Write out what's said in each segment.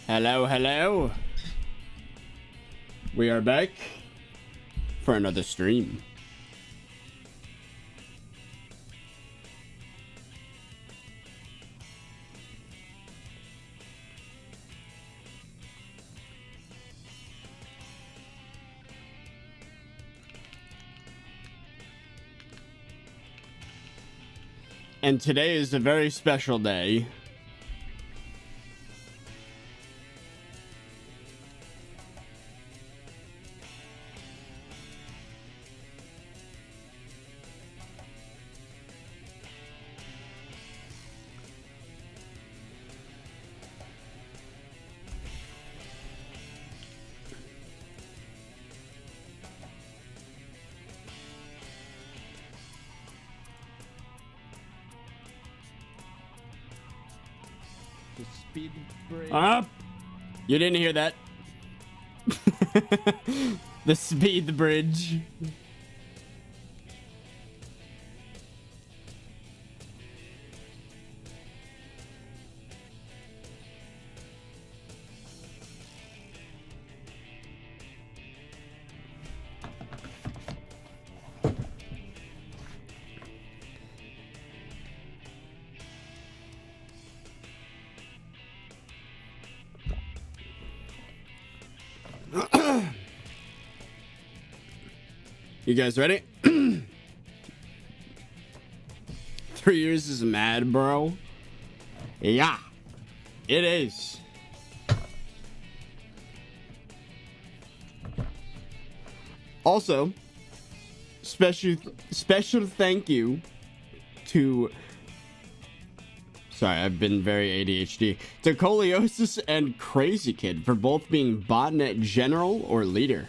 Hello, hello. We are back for another stream. And today is a very special day. Up! You didn't hear that. The speed bridge. You guys ready? 3 years is mad, bro. Yeah, it is. Also, special thank you to... Sorry, I've been very ADHD. To Coliosis and Crazy Kid for both being botnet general or leader.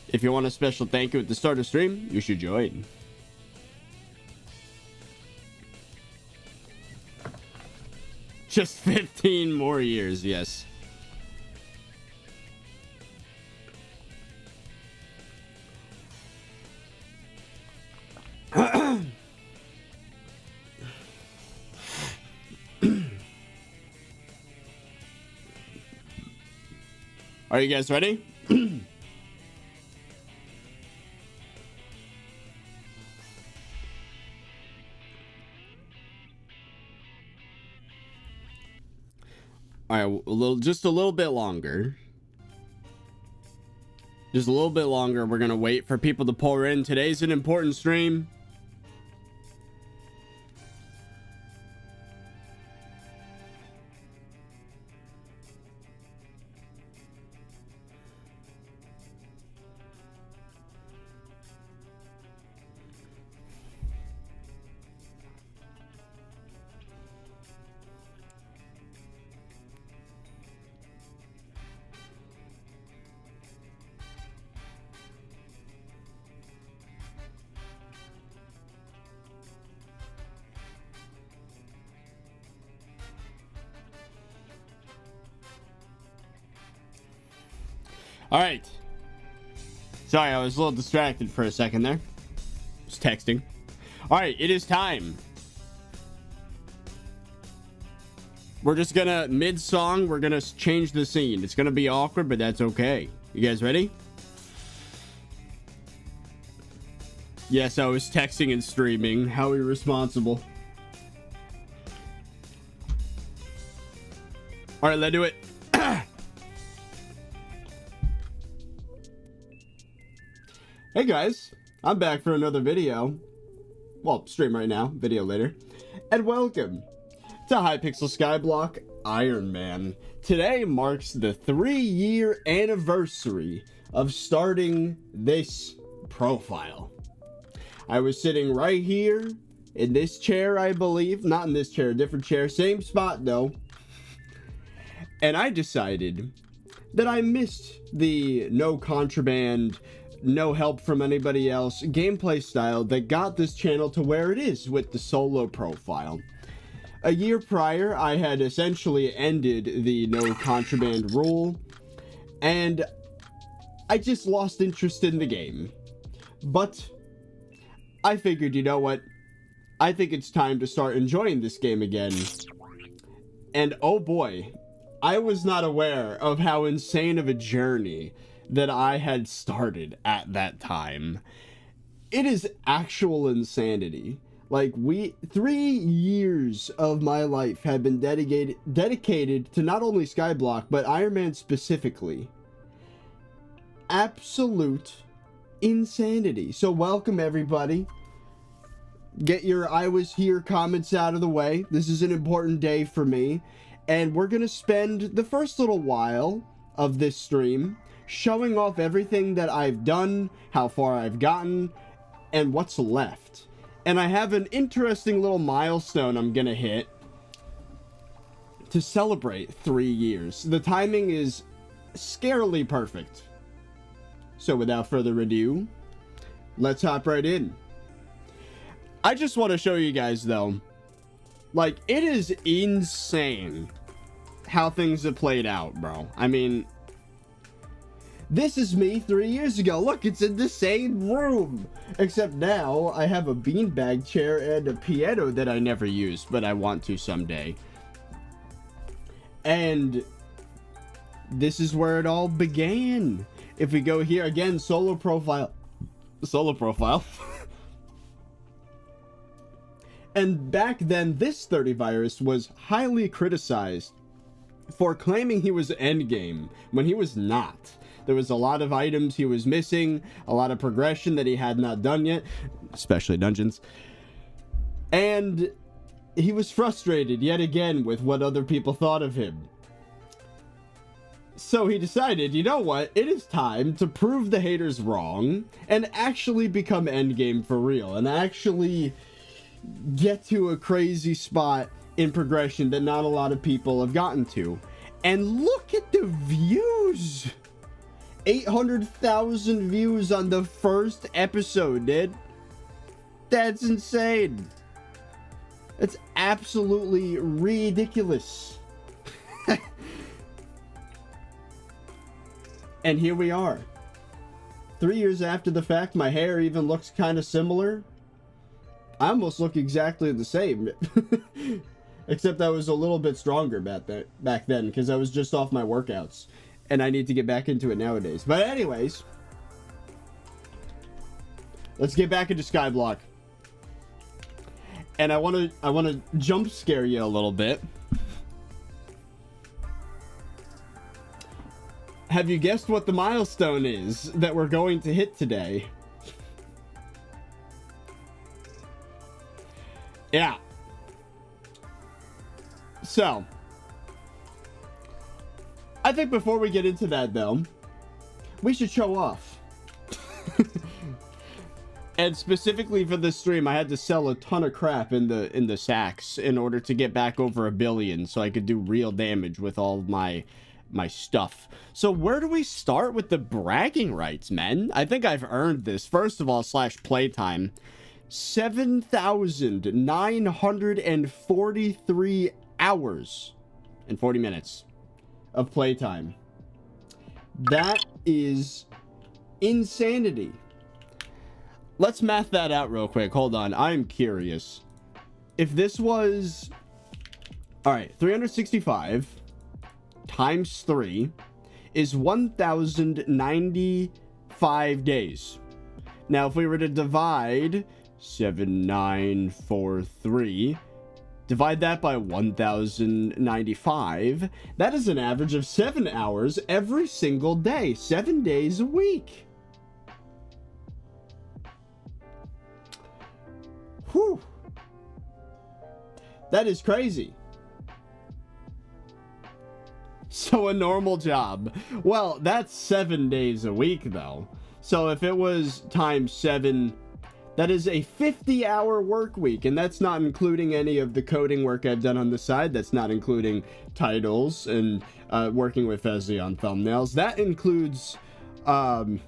If you want a special thank you at the start of stream, you should join. Just 15 more years, yes. Are you guys ready? Alright, just a little bit longer. Just a little bit longer. We're gonna wait for people to pour in. Today's an important stream. All right. Sorry, I was a little distracted for a second there. Just texting. All right, it is time. We're just gonna, mid-song, we're gonna change the scene. It's gonna be awkward, but that's okay. You guys ready? Yes, I was texting and streaming. How irresponsible. All right, let's do it. Hey guys, I'm back for another video. Well, stream right now, video later. And welcome to Hypixel SkyBlock Ironman. Today marks the 3-year anniversary of starting this profile. I was sitting right here in this chair, I believe. Not in this chair, a different chair. Same spot though. And I decided that I missed the no contraband, no help from anybody else gameplay style that got this channel to where it is with the solo profile. A year prior, I had essentially ended the no contraband rule, and I just lost interest in the game. But I figured, you know what? I think it's time to start enjoying this game again. And oh boy, I was not aware of how insane of a journey that I had started at that time. It is actual insanity. Like, 3 years of my life have been dedicated to not only SkyBlock, but Ironman specifically. Absolute insanity. So welcome, everybody. Get your I was here comments out of the way. This is an important day for me. And we're going to spend the first little while of this stream showing off everything that I've done, how far I've gotten, and what's left. And I have an interesting little milestone I'm going to hit to celebrate 3 years. The timing is scarily perfect. So without further ado, let's hop right in. I just want to show you guys, though, like, it is insane how things have played out, bro. I mean, this is me 3 years ago. Look, it's in the same room. Except now, I have a beanbag chair and a piano that I never use, but I want to someday. And this is where it all began. If we go here, again, solo profile. And back then, this ThirtyVirus was highly criticized for claiming he was Endgame when he was not. There was a lot of items he was missing, a lot of progression that he had not done yet, especially dungeons. And he was frustrated yet again with what other people thought of him. So he decided, you know what, it is time to prove the haters wrong and actually become Endgame for real and actually get to a crazy spot in progression that not a lot of people have gotten to. And look at the views! 800,000 views on the first episode, dude. That's insane. It's absolutely ridiculous. And here we are. 3 years after the fact, my hair even looks kind of similar. I almost look exactly the same. Except I was a little bit stronger back then because I was just off my workouts. And I need to get back into it nowadays. But anyways, let's get back into SkyBlock. And I want to jump scare you a little bit. Have you guessed what the milestone is that we're going to hit today? Yeah. So, I think before we get into that, though, we should show off. And specifically for this stream, I had to sell a ton of crap in the sacks in order to get back over 1 billion, so I could do real damage with all of my stuff. So where do we start with the bragging rights, men? I think I've earned this. First of all, /playtime. 7,943 hours and 40 minutes of playtime. That is insanity. Let's math that out real quick. Hold on. I'm curious. If this was... Alright, 365 times 3 is 1,095 days. Now, if we were to divide 7,943, divide that by 1,095, that is an average of 7 hours every single day, 7 days a week. Whew. That is crazy. So a normal job. Well, that's 7 days a week, though. So if it was times 7, that is a 50-hour work week, and that's not including any of the coding work I've done on the side. That's not including titles and working with Fezzy on thumbnails. That includes... there's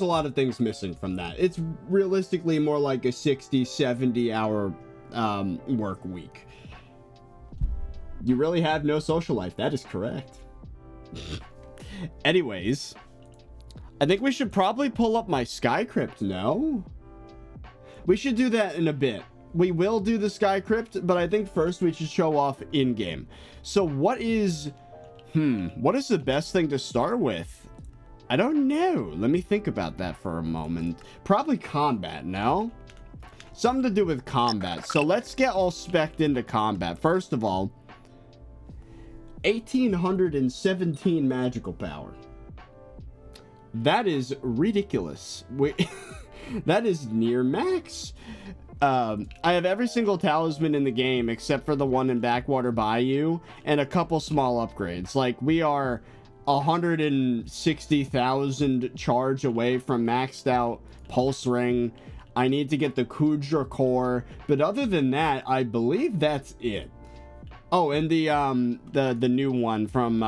a lot of things missing from that. It's realistically more like a 60, 70-hour work week. You really have no social life. That is correct. Anyways, I think we should probably pull up my Crypt, no? We should do that in a bit. we will do the Sky Crypt, but I think first we should show off in-game. So what is the best thing to start with? I don't know. Let me think about that for a moment. Probably combat, no? Something to do with combat. So let's get all spec'd into combat. First of all, 1817 magical power. That is ridiculous. That is near max. I have every single talisman in the game except for the one in Backwater Bayou and a couple small upgrades. Like, we are 160,000 charge away from maxed out Pulse Ring. I need to get the Kudra Core, but other than that, I believe that's it. Oh, and the new one from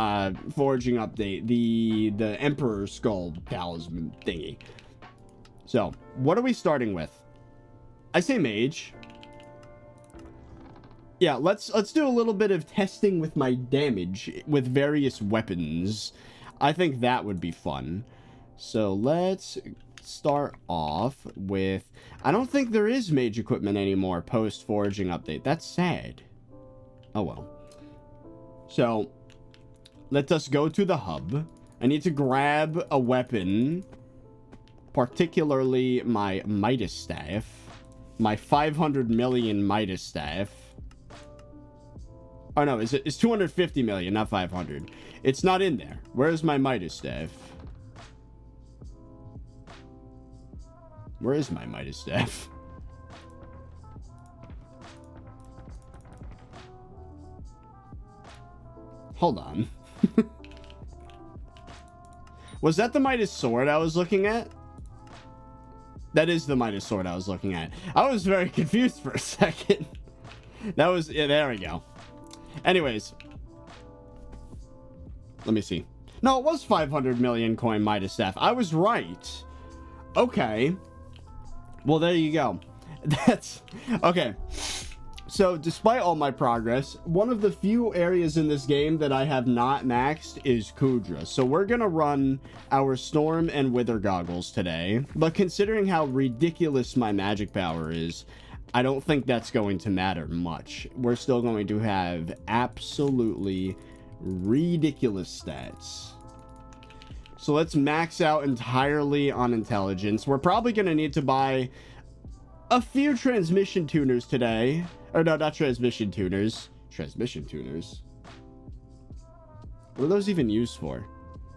Forging Update, the Emperor Skull talisman thingy. So, what are we starting with? I say mage. Yeah, let's do a little bit of testing with my damage with various weapons. I think that would be fun. So let's start off with... I don't think there is mage equipment anymore post Forging Update. That's sad. Oh well. So, let us go to the hub. I need to grab a weapon, particularly my Midas Staff. My 500 million Midas Staff. Oh no, it's 250 million, not 500. It's not in there. Where's my Midas Staff? Where is my Midas Staff? Hold on. Was that the Midas Sword I was looking at? That is the Midas Sword I was looking at. I was very confused for a second. That was... yeah, there we go. Anyways. Let me see. No, it was 500 million coin Midas Staff. I was right. Okay. Well, there you go. That's... okay. So, despite all my progress, one of the few areas in this game that I have not maxed is Kudra. So, we're gonna run our Storm and Wither goggles today. But considering how ridiculous my magic power is, I don't think that's going to matter much. We're still going to have absolutely ridiculous stats. So, let's max out entirely on intelligence. We're probably gonna need to buy a few transmission tuners today. Or no, not transmission tuners. Transmission tuners? What are those even used for?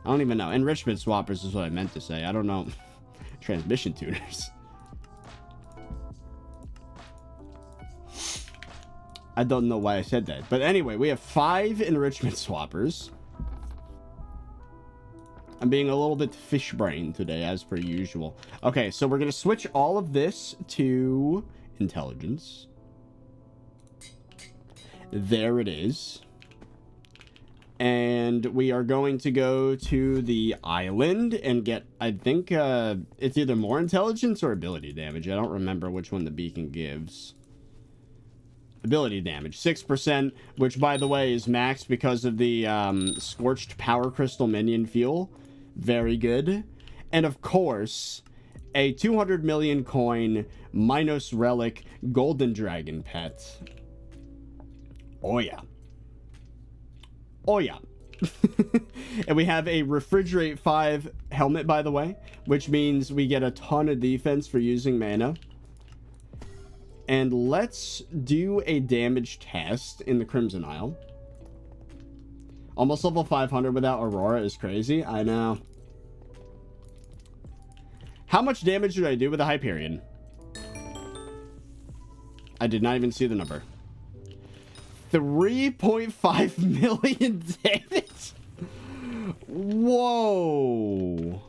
I don't even know. Enrichment swappers is what I meant to say. I don't know. Transmission tuners. I don't know why I said that. But anyway, we have 5 enrichment swappers. I'm being a little bit fish brain today, as per usual. Okay, so we're going to switch all of this to intelligence. There it is. And we are going to go to the island and get, I think, it's either more intelligence or ability damage. I don't remember which one the beacon gives. Ability damage, 6%, which, by the way, is maxed because of the Scorched Power Crystal Minion Fuel. Very good. And, of course, a 200 million coin Minos Relic Golden Dragon pet. Oh, yeah. Oh, yeah. And we have a Refrigerate 5 helmet, by the way, which means we get a ton of defense for using mana. And let's do a damage test in the Crimson Isle. Almost level 500 without Aurora is crazy. I know. How much damage did I do with a Hyperion? I did not even see the number. 3.5 million damage? Whoa.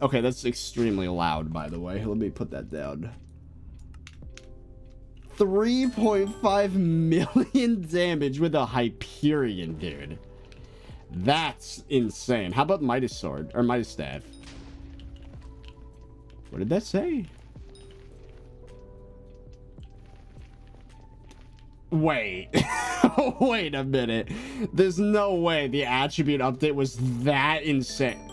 Okay, that's extremely loud, by the way. Let me put that down. 3.5 million damage with a Hyperion, dude. That's insane. How about Midas Sword? Or Midas Staff? What did that say? Wait. Wait a minute. There's no way the attribute update was that insane.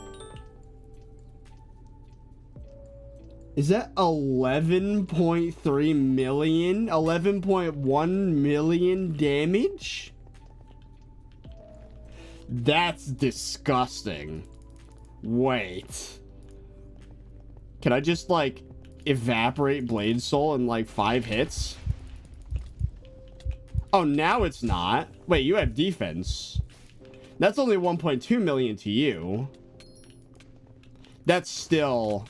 Is that 11.3 million? 11.1 million damage? That's disgusting. Wait. Can I just, like, evaporate Blade Soul in, like, 5 hits? Oh, now it's not. Wait, you have defense. That's only 1.2 million to you. That's still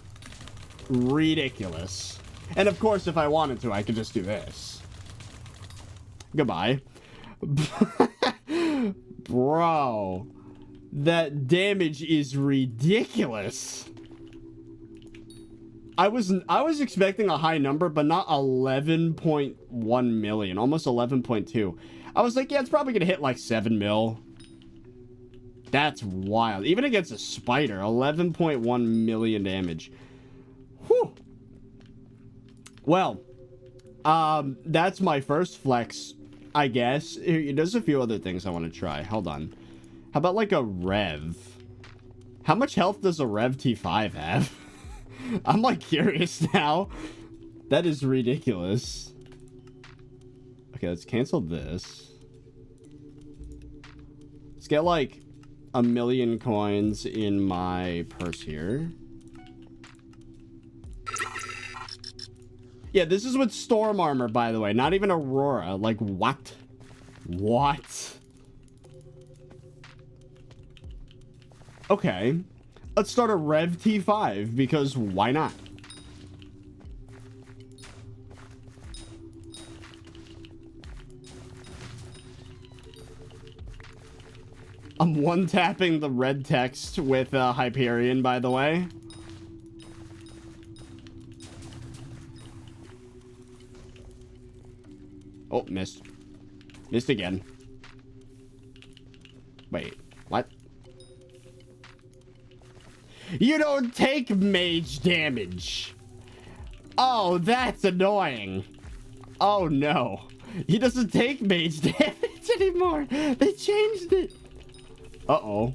ridiculous. And of course, if I wanted to, I could just do this. Goodbye. Bro, that damage is ridiculous. I was expecting a high number, but not 11.1 million, almost 11.2. I was like, yeah, it's probably gonna hit like 7 mil. That's wild. Even against a spider, 11.1 million damage. Whew. Well, that's my first flex, I guess. There's a few other things I want to try. Hold on. How about like a Rev? How much health does a Rev T5 have? I'm like curious now. That is ridiculous. Okay, let's cancel this. Let's get like 1 million coins in my purse here. Yeah, this is with Storm Armor, by the way. Not even Aurora. Like, what? What? Okay. Let's start a Rev T5, because why not? I'm one-tapping the red text with Hyperion, by the way. Oh, missed. Missed again. Wait, what? You don't take mage damage. Oh, that's annoying. Oh, no. He doesn't take mage damage anymore. They changed it. Uh-oh.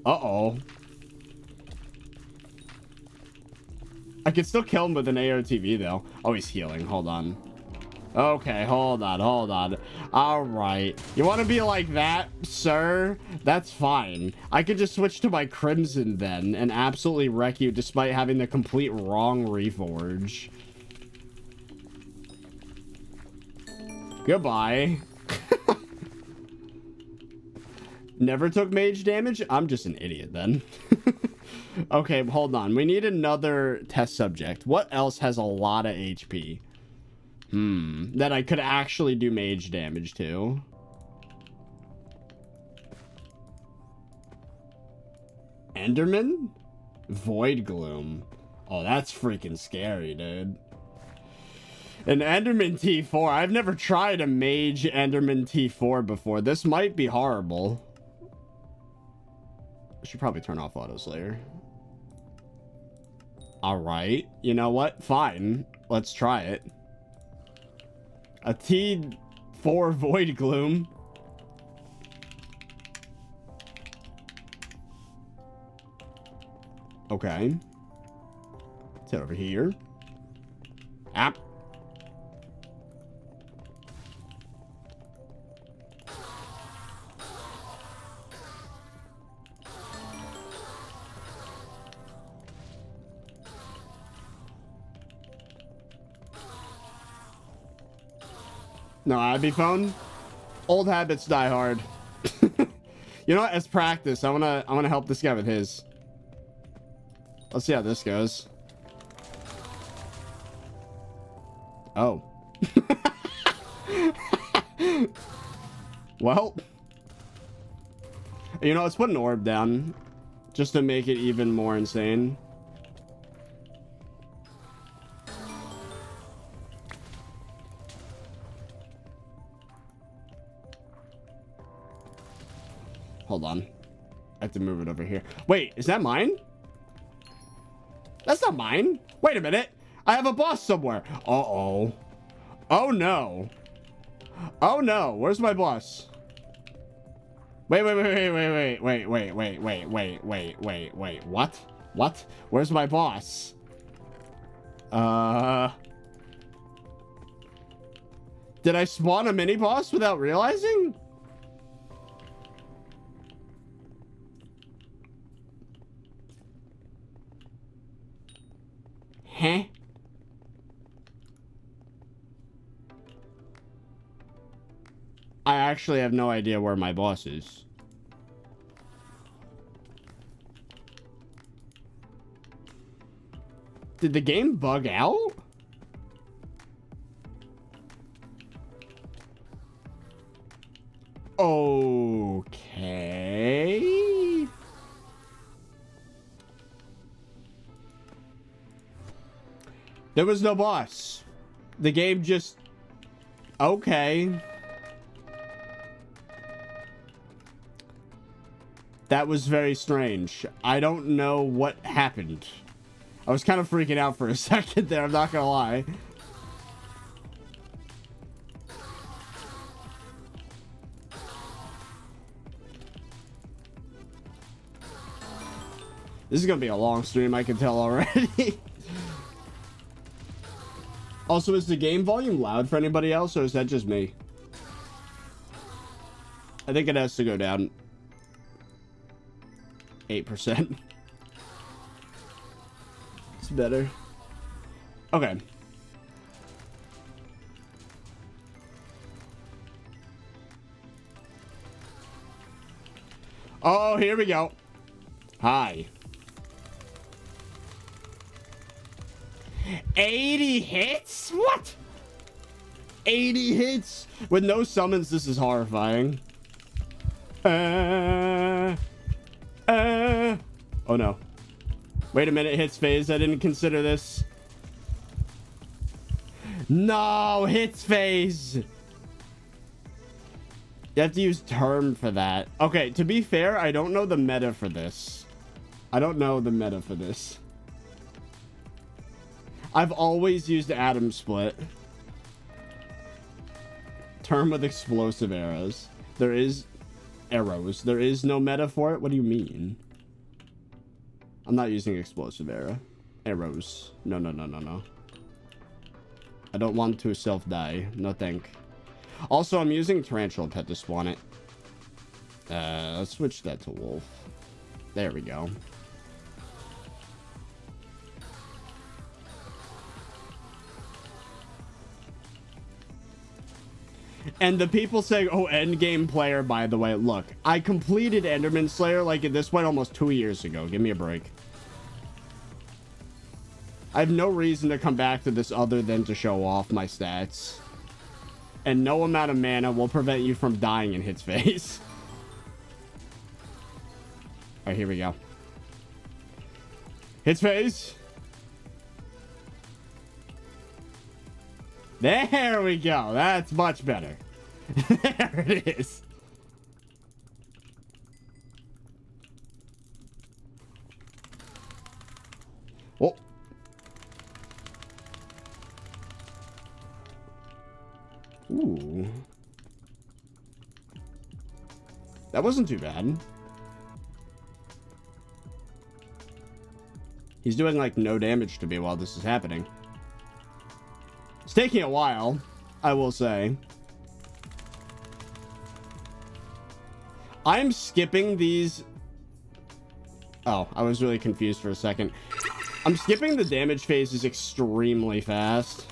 Uh-oh. I can still kill him with an AOTV, though. Oh, he's healing. Hold on. Okay, hold on, hold on. All right. You want to be like that, sir? That's fine. I could just switch to my Crimson then and absolutely wreck you despite having the complete wrong Reforge. Goodbye. Never took mage damage? I'm just an idiot then. Okay, hold on. We need another test subject. What else has a lot of HP? That I could actually do mage damage to. Enderman? Void Gloom. Oh, that's freaking scary, dude. An Enderman T4. I've never tried a mage Enderman T4 before. This might be horrible. I should probably turn off Autoslayer. Alright. You know what? Fine. Let's try it. A T4 Void Gloom. Okay. Let's head over here. App. No, Abby phone. Old habits die hard. You know what? As practice, I wanna help this guy with his. Let's see how this goes. Oh. Well. You know, let's put an orb down just to make it even more insane. Hold on. I have to move it over here. Wait, is that mine? That's not mine. Wait a minute. I have a boss somewhere. Uh-oh. Oh, no. Oh, no. Where's my boss? Wait. What? What? Where's my boss? Did I spawn a mini boss without realizing? Huh? I actually have no idea where my boss is. Did the game bug out? Okay. There was no boss. The game just... Okay. That was very strange. I don't know what happened. I was kind of freaking out for a second there, I'm not gonna lie. This is gonna be a long stream, I can tell already. Also, is the game volume loud for anybody else, or is that just me? I think it has to go down 8%. It's better. Okay. Oh, here we go. Hi. 80 hits? What? 80 hits? With no summons, this is horrifying. Oh no. Wait a minute, hits phase. I didn't consider this. No, hits phase. You have to use term for that. Okay, to be fair, I don't know the meta for this. I don't know the meta for this. I've always used Atom Split. Term with explosive arrows. There is arrows. There is no meta for it? What do you mean? I'm not using explosive arrow. Arrows. No, no, no, no, no. I don't want to self-die. No thank. Also, I'm using Tarantula Pet to spawn it. Let's switch that to Wolf. There we go. And the people saying, oh, Endgame player, by the way, look, I completed Enderman Slayer like at this point almost 2 years ago. Give me a break. I have no reason to come back to this other than to show off my stats. And no amount of mana will prevent you from dying in hits phase. Alright, here we go. Hits phase. There we go. That's much better. There it is. Oh. Ooh. That wasn't too bad. He's doing like no damage to me while this is happening. It's taking a while, I will say. I'm skipping these. Oh, I was really confused for a second. I'm skipping the damage phases extremely fast.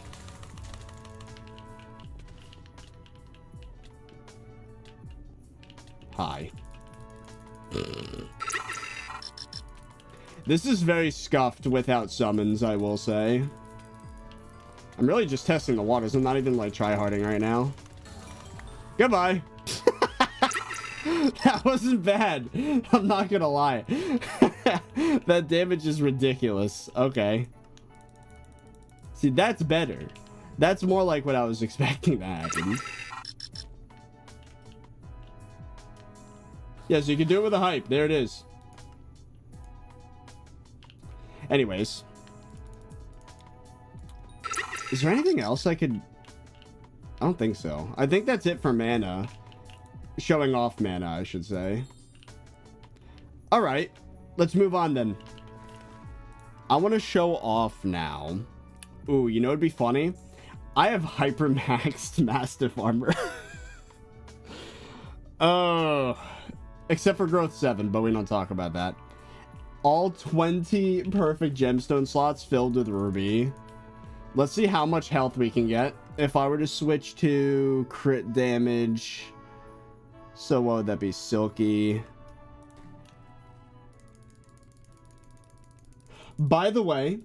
Hi. This is very scuffed without summons, I will say. I'm really just testing the waters. I'm not even like tryharding right now. Goodbye. That wasn't bad. I'm not gonna lie. That damage is ridiculous. Okay. See, that's better. That's more like what I was expecting to happen. Yes, you can do it with a hype. There it is. Anyways. Is there anything else I could... I don't think so. I think that's it for mana. Showing off mana, I should say. Alright. Let's move on then. I want to show off now Ooh, you know what'd be funny? I have hyper-maxed Mastiff armor. Oh, except for growth 7, but we don't talk about that. All 20 perfect gemstone slots filled with ruby. Let's see how much health we can get if I were to switch to crit damage. So what would that be? Silky. By the way,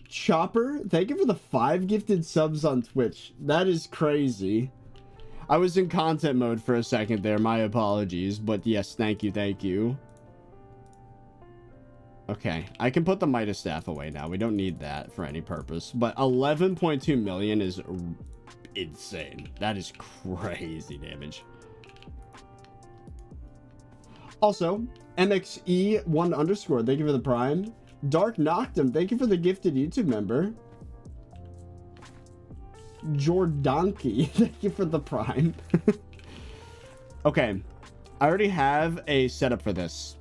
Chopper, thank you for the 5 gifted subs on Twitch. That is crazy. I was in content mode for a second there. My apologies. But yes, thank you, thank you. Okay, I can put the Midas Staff away now. We don't need that for any purpose. But 11.2 million is insane. That is crazy damage. Also, MXE1_, thank you for the Prime. Dark Noctum, thank you for the gifted YouTube member. Jordanki, thank you for the Prime. Okay, I already have a setup for this.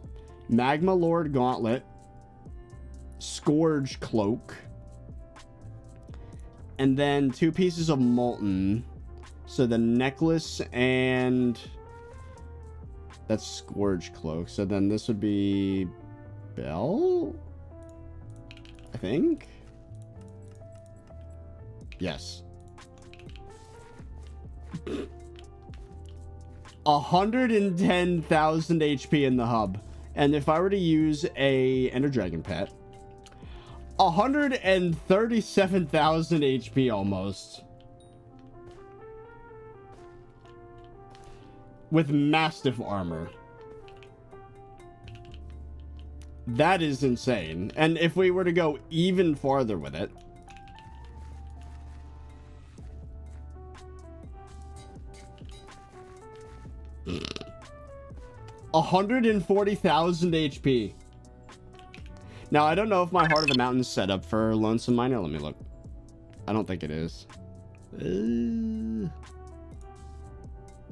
Magma Lord Gauntlet, Scourge Cloak, and then 2 pieces of Molten. So the necklace and that's Scourge Cloak. So then this would be Bell, I think. Yes. 110,000 HP in the hub. And if I were to use a Ender Dragon pet, 137,000 HP almost. With Mastiff armor. That is insane. And if we were to go even farther with it, 140,000 HP. Now, I don't know if my Heart of the Mountain's set up for Lonesome Miner. Let me look. I don't think it is.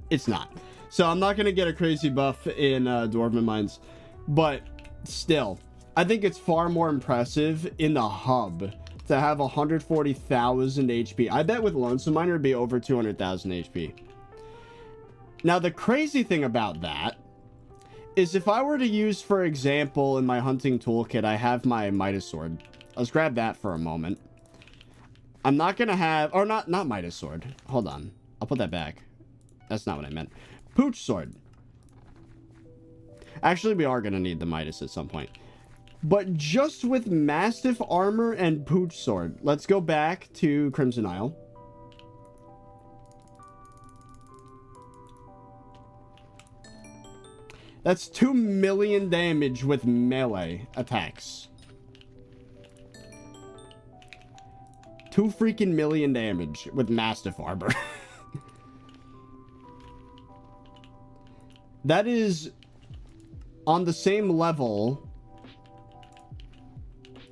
It's not. So I'm not going to get a crazy buff in Dwarven Mines. But still, I think it's far more impressive in the hub to have 140,000 HP. I bet with Lonesome Miner it'd be over 200,000 HP. Now, the crazy thing about that is if I were to use, for example, in my hunting toolkit, I have my Midas Sword. Let's grab that for a moment. I'm not going to have... Or not Midas Sword. Hold on. I'll put that back. That's not what I meant. Pooch Sword. Actually, we are going to need the Midas at some point. But just with Mastiff Armor and Pooch Sword, let's go back to Crimson Isle. That's 2 million damage with melee attacks. 2 freaking million damage with Mastiff armor. That is on the same level,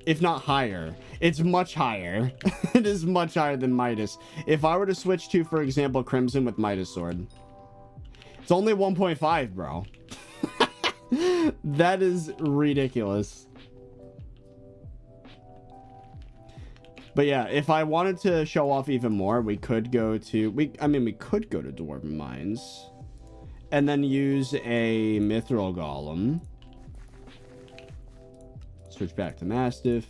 if not higher. It's much higher. It is much higher than Midas. If I were to switch to, for example, Crimson with Midas Sword, it's only 1.5, bro. That is ridiculous. But yeah, if I wanted to show off even more, we could go to... we could go to Dwarven Mines. And then use a Mithril Golem. Switch back to Mastiff.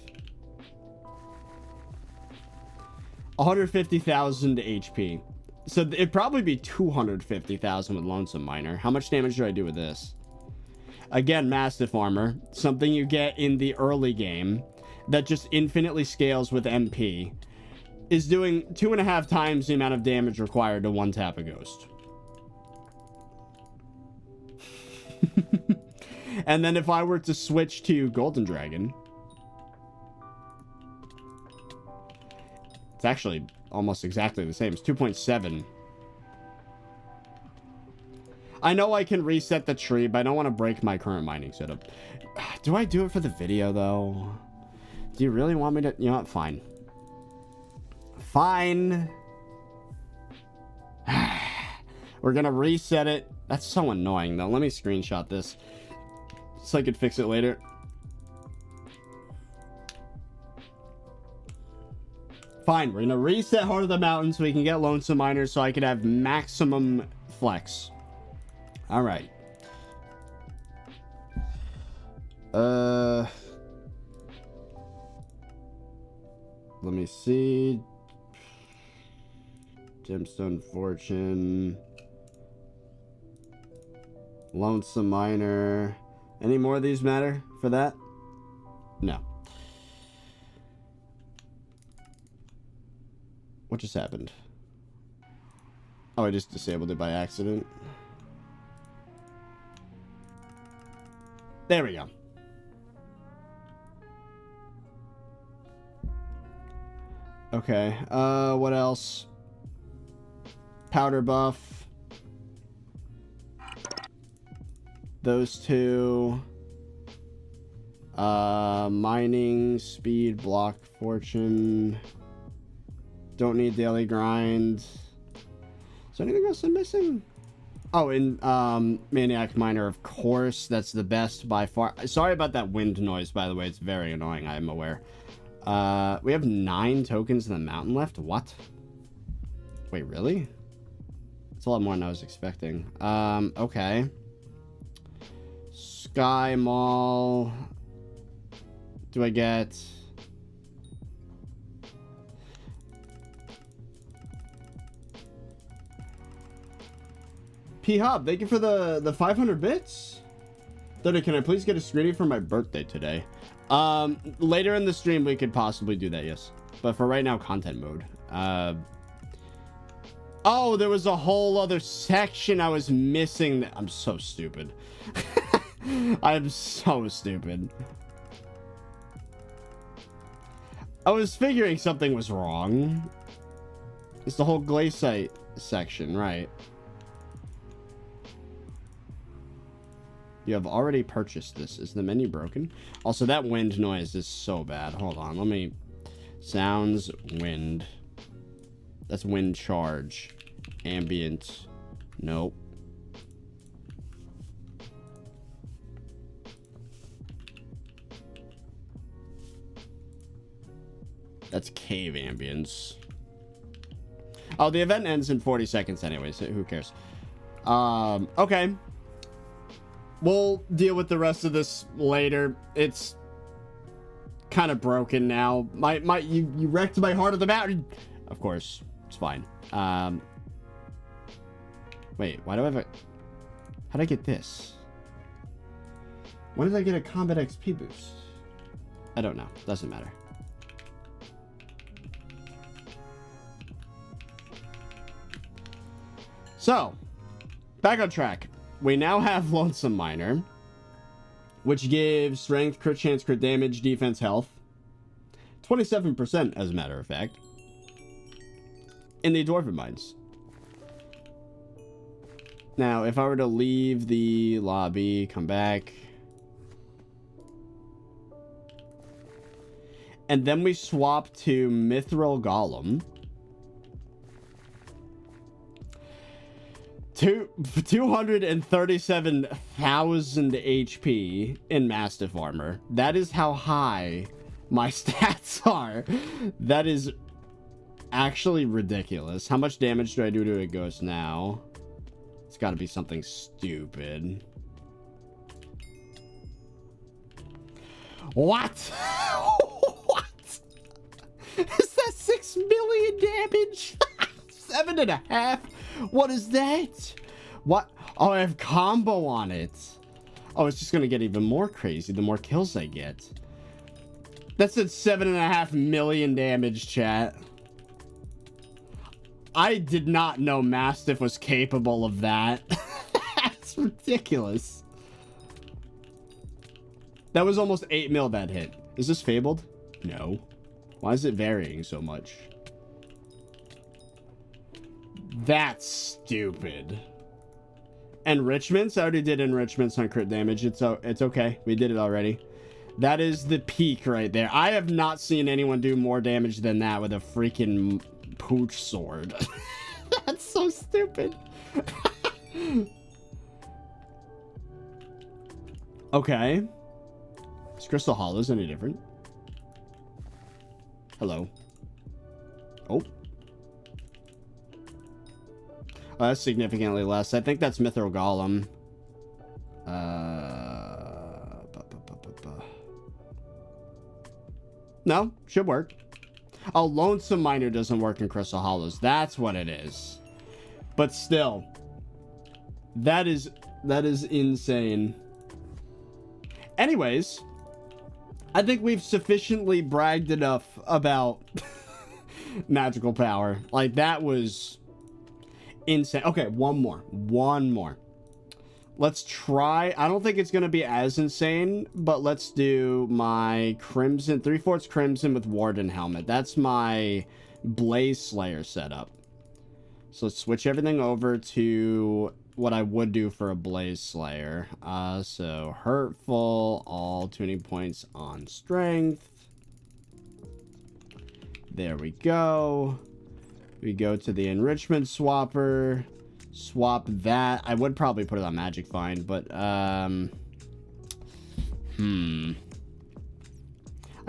150,000 HP. So it'd probably be 250,000 with Lonesome Miner. How much damage do I do with this? Again, Mastiff armor. Something you get in the early game that just infinitely scales with MP. Is doing 2.5 times the amount of damage required to one-tap a ghost. And then if I were to switch to Golden Dragon, it's actually almost exactly the same. It's 2.7. I know I can reset the tree, but I don't want to break my current mining setup. Do I do it for the video, though? Do you really want me to? You know what? Fine. Fine. We're going to reset it. That's so annoying, though. Let me screenshot this so I could fix it later. Fine, we're gonna reset Heart of the Mountain so we can get Lonesome Miner so I can have maximum flex. Alright. Let me see. Gemstone Fortune. Lonesome Miner. Any more of these matter for that? No. What just happened? Oh, I just disabled it by accident. There we go. Okay, what else? Powder buff. Those two. Mining, speed, block, fortune. Don't need daily grind. Is there anything else I'm missing? Oh, and Maniac Miner, of course. That's the best by far. Sorry about that wind noise, by the way. It's very annoying, I am aware. We have 9 tokens in the mountain left. What? Wait, really? That's a lot more than I was expecting. Okay. Sky Mall. Do I get... P-Hub, thank you for the 500 bits. 30, can I please get a screening for my birthday today? Later in the stream, we could possibly do that, yes. But for right now, content mode. Oh, there was a whole other section I was missing. I'm so stupid. I'm so stupid. I was figuring something was wrong. It's the whole glaciate section, right? You have already purchased this. Is the menu broken? Also, that wind noise is so bad. Hold on, let me... Sounds, wind. That's wind charge. Ambient. Nope. That's cave ambience. Oh, the event ends in 40 seconds anyway, so who cares? Okay. We'll deal with the rest of this later. It's kind of broken now. You wrecked my Heart of the Mountain. Of course, it's fine. Wait, why do I have a... How'd I get this? When did I get a combat XP boost? I don't know. Doesn't matter. So, back on track. We now have Lonesome Miner, which gives strength, crit chance, crit damage, defense, health. 27%, as a matter of fact. In the Dwarven Mines. Now, if I were to leave the lobby, come back. And then we swap to Mithril Golem. 237,000 HP in Mastiff Armor. That is how high my stats are. That is actually ridiculous. How much damage do I do to a ghost now? It's got to be something stupid. What? What? Is that 6 million damage? 7.5? What is that? What? Oh, I have combo on it. Oh, it's just gonna get even more crazy the more kills I get. That's at 7.5 million damage, chat. I did not know Mastiff was capable of that. That's ridiculous. That was almost 8 mil that hit. Is this fabled? No. Why is it varying so much? That's stupid. Enrichments? I already did enrichments on crit damage. It's okay. We did it already. That is the peak right there. I have not seen anyone do more damage than that with a freaking pooch sword. That's so stupid. Okay. Is Crystal Hollows any different? Hello. Oh. Oh, that's significantly less. I think that's Mithril Golem. No, should work. Oh, Lonesome Miner doesn't work in Crystal Hollows. That's what it is. But still, that is insane. Anyways, I think we've sufficiently bragged enough about magical power. Like, that was insane. Okay, one more. Let's try. I don't think it's going to be as insane, but let's do my Crimson, 3/4 Crimson with Warden Helmet. That's my Blaze Slayer setup. So let's switch everything over to what I would do for a Blaze Slayer. So Hurtful, all tuning points on Strength. There we go. We go to the Enrichment Swapper. Swap that. I would probably put it on Magic Find, but I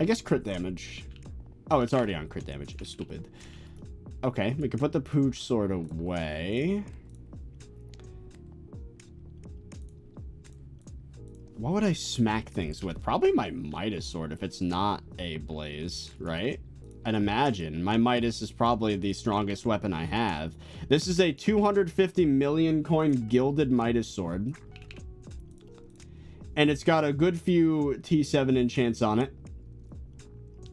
guess crit damage. Oh, it's already on crit damage. It's stupid. Okay, we can put the Pooch Sword away. What would I smack things with? Probably my Midas Sword if it's not a Blaze, right? I'd imagine. My Midas is probably the strongest weapon I have. This is a 250 million coin gilded Midas Sword. And it's got a good few T7 enchants on it.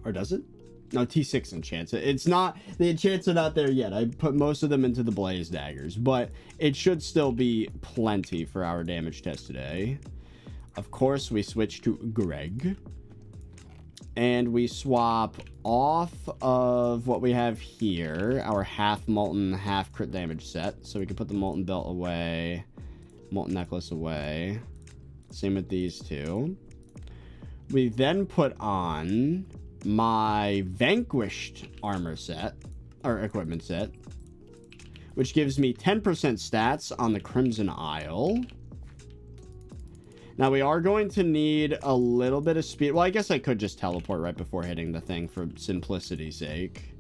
Or does it? No, T6 enchants. It's not... The enchants are not there yet. I put most of them into the Blaze Daggers. But it should still be plenty for our damage test today. Of course, we switch to Greg. And we swap off of what we have here, our half Molten, half crit damage set. So we can put the Molten Belt away, Molten Necklace away. Same with these two. We then put on my Vanquished armor set, or equipment set, which gives me 10% stats on the Crimson Isle. Now, we are going to need a little bit of speed. Well, I guess I could just teleport right before hitting the thing for simplicity's sake.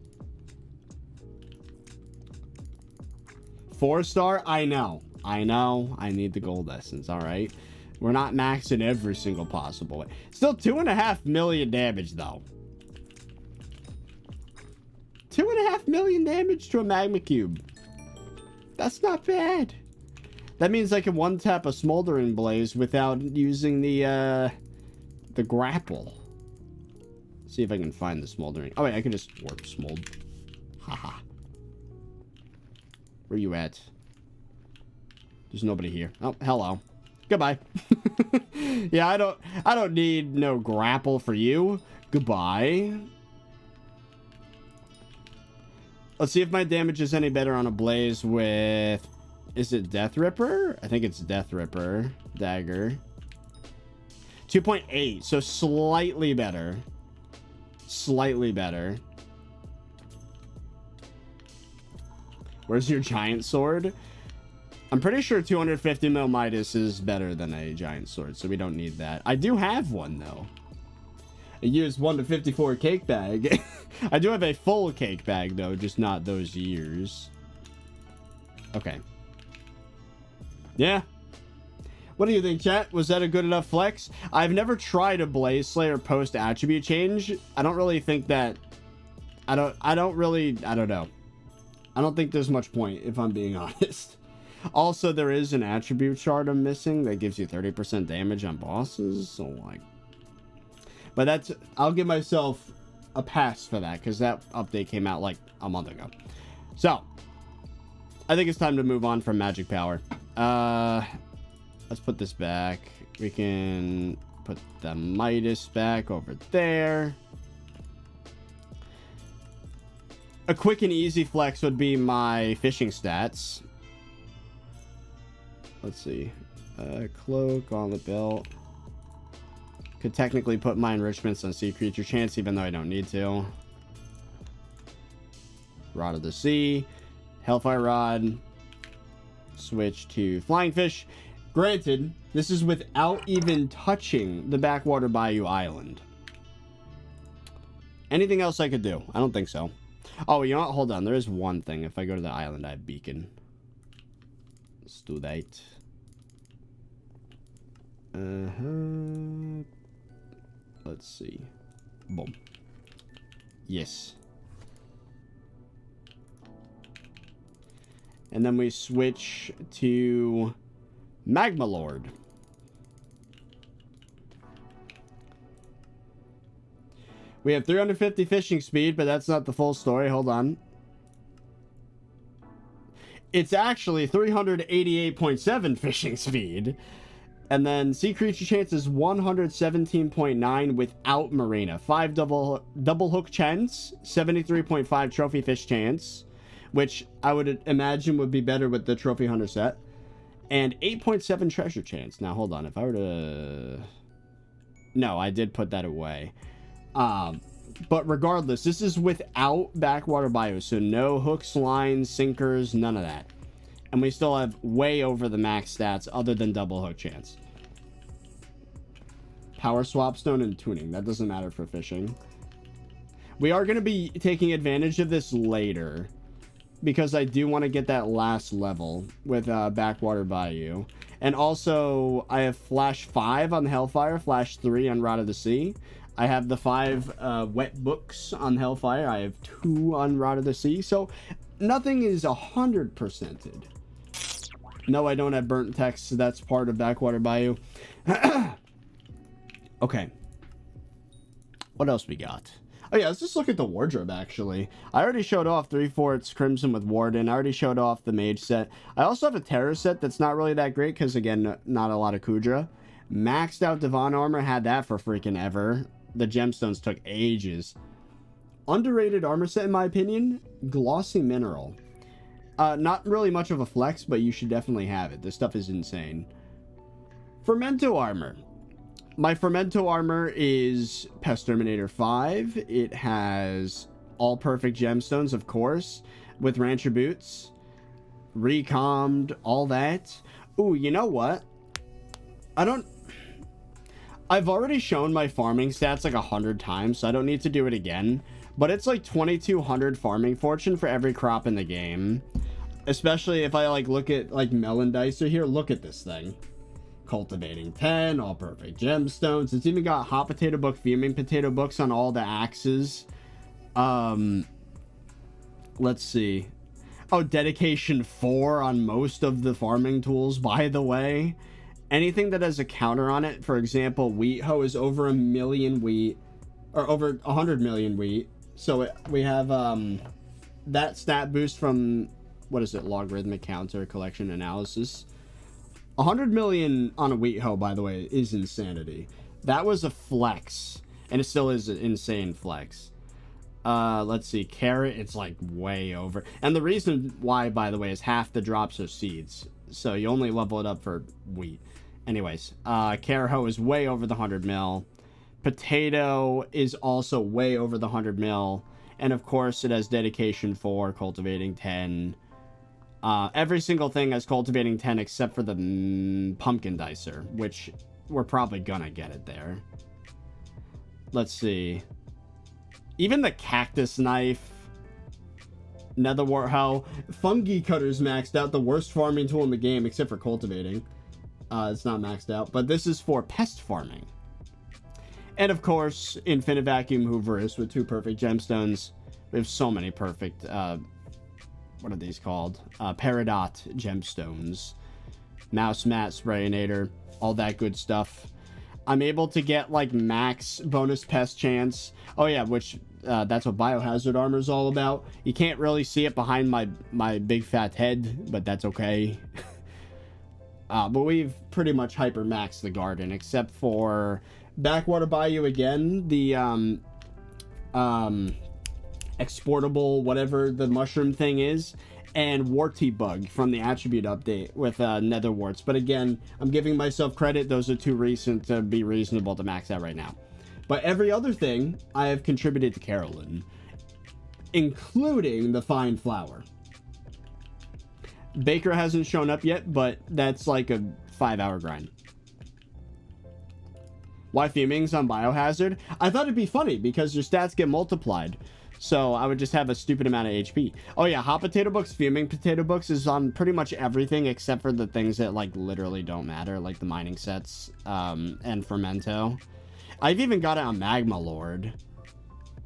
4-star? I know. I need the gold essence, all right? We're not maxing every single possible way. Still 2.5 million damage, though. 2.5 million damage to a Magma Cube. That's not bad. That means I can one-tap a Smoldering Blaze without using the grapple. See if I can find the Smoldering. Oh, wait, I can just warp Smold. Haha. Where you at? There's nobody here. Oh, hello. Goodbye. Yeah, I don't need no grapple for you. Goodbye. Let's see if my damage is any better on a Blaze with... Is it Death Ripper? I think it's Death Ripper. Dagger. 2.8. So slightly better. Slightly better. Where's your Giant Sword? I'm pretty sure 250 mil Midas is better than a Giant Sword, so we don't need that. I do have one, though. I used 1 to 54 cake bag. I do have a full cake bag, though, just not those years. Okay. Yeah. What do you think, chat? Was that a good enough flex? I've never tried a Blaze Slayer post attribute change. I don't really think that... I don't know. I don't think there's much point, if I'm being honest. Also, there is an attribute shard I'm missing that gives you 30% damage on bosses. So, like... But that's... I'll give myself a pass for that, because that update came out, like, a month ago. So, I think it's time to move on from magic power. Let's put this back. We can put the Midas back over there. A quick and easy flex would be my fishing stats. Let's see. Cloak on the belt. Could technically put my enrichments on Sea Creature Chance, even though I don't need to. Rod of the Sea. Hellfire Rod. Switch to Flying Fish. Granted, this is without even touching the Backwater Bayou Island. Anything else I could do? I don't think so. Oh, you know what? Hold on. There is one thing. If I go to the island, I have beacon. Let's do that. Let's see. Boom. Yes. And then we switch to Magma Lord. We have 350 fishing speed, but that's not the full story. Hold on. It's actually 388.7 fishing speed. And then sea creature chance is 117.9 without marina. 5 double hook chance, 73.5 trophy fish chance, which I would imagine would be better with the trophy hunter set, and 8.7 treasure chance. Now hold on, if I were to... No, I did put that away. But regardless, this is without Backwater Bayou, so no hooks, lines, sinkers, none of that. And we still have way over the max stats other than double hook chance. Power swap stone and tuning. That doesn't matter for fishing. We are going to be taking advantage of this later, because I do want to get that last level with Backwater Bayou. And also, I have Flash 5 on Hellfire, Flash 3 on Rod of the Sea. I have the 5 wet books on Hellfire. I have 2 on Rod of the Sea. So, nothing is 100%ed. No, I don't have burnt text. So that's part of Backwater Bayou. Okay. What else we got? Oh yeah, let's just look at the wardrobe, actually. I already showed off 3/4 Crimson with Warden. I already showed off the Mage set. I also have a Terror set that's not really that great, because, again, not a lot of Kudra. Maxed out Devon armor, had that for freaking ever. The gemstones took ages. Underrated armor set, in my opinion, Glossy Mineral. Not really much of a flex, but you should definitely have it. This stuff is insane. Fermento armor. My Fermento armor is Pest Terminator 5. It has all perfect gemstones, of course, with Rancher boots, recommed, all that. Ooh, you know what? I've already shown my farming stats like 100 times, so I don't need to do it again. But it's like 2200 farming fortune for every crop in the game. Especially if I like look at like Melon Dicer here. Look at this thing. Cultivating 10, all perfect gemstones. It's even got hot potato book, fuming potato books on all the axes. Let's see. Oh, dedication 4 on most of the farming tools, by the way. Anything that has a counter on it, for example, wheat hoe is over 1 million wheat, or over 100 million wheat. So we have that stat boost from, what is it, logarithmic counter collection analysis. 100 million on a wheat hoe, by the way, is insanity. That was a flex, and it still is an insane flex. Let's see, carrot, it's like way over. And the reason why, by the way, is half the drops are seeds. So you only level it up for wheat. Anyways, carrot hoe is way over the 100 mil. Potato is also way over the 100 mil. And of course, it has dedication 4, cultivating 10. Every single thing has cultivating 10 except for the pumpkin dicer, which we're probably gonna get it there. Let's see. Even the cactus knife, netherwort hoe, fungi cutter's maxed out, the worst farming tool in the game except for cultivating. It's not maxed out, but this is for pest farming. And of course, infinite vacuum hooverist with 2 perfect gemstones. We have so many perfect, what are these called? Peridot gemstones. Mouse mat, sprayinator, all that good stuff. I'm able to get like max bonus pest chance. Oh yeah, which that's what biohazard armor is all about. You can't really see it behind my big fat head, but that's okay. But we've pretty much hyper maxed the garden, except for Backwater Bayou again. The exportable whatever the mushroom thing is, and warty bug from the attribute update with nether warts. But again, I'm giving myself credit, those are too recent to be reasonable to max out right now. But every other thing I have contributed to Carolyn, including the fine flour. Baker hasn't shown up yet, but that's like a 5-hour grind. Why fuming's on Biohazard? I thought it'd be funny because your stats get multiplied. So I would just have a stupid amount of HP. Oh yeah, Hot Potato Books, Fuming Potato Books is on pretty much everything except for the things that like literally don't matter, like the mining sets and Fermento. I've even got it on Magma Lord.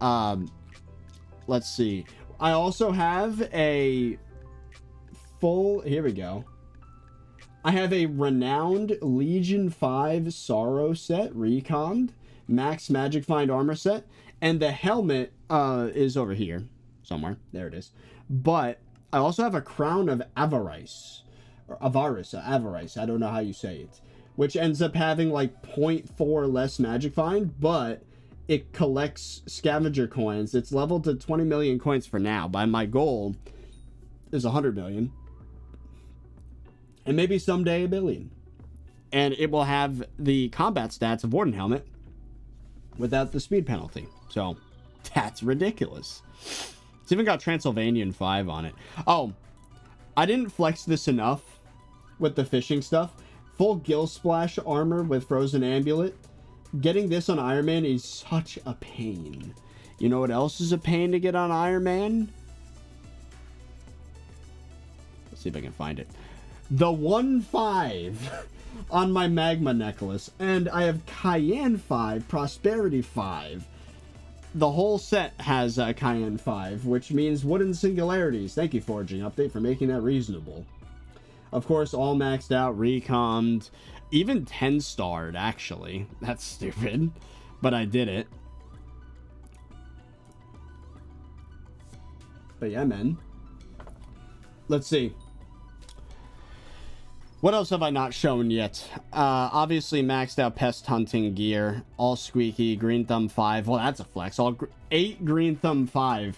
Let's see. I also have a full, here we go. I have a Renowned Legion 5 Sorrow set, reconned, Max Magic Find Armor set, and the helmet is over here somewhere. There it is. But I also have a Crown of Avarice, or Avarice, I don't know how you say it, which ends up having like 0.4 less Magic Find, but it collects scavenger coins. It's leveled to 20 million coins for now, but my goal is 100 million. And maybe someday 1 billion. And it will have the combat stats of Warden Helmet without the speed penalty. So, that's ridiculous. It's even got Transylvanian 5 on it. Oh, I didn't flex this enough with the fishing stuff. Full Gill Splash armor with Frozen Amulet. Getting this on Ironman is such a pain. You know what else is a pain to get on Ironman? Let's see if I can find it. The 1-5 on my Magma necklace. And I have Cayenne 5, Prosperity 5. The whole set has Cayenne 5, which means Wooden Singularities. Thank you, Forging Update, for making that reasonable. Of course, all maxed out, recommed, even 10-starred, actually. That's stupid, but I did it. But yeah, man. Let's see. What else have I not shown yet? Obviously maxed out pest hunting gear, all squeaky, green thumb 5. Well, that's a flex. 8 green thumb 5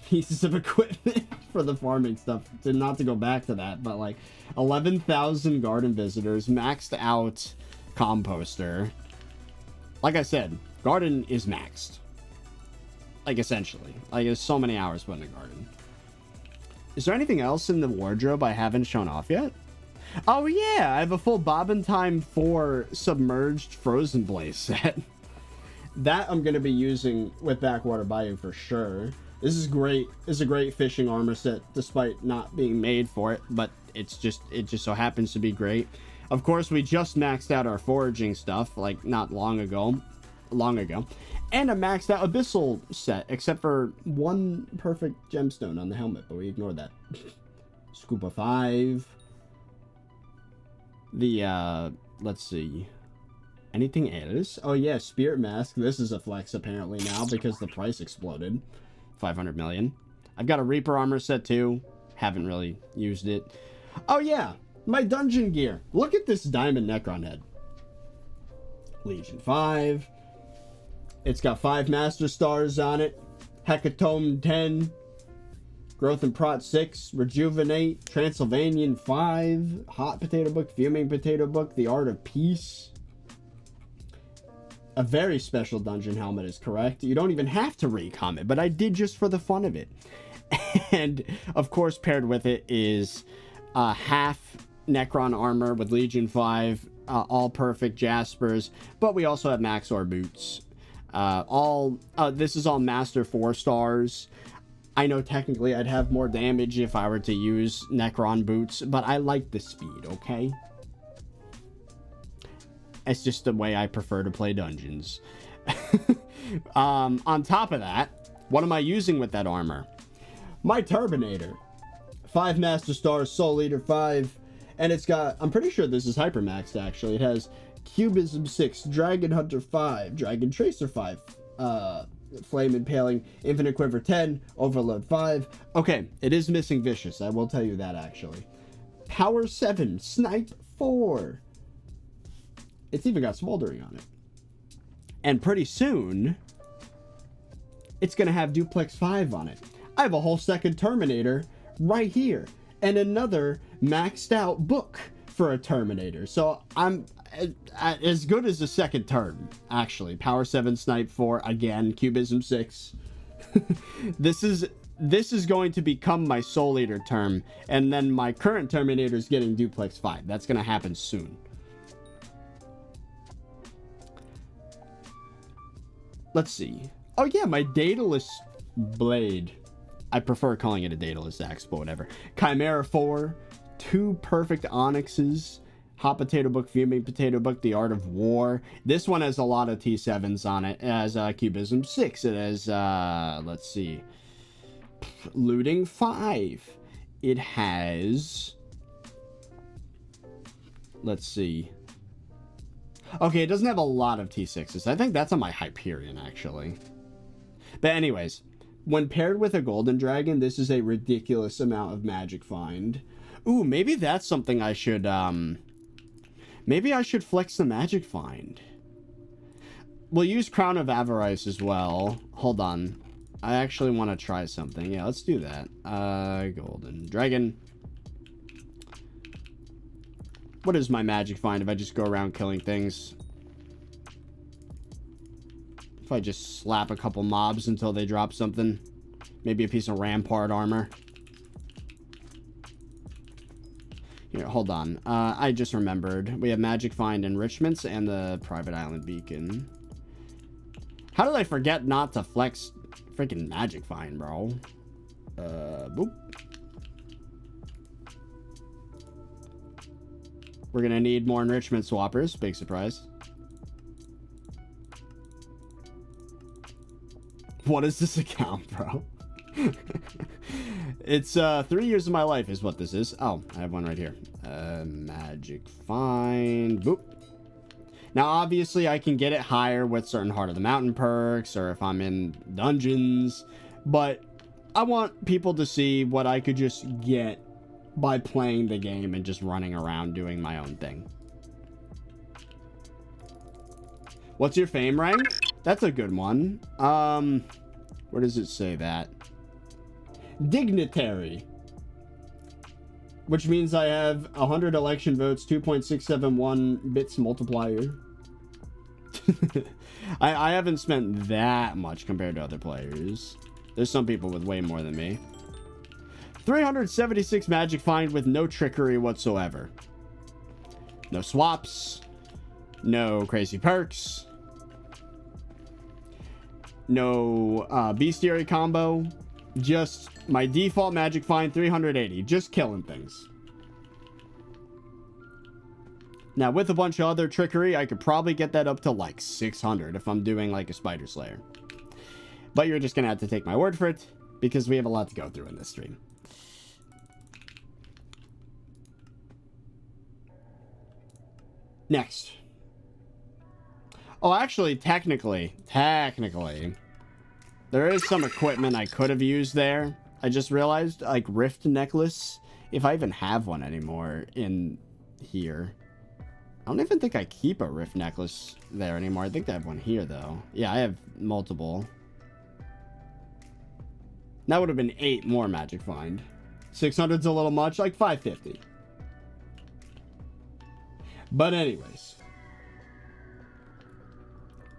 pieces of equipment for the farming stuff. Not to go back to that, but like 11,000 garden visitors, maxed out composter. Like I said, garden is maxed. Like essentially, like there's so many hours put in a garden. Is there anything else in the wardrobe I haven't shown off yet? Oh yeah, I have a full Bobbin Time 4 submerged Frozen Blaze set. That I'm going to be using with Backwater Bayou for sure. This is great. It's a great fishing armor set despite not being made for it, but it just so happens to be great. Of course, we just maxed out our foraging stuff like not long ago. And a maxed out Abyssal set, except for one perfect gemstone on the helmet, but we ignored that. Scuba 5. The, let's see. Anything else? Oh yeah, Spirit Mask. This is a flex apparently now because the price exploded. 500 million. I've got a Reaper armor set too. Haven't really used it. Oh yeah, my dungeon gear. Look at this diamond Necron head. Legion 5. It's got 5 Master Stars on it. Hecatomb 10. Growth and Prot 6. Rejuvenate. Transylvanian 5. Hot Potato Book. Fuming Potato Book. The Art of Peace. A very special dungeon helmet is correct. You don't even have to recom it, but I did just for the fun of it. And, of course, paired with it is half Necron armor with Legion 5. All perfect Jaspers. But we also have Maxor boots. This is all Master 4 stars. I know technically I'd have more damage if I were to use Necron boots, but I like the speed, okay? It's just the way I prefer to play dungeons. On top of that, what am I using with that armor? My Turbinator. 5 Master Stars, Soul Eater 5, and it's got, I'm pretty sure this is hypermaxed actually. It has Cubism 6, Dragon Hunter 5, Dragon Tracer 5, Flame Impaling, Infinite Quiver 10, Overload 5. Okay, it is missing Vicious, I will tell you that actually. Power 7, Snipe 4. It's even got Smoldering on it. And pretty soon, it's going to have Duplex 5 on it. I have a whole second Terminator right here. And another maxed out book for a Terminator. So I'm as good as the second term, actually. Power 7, Snipe 4, again, Cubism 6. This is going to become my Soul Eater term, and then my current Terminator is getting Duplex 5. That's going to happen soon. let's see. Oh yeah, my Daedalus blade. I prefer calling it a Daedalus axe, but whatever. Chimera 4, 2 perfect onyxes, Hot Potato Book, Fuming Potato Book, The Art of War. This one has a lot of T7s on it. It has Cubism 6. It has, let's see, Looting 5. It has, let's see. Okay, it doesn't have a lot of T6s. I think that's on my Hyperion, actually. But anyways, when paired with a Golden Dragon, this is a ridiculous amount of magic find. Ooh, maybe that's something I should, maybe I should flex the magic find. We'll use Crown of Avarice as well. Hold on. I actually want to try something. Yeah, let's do that. Golden Dragon. What is my magic find if I just go around killing things? If I just slap a couple mobs until they drop something. Maybe a piece of rampart armor. Here, hold on. I just remembered. We have magic find enrichments and the private island beacon. How did I forget not to flex freaking magic find, bro? Boop. We're gonna need more enrichment swappers. Big surprise. What is this account, bro? It's 3 years of my life is what this is. Oh, I have one right here. Magic find. Boop. Now, obviously, I can get it higher with certain Heart of the Mountain perks or if I'm in dungeons. But I want people to see what I could just get by playing the game and just running around doing my own thing. What's your fame rank? That's a good one. Where does it say that? Dignitary. Which means I have 100 election votes, 2.671 bits multiplier. I haven't spent that much compared to other players. There's some people with way more than me. 376 magic find with no trickery whatsoever. No swaps. No crazy perks. No bestiary combo. Just my default magic find 380. Just killing things. Now with a bunch of other trickery, I could probably get that up to like 600 if I'm doing like a Spider Slayer. But you're just gonna have to take my word for it because we have a lot to go through in this stream. Next. Oh, actually, technically, there is some equipment I could have used there. I just realized, like, Rift Necklace, if I even have one anymore in here. I don't even think I keep a Rift Necklace there anymore. I think I have one here, though. Yeah, I have multiple. That would have been 8 more magic find. 600's a little much, like 550. But anyways.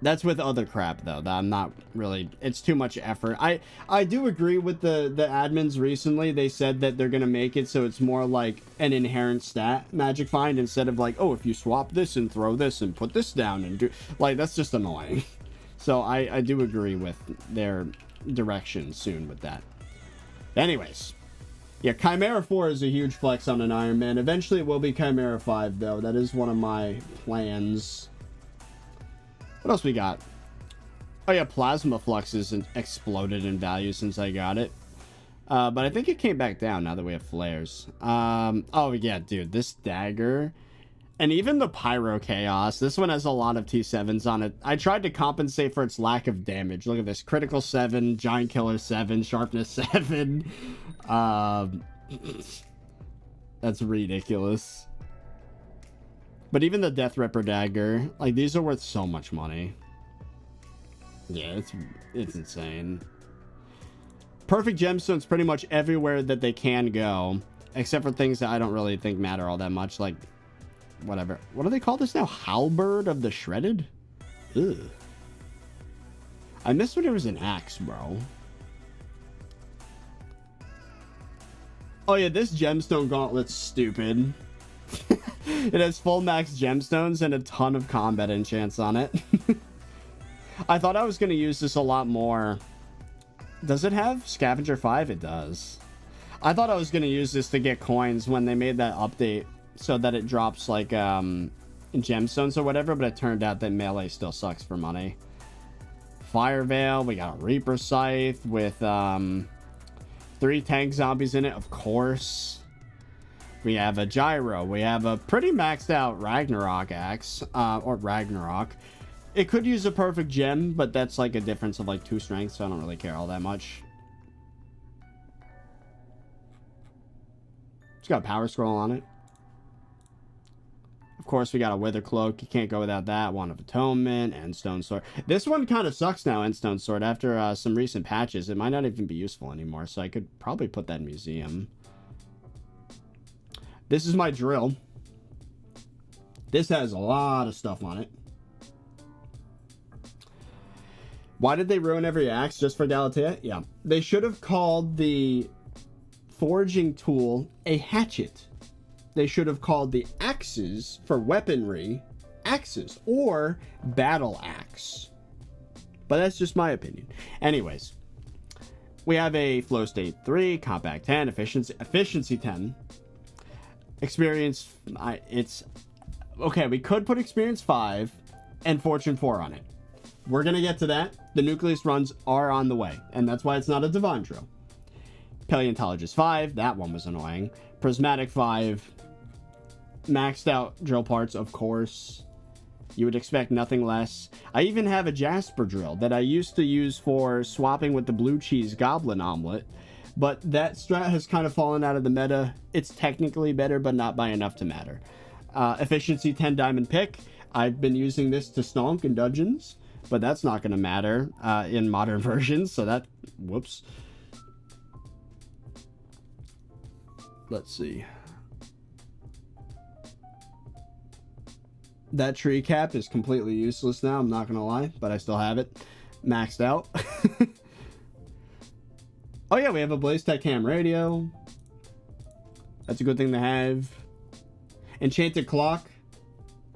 That's with other crap, though, that I'm not really... It's too much effort. I do agree with the admins recently. They said that they're going to make it so it's more like an inherent stat magic find instead of like, oh, if you swap this and throw this and put this down and do... Like, that's just annoying. So I do agree with their direction soon with that. Anyways. Yeah, Chimera 4 is a huge flex on an Ironman. Eventually it will be Chimera 5, though. That is one of my plans. What else we got? Oh yeah, Plasma Flux has exploded in value since I got it. But I think it came back down now that we have flares. Oh yeah, dude, this dagger. And even the Pyro Chaos. This one has a lot of T7s on it. I tried to compensate for its lack of damage. Look at this. Critical 7, Giant Killer 7, Sharpness 7. That's ridiculous. But even the Death Ripper dagger, like, these are worth so much money. Yeah, it's insane. Perfect gemstones pretty much everywhere that they can go, except for things that I don't really think matter all that much, like whatever. What do they call this now? Halberd of the Shredded? Ugh. I miss when there was an axe, bro. Oh yeah, this gemstone gauntlet's stupid. It has full max gemstones and a ton of combat enchants on it. I thought I was going to use this a lot more. Does it have Scavenger 5? It does. I thought I was going to use this to get coins when they made that update so that it drops like gemstones or whatever, but it turned out that melee still sucks for money. Fire Veil, we got a Reaper Scythe with 3 tank zombies in it, of course. We have a Gyro. We have a pretty maxed out Ragnarok axe, or Ragnarok. It could use a perfect gem, but that's like a difference of like 2 strength, so I don't really care all that much. It's got a power scroll on it. Of course, we got a Wither Cloak. You can't go without that. Wand of Atonement and Stone Sword. This one kind of sucks now, and Stone Sword. After some recent patches, it might not even be useful anymore, so I could probably put that in museum. This is my drill. This has a lot of stuff on it. Why did they ruin every axe just for Galatea? Yeah. They should have called the foraging tool a hatchet. They should have called the axes for weaponry axes or battle axe. But that's just my opinion. Anyways, we have a flow state 3, compact 10, efficiency 10. Experience, it's okay. We could put experience 5 and fortune 4 on it. We're gonna get to that. The nucleus runs are on the way, and that's why it's not a divine drill. Paleontologist 5, that one was annoying. Prismatic 5, maxed out drill parts, of course. You would expect nothing less. I even have a Jasper drill that I used to use for swapping with the blue cheese goblin omelet, but that strat has kind of fallen out of the meta. It's technically better, but not by enough to matter. Efficiency 10 diamond pick. I've been using this to stonk in dungeons, but that's not going to matter in modern versions, so that, whoops. Let's see. That tree cap is completely useless now, I'm not going to lie, but I still have it maxed out. Oh yeah, we have a Blaze Tech Cam radio. That's a good thing to have. Enchanted Clock.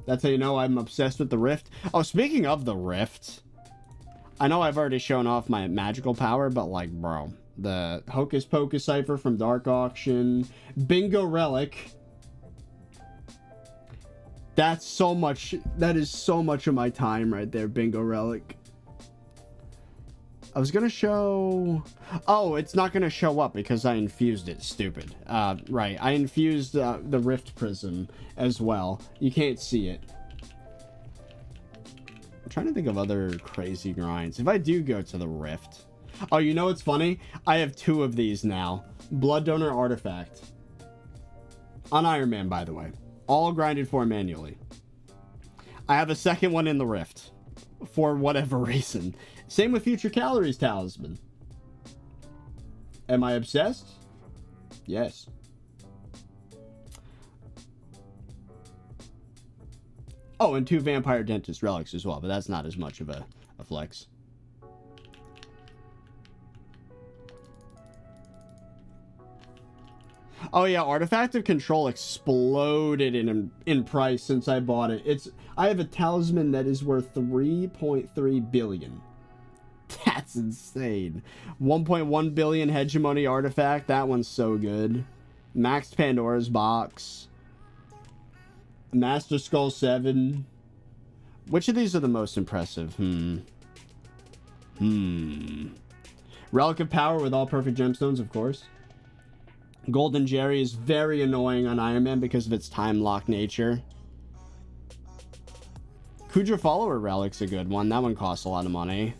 That's how you know I'm obsessed with the Rift. Oh, speaking of the Rift, I know I've already shown off my magical power, but like, bro, the Hocus Pocus Cipher from Dark Auction, Bingo Relic. That's so much, that is so much of my time right there, Bingo Relic. I was gonna show... Oh, it's not gonna show up because I infused it, stupid. Right, I infused the Rift Prism as well. You can't see it. I'm trying to think of other crazy grinds. If I do go to the Rift... Oh, you know what's funny? I have 2 of these now. Blood Donor Artifact. On Ironman, by the way. All grinded for manually. I have a second one in the Rift. For whatever reason. Same with Future Calories Talisman. Am I obsessed? Yes. Oh, and 2 Vampire Dentist Relics as well, but that's not as much of a flex. Oh yeah, Artifact of Control exploded in price since I bought it. I have a talisman that is worth 3.3 billion. That's insane. 1.1 billion Hegemony Artifact. That one's so good. Maxed Pandora's Box. Master Skull 7. Which of these are the most impressive? Relic of Power with all perfect gemstones, of course. Golden Jerry is very annoying on Ironman because of its time lock nature. Kudra Follower Relic's a good one. That one costs a lot of money.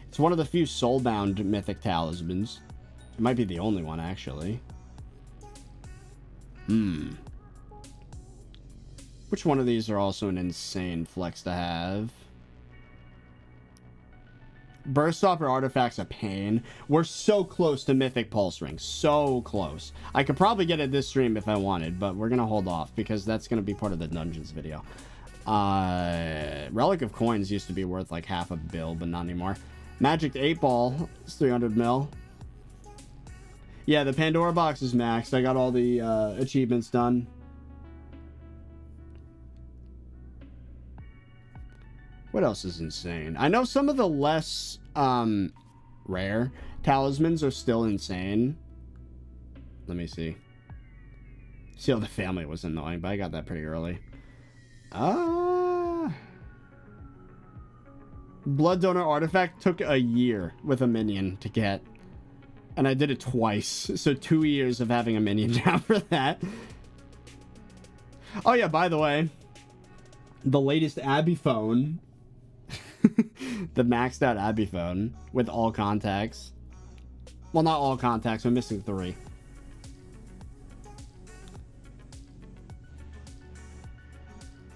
It's one of the few soulbound mythic talismans. It might be the only one, actually. Which one of these are also an insane flex to have? Burst Stopper Artifact's a pain. We're so close to Mythic Pulse Ring. So close. I could probably get it this stream if I wanted, but we're going to hold off because that's going to be part of the Dungeons video. Relic of Coins used to be worth like half a bill, but not anymore. Magic 8 Ball is 300 mil. Yeah, the Pandora box is maxed. I got all the achievements done. What else is insane? I know some of the less rare talismans are still insane. Let me see. Seal the Family was annoying, but I got that pretty early. Blood Donor Artifact took a year with a minion to get. And I did it twice. So 2 years of having a minion down for that. Oh yeah, by the way, the latest Abby phone. The maxed out Abby phone with all contacts. Well, not all contacts. I'm missing 3.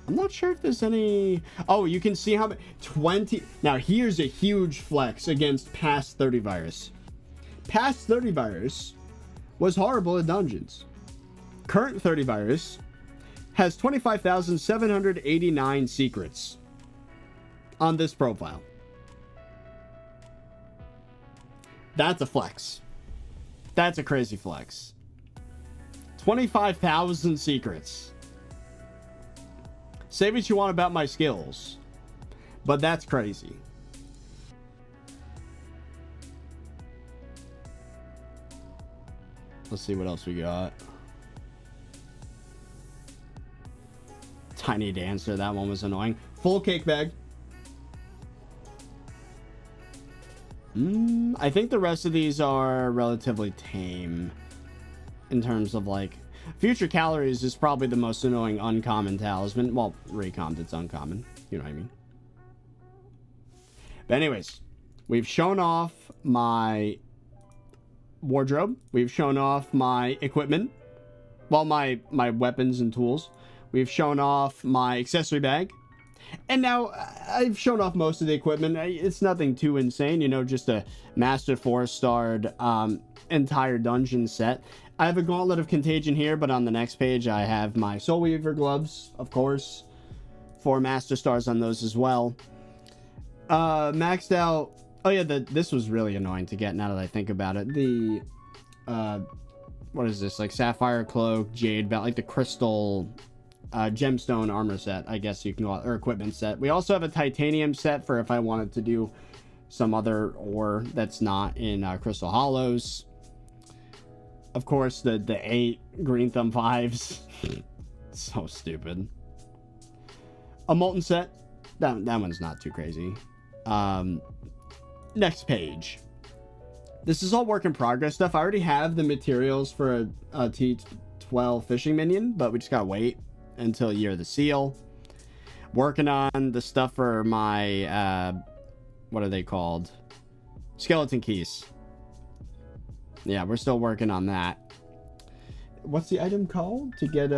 I'm not sure if there's any... Oh, you can see how many... 20... Now, here's a huge flex against past ThirtyVirus. Past ThirtyVirus was horrible at dungeons. Current ThirtyVirus has 25,789 secrets on this profile. That's a flex. That's a crazy flex. 25,000 secrets. Say what you want about my skills, but that's crazy. Let's see what else we got. Tiny Dancer, that one was annoying. Full cake bag. I think the rest of these are relatively tame in terms of like... Future Calories is probably the most annoying uncommon talisman. Well, recommed, it's uncommon. You know what I mean. But anyways, we've shown off my wardrobe. We've shown off my equipment. Well, my weapons and tools. We've shown off my accessory bag. And now I've shown off most of the equipment. It's nothing too insane, you know, just a Master 4-starred entire dungeon set. I have a Gauntlet of Contagion here, but on the next page I have my Soul Weaver gloves, of course. 4 Master Stars on those as well. Maxed out... Oh yeah, this was really annoying to get now that I think about it. The... what is this? Like Sapphire Cloak, Jade Belt, like the Crystal... gemstone armor set, I guess you can call it, or equipment set. We also have a titanium set for if I wanted to do some other ore that's not in Crystal Hollows. Of course, the 8 Green Thumb 5s. So stupid. A Molten set. That one's not too crazy. Next page. This is all work in progress stuff. I already have the materials for a T12 fishing minion, but we just gotta wait until Year of the Seal. Working on the stuff for my what are they called? Skeleton keys. Yeah, we're still working on that. What's the item called? To get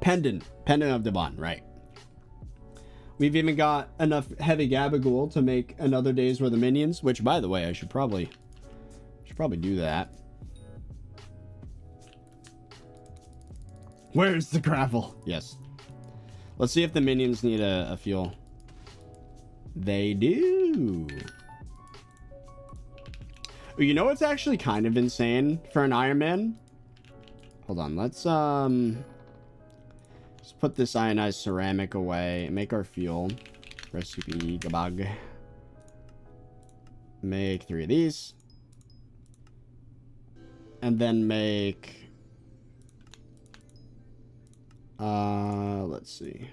Pendant of Devon, right. We've even got enough heavy gabagool to make another day's worth of minions, which by the way, I should probably do that. Where's the gravel? Yes. Let's see if the minions need a fuel. They do. You know what's actually kind of insane for an Ironman? Hold on, let's put this ionized ceramic away and make our fuel. Recipe gabag. Make 3 of these. And then make... let's see.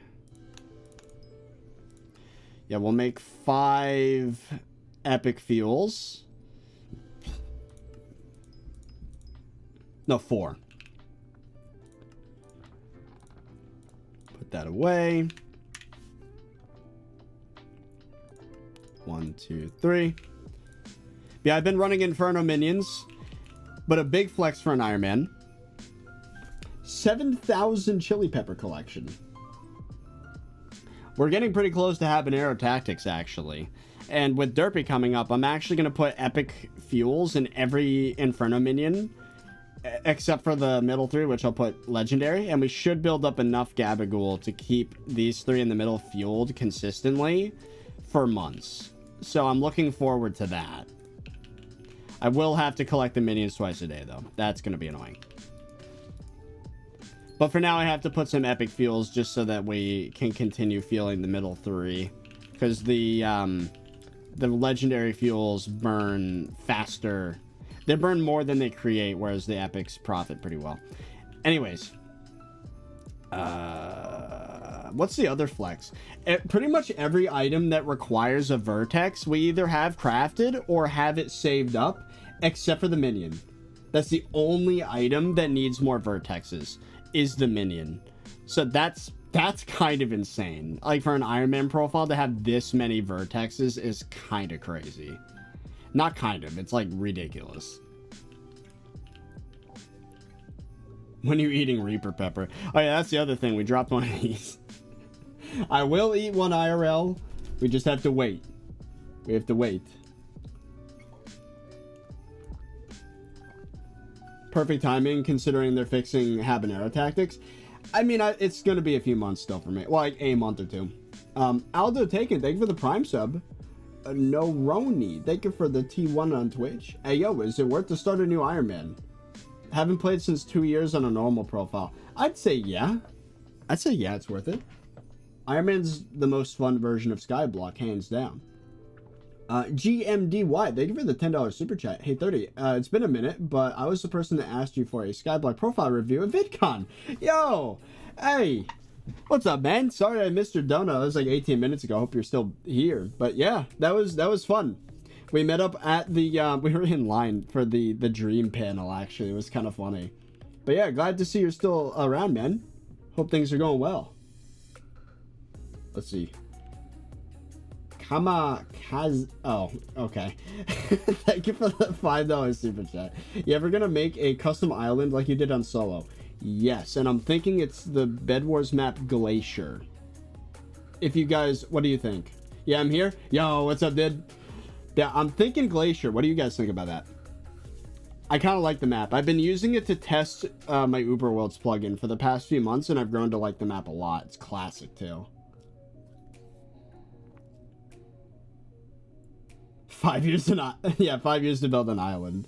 Yeah, we'll make 5 epic fuels. No, 4. Put that away. 1, 2, 3. Yeah, I've been running Inferno minions, but a big flex for an Ironman. 7,000 chili pepper collection. We're getting pretty close to habanero tactics, actually. And with Derpy coming up, I'm actually going to put epic fuels in every Inferno minion, except for the middle 3, which I'll put legendary. And we should build up enough gabagool to keep these 3 in the middle fueled consistently for months. So I'm looking forward to that. I will have to collect the minions twice a day, though. That's going to be annoying. But for now, I have to put some epic fuels just so that we can continue fueling the middle 3. Because the legendary fuels burn faster. They burn more than they create, whereas the epics profit pretty well. Anyways. What's the other flex? Pretty much every item that requires a vertex, we either have crafted or have it saved up, except for the minion. That's the only item that needs more vertexes, is the minion. So that's kind of insane. Like, for an Ironman profile to have this many vertexes is kind of crazy. Not kind of, it's like ridiculous. When you're eating Reaper Pepper. Oh yeah, that's the other thing. We dropped one of these. I will eat one IRL. We just have to wait. We have to wait. Perfect timing considering they're fixing habanero tactics. I mean, it's going to be a few months still for me. Well, like a month or two. Aldo Taken, thank you for the Prime sub. No Roni, thank you for the T1 on Twitch. Hey, yo, is it worth to start a new Ironman? Haven't played since 2 years on a normal profile. I'd say yeah. I'd say yeah, it's worth it. Ironman's the most fun version of SkyBlock, hands down. GMDY, thank you for the $10 super chat. Hey, 30, it's been a minute, but I was the person that asked you for a SkyBlock profile review at VidCon. Yo, hey, what's up, man? Sorry I missed your donut. That was like 18 minutes ago. Hope you're still here. But yeah, that was fun. We met up at the, we were in line for the dream panel, actually. It was kind of funny. But yeah, glad to see you're still around, man. Hope things are going well. Let's see. Oh, okay. Thank you for the $5 super chat. You ever gonna make a custom island like you did on Solo? Yes, and I'm thinking it's the Bed Wars map Glacier. If you guys, what do you think? Yeah, I'm here. Yo, what's up, dude? Yeah, I'm thinking Glacier. What do you guys think about that? I kind of like the map. I've been using it to test my Uber Worlds plugin for the past few months, and I've grown to like the map a lot. It's classic, too. 5 years to not... Yeah, 5 years to build an island.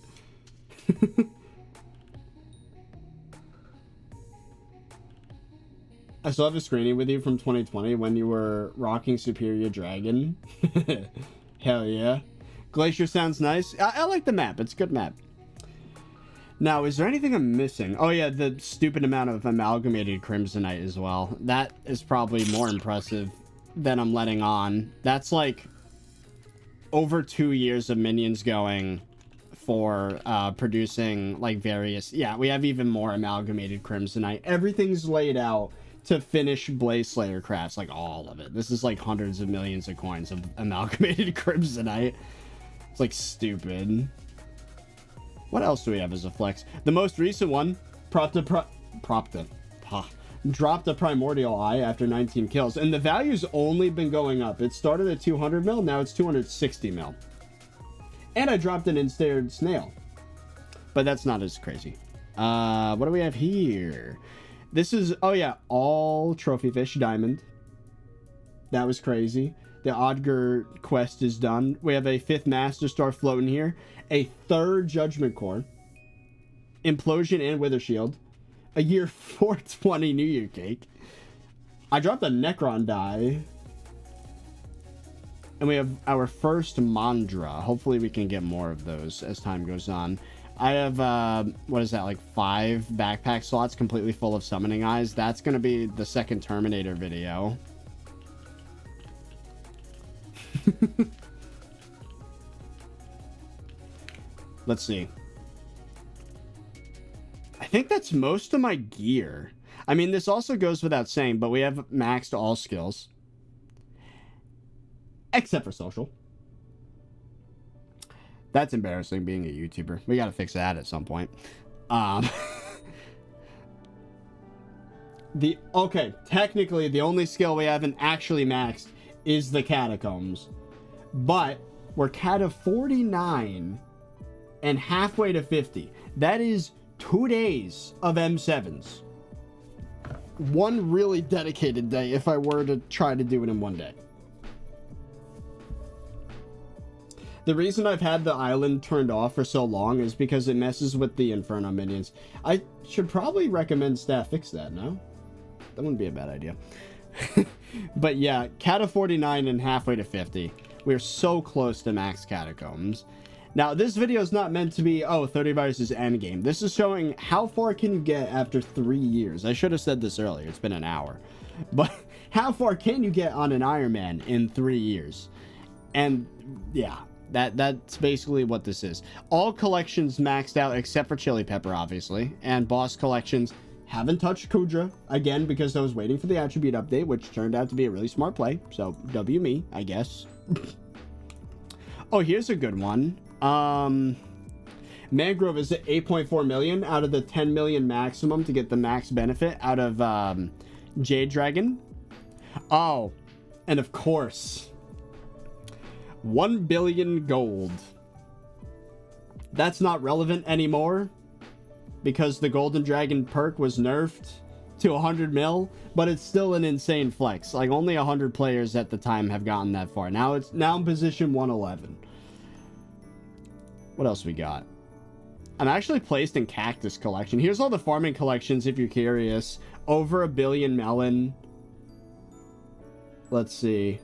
I still have a screening with you from 2020 when you were rocking Superior Dragon. Hell yeah. Glacier sounds nice. I like the map. It's a good map. Now, is there anything I'm missing? Oh yeah, the stupid amount of amalgamated Crimsonite as well. That is probably more impressive than I'm letting on. That's like over 2 years of minions going for producing like various... Yeah, we have even more amalgamated Crimsonite. Everything's laid out to finish Blaze Slayer crafts, like all of it. This is like hundreds of millions of coins of amalgamated Crimsonite. It's like stupid. What else do we have as a flex? The most recent one, dropped a Primordial Eye after 19 kills, and the value's only been going up. It started at 200 mil, now it's 260 mil. And I dropped an Ensnared Snail, but that's not as crazy. What do we have here? This is, oh yeah, all Trophy Fish Diamond. That was crazy. The Odger quest is done. We have a 5th Master Star floating here. A 3rd Judgment Core. Implosion and Wither Shield. A year 420 New Year cake. I dropped a Necron die. And we have our first Mandra. Hopefully we can get more of those as time goes on. I have, what is that, like 5 backpack slots completely full of summoning eyes. That's going to be the second Terminator video. Let's see. I think that's most of my gear. I mean, this also goes without saying, but we have maxed all skills. Except for social. That's embarrassing being a YouTuber. We gotta fix that at some point. Okay, technically the only skill we haven't actually maxed is the Catacombs. But we're Cata 49 and halfway to 50. That is 2 days of M7s. One really dedicated day if I were to try to do it in one day. The reason I've had the island turned off for so long is because it messes with the Inferno minions. I should probably recommend staff fix that, no? That wouldn't be a bad idea. But yeah, Cat of 49 and halfway to 50. We're so close to max catacombs. Now, this video is not meant to be, oh, 30Virus' endgame. This is showing how far can you get after 3 years. I should have said this earlier. It's been an hour. But how far can you get on an Ironman in 3 years? And yeah, that's basically what this is. All collections maxed out except for Chili Pepper, obviously. And boss collections haven't touched Kudra, again, because I was waiting for the attribute update, which turned out to be a really smart play. So, W me, I guess. Oh, here's a good one. Mangrove is at 8.4 million out of the 10 million maximum to get the max benefit out of Jade Dragon. Oh, and of course, 1 billion gold. That's not relevant anymore because the Golden Dragon perk was nerfed to 100 mil, but it's still an insane flex. Like, only 100 players at the time have gotten that far. Now it's in position 111. What else we got? I'm actually placed in Cactus collection. Here's all the farming collections if you're curious. Over 1 billion melon. Let's see.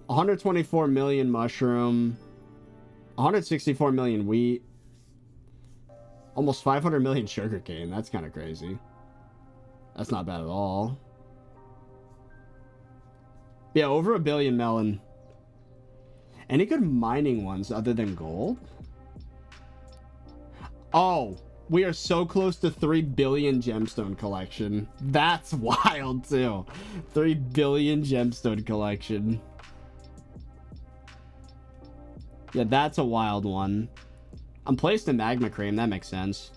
124 million mushroom. 164 million wheat. Almost 500 million sugarcane. That's kind of crazy. That's not bad at all. Yeah, over 1 billion melon. Any good mining ones other than gold? Oh, we are so close to 3 billion gemstone collection. That's wild too. 3 billion gemstone collection. Yeah, that's a wild one. I'm placed in magma cream. That makes sense.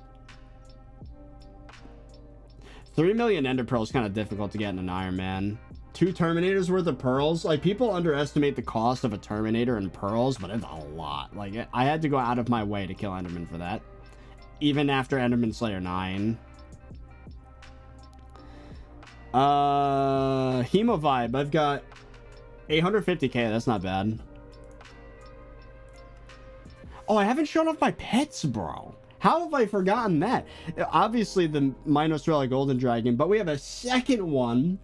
3 million ender pearls kind of difficult to get in an Ironman. 2 Terminators worth of pearls. Like, people underestimate the cost of a Terminator and pearls, but it's a lot. Like, I had to go out of my way to kill Enderman for that. Even after Enderman Slayer 9. Hemo Vibe. I've got 850k. That's not bad. Oh, I haven't shown off my pets, bro. How have I forgotten that? Obviously, the Minosrella Golden Dragon, but we have a second one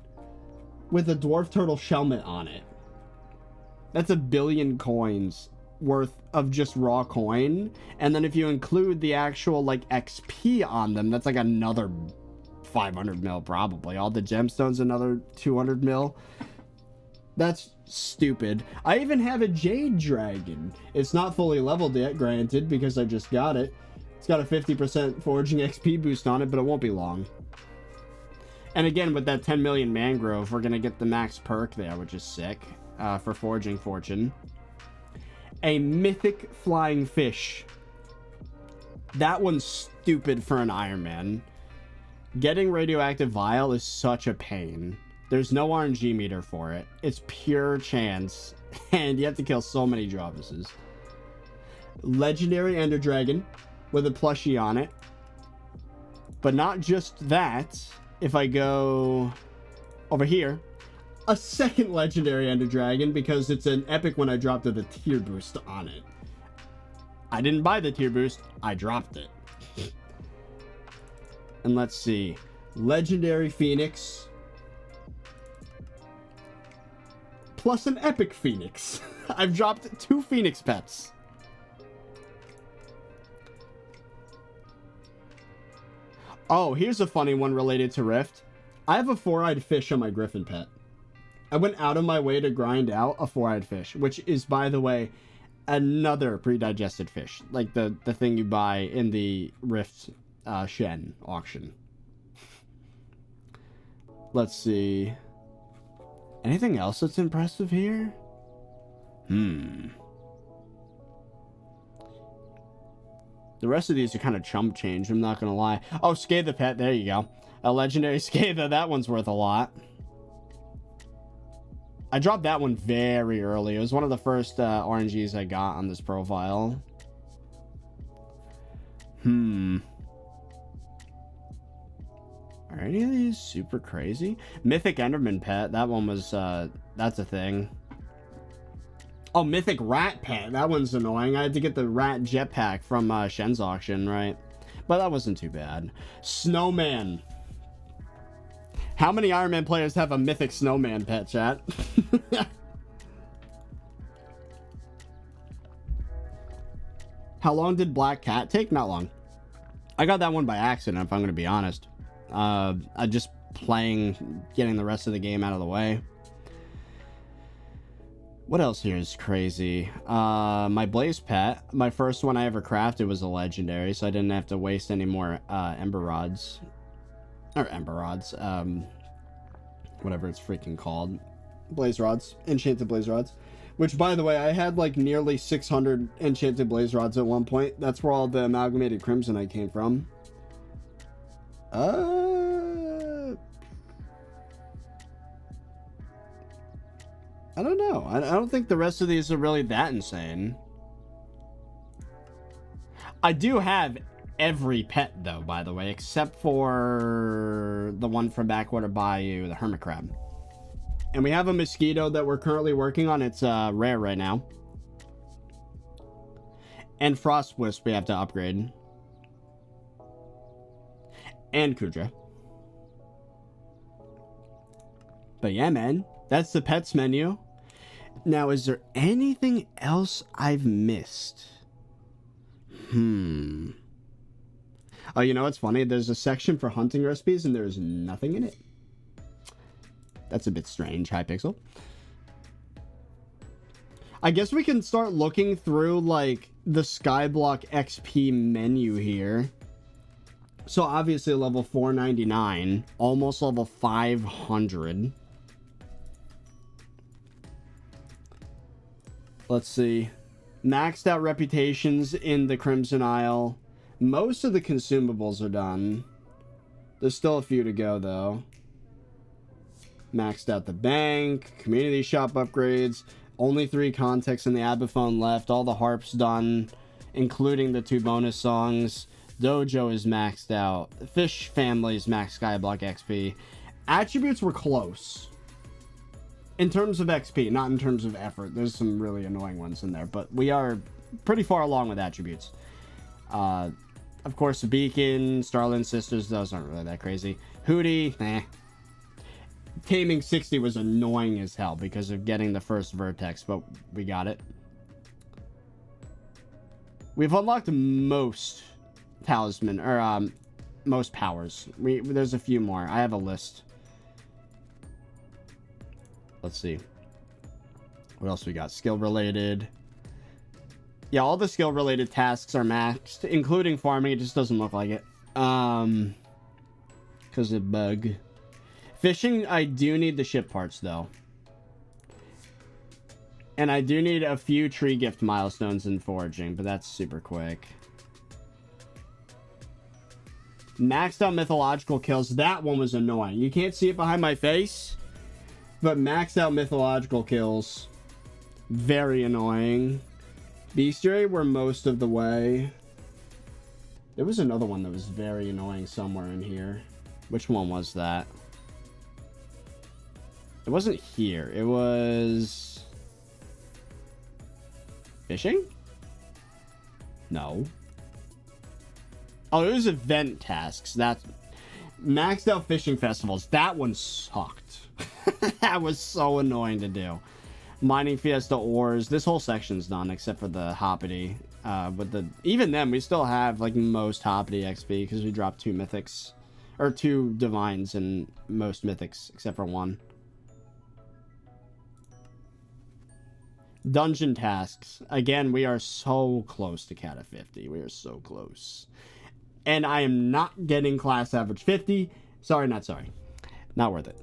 with a Dwarf Turtle Shelmet on it. That's 1 billion coins worth of just raw coin. And then if you include the actual, like, XP on them, that's like another 500 mil probably. All the gemstones, another 200 mil. That's stupid. I even have a Jade Dragon. It's not fully leveled yet, granted, because I just got it. It's got a 50% foraging XP boost on it, but it won't be long. And again, with that 10 million mangrove, we're going to get the max perk there, which is sick, for foraging fortune. A mythic flying fish. That one's stupid for an Ironman. Getting radioactive vial is such a pain. There's no RNG meter for it. It's pure chance. And you have to kill so many Jarvises. Legendary Ender Dragon with a plushie on it. But not just that. If I go over here, a second Legendary Ender Dragon because it's an epic when I dropped the tier boost on it. I didn't buy the tier boost. I dropped it. And let's see. Legendary Phoenix. Plus an epic Phoenix. I've dropped 2 Phoenix pets. Oh, here's a funny one related to Rift. I have a 4-eyed fish on my Griffin pet. I went out of my way to grind out a 4-eyed fish, which is, by the way, another pre-digested fish. Like the thing you buy in the Rift Shen auction. Let's see. Anything else that's impressive here? The rest of these are kind of chump change, I'm not going to lie. Oh, Scathe the Pet, there you go. A legendary Scathe, that one's worth a lot. I dropped that one very early. It was one of the first RNGs I got on this profile. Are any of these super crazy? Mythic Enderman Pet, that one was, that's a thing. Oh, mythic rat pet. That one's annoying. I had to get the rat jetpack from Shen's auction, right? But that wasn't too bad. Snowman. How many Iron Man players have a mythic snowman pet, chat? How long did Black Cat take? Not long. I got that one by accident, if I'm going to be honest. I just playing, getting the rest of the game out of the way. What else here is crazy? My Blaze Pet, my first one I ever crafted was a legendary, so I didn't have to waste any more Ember Rods. Or Ember Rods, whatever it's freaking called. Blaze Rods, Enchanted Blaze Rods. Which, by the way, I had like nearly 600 Enchanted Blaze Rods at one point. That's where all the Amalgamated Crimsonite came from. I don't know. I don't think the rest of these are really that insane. I do have every pet, though, by the way, except for the one from Backwater Bayou, the Hermit Crab. And we have a mosquito that we're currently working on. It's rare right now. And Frost Wisp we have to upgrade. And Kudra. But yeah, man. That's the pets menu. Now, is there anything else I've missed? Oh, you know what's funny? There's a section for hunting recipes and there's nothing in it. That's a bit strange, Hypixel. I guess we can start looking through, like, the SkyBlock XP menu here. So, obviously, level 499. Almost level 500. Let's see. Maxed out reputations in the Crimson Isle. Most of the consumables are done. There's still a few to go, though. Maxed out the bank, community shop upgrades, only 3 contexts in the Abaphone left, all the harps done, including the 2 bonus songs. Dojo is maxed out. Fish Family's max SkyBlock XP. Attributes were close. In terms of XP, not in terms of effort. There's some really annoying ones in there, but we are pretty far along with attributes. Of course, the Beacon, Starland Sisters, those aren't really that crazy. Hootie, eh. Taming 60 was annoying as hell because of getting the first vertex, but we got it. We've unlocked most talisman, or most powers. There's a few more. I have a list. Let's see. What else we got? Skill related. Yeah, all the skill related tasks are maxed, including farming. It just doesn't look like it. Because of bug. Fishing, I do need the ship parts, though. And I do need a few tree gift milestones in foraging, but that's super quick. Maxed out mythological kills. That one was annoying. You can't see it behind my face, but maxed out mythological kills. Very annoying. Bestiary were most of the way. There was another one that was very annoying somewhere in here. Which one was that? It wasn't here. It was... Fishing? No. Oh, it was event tasks. That's... Maxed out fishing festivals. That one sucked. That was so annoying to do. Mining Fiesta ores. This whole section's done except for the Hoppity. But even then, we still have like most Hoppity XP because we dropped 2 mythics. Or 2 divines and most mythics except for 1. Dungeon tasks. Again, we are so close to Cat of 50. We are so close. And I am not getting class average 50. Sorry, not sorry. Not worth it.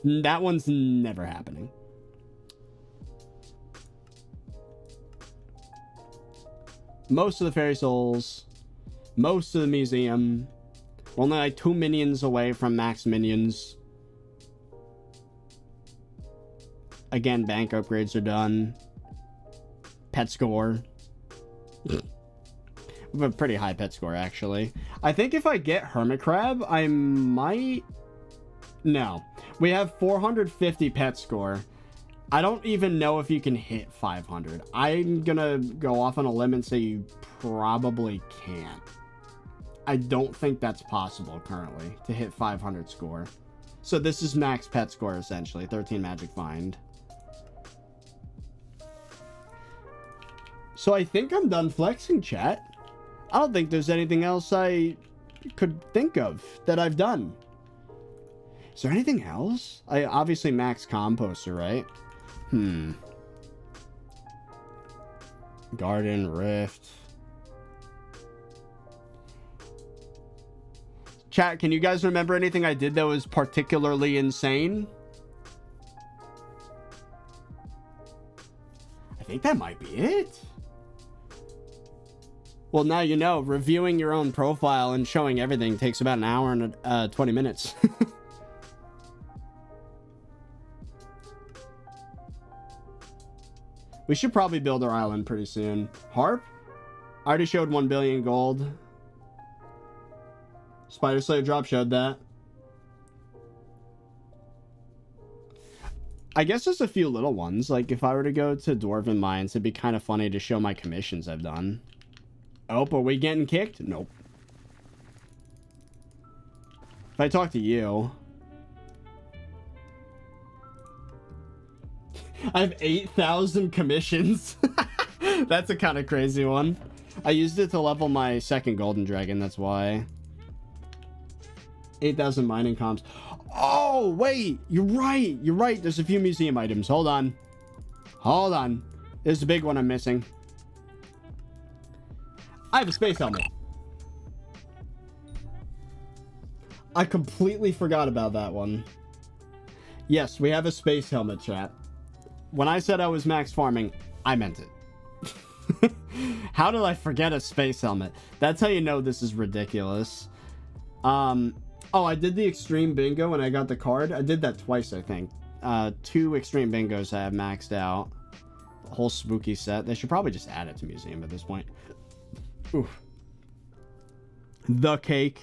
That one's never happening. Most of the fairy souls. Most of the museum. We're only like 2 minions away from max minions. Again, bank upgrades are done. Pet score. We have a pretty high pet score, actually. I think if I get Hermit Crab, I might... No. We have 450 pet score. I don't even know if you can hit 500. I'm gonna go off on a limb and say you probably can't. I don't think that's possible currently to hit 500 score. So this is max pet score essentially, 13 magic find. So I think I'm done flexing, chat. I don't think there's anything else I could think of that I've done. Is there anything else? I obviously max composter, right? Garden, Rift. Chat, can you guys remember anything I did that was particularly insane? I think that might be it. Well, now you know, reviewing your own profile and showing everything takes about an hour and 20 minutes. We should probably build our island pretty soon. Harp? I already showed 1 billion gold. Spider Slayer drop showed that. I guess there's a few little ones. Like, if I were to go to Dwarven Mines, it'd be kind of funny to show my commissions I've done. Oh, are we getting kicked? Nope. If I talk to you... I have 8,000 commissions. That's a kind of crazy one. I used it to level my second golden dragon, that's why. 8,000 mining comps. Oh, wait. You're right. You're right. There's a few museum items. Hold on. Hold on. There's a big one I'm missing. I have a space helmet. I completely forgot about that one. Yes, we have a space helmet, chat. When I said I was max farming, I meant it. How did I forget a space helmet? That's how you know this is ridiculous. Oh, I did the extreme bingo and I got the card. I did that twice, I think. 2 extreme bingos I have maxed out. The whole spooky set. They should probably just add it to museum at this point. Oof. The cake.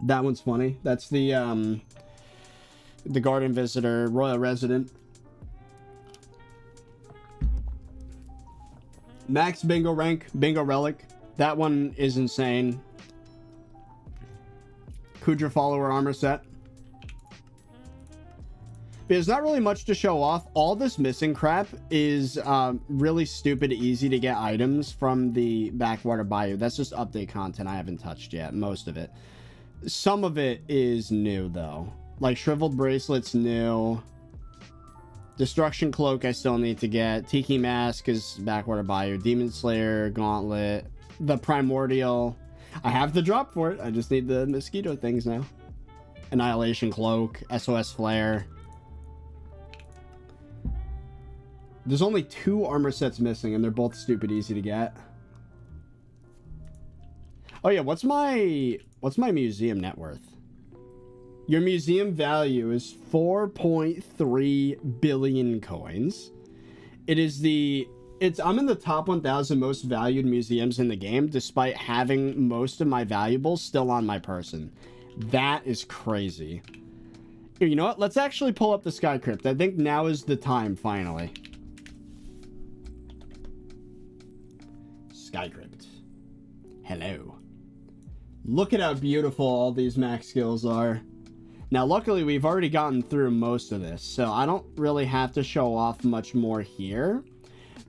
That one's funny. That's the garden visitor, royal resident. Max bingo rank, bingo relic. That one is insane. Kudra follower armor set. There's not really much to show off. All this missing crap is really stupid, easy to get items from the Backwater Bayou. That's just update content I haven't touched yet, most of it. Some of it is new, though. Like Shriveled Bracelet's new. Destruction Cloak I still need to get. Tiki Mask is Backwater Bayou. Demon Slayer, Gauntlet. The Primordial. I have the drop for it. I just need the mosquito things now. Annihilation Cloak. SOS Flare. There's only 2 armor sets missing, and they're both stupid easy to get. Oh yeah, what's my museum net worth? Your museum value is 4.3 billion coins. I'm in the top 1,000 most valued museums in the game, despite having most of my valuables still on my person. That is crazy. Here, you know what? Let's actually pull up the Crypt. I think now is the time, finally. Crypt. Hello. Look at how beautiful all these max skills are. Now, luckily, we've already gotten through most of this, so I don't really have to show off much more here.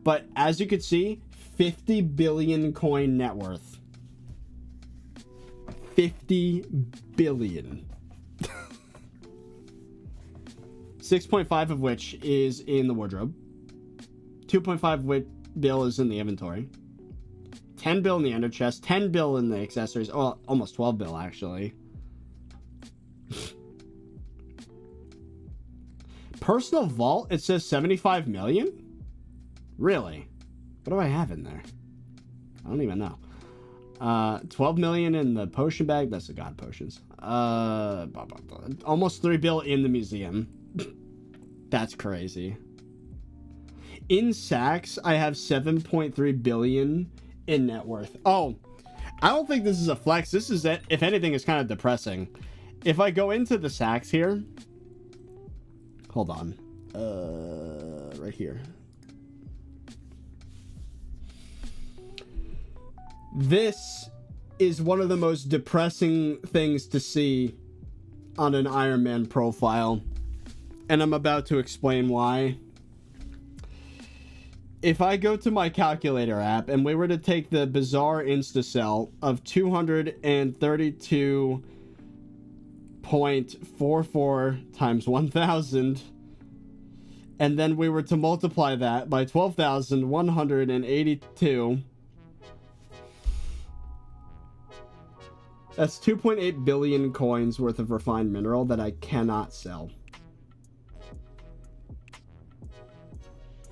But as you can see, 50 billion coin net worth. 50 billion. 6.5 of which is in the wardrobe. 2.5 bill is in the inventory. 10 bill in the ender chest. 10 bill in the accessories. Oh, almost 12 bill, actually. Personal vault, it says 75 million? Really? What do I have in there? I don't even know. 12 million in the potion bag. That's the god potions. Almost 3 bill in the museum. That's crazy. In sacks, I have 7.3 billion in net worth. Oh, I don't think this is a flex. This is it. If anything, it's kind of depressing. If I go into the sacks here, hold on. Right here. This is one of the most depressing things to see on an Ironman profile, and I'm about to explain why. If I go to my calculator app and we were to take the bizarre instacell of 232.44 times 1000, and then we were to multiply that by 12,182, that's 2.8 billion coins worth of refined mineral that I cannot sell.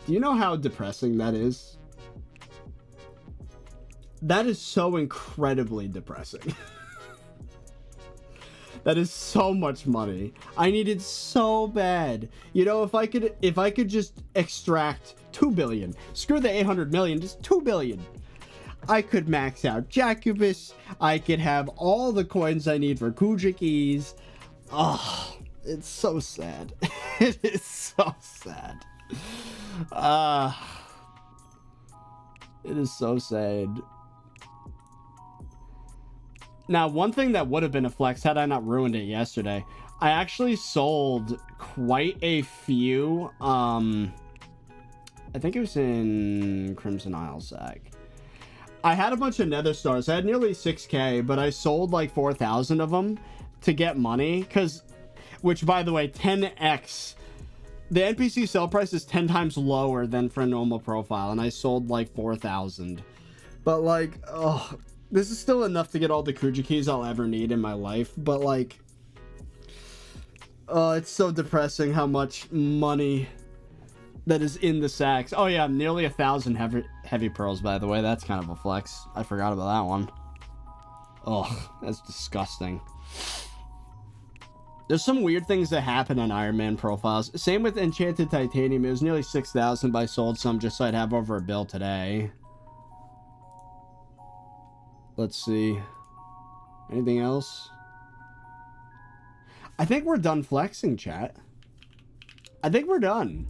Do you know how depressing that is? That is so incredibly depressing. That is so much money. I need it so bad. You know, if I could just extract 2 billion, screw the 800 million, just 2 billion. I could max out Jacobus. I could have all the coins I need for Kujikis. Oh, it's so sad. It is so sad. It is so sad. Now, one thing that would have been a flex had I not ruined it yesterday, I actually sold quite a few, I think it was in Crimson Isle Sack. I had a bunch of nether stars. I had nearly 6k, but I sold like 4,000 of them to get money, which, by the way, 10x. The NPC sell price is 10 times lower than for a normal profile, and I sold like 4,000. But like, oh, this is still enough to get all the Kuja keys I'll ever need in my life. But like, oh, it's so depressing how much money that is in the sacks. Oh yeah, nearly 1,000 heavy pearls, by the way. That's kind of a flex. I forgot about that one. Oh, that's disgusting. There's some weird things that happen on Ironman profiles. Same with Enchanted Titanium. It was nearly 6,000, but I sold some just so I'd have over a bill today. Let's see. Anything else? I think we're done flexing, chat. I think we're done.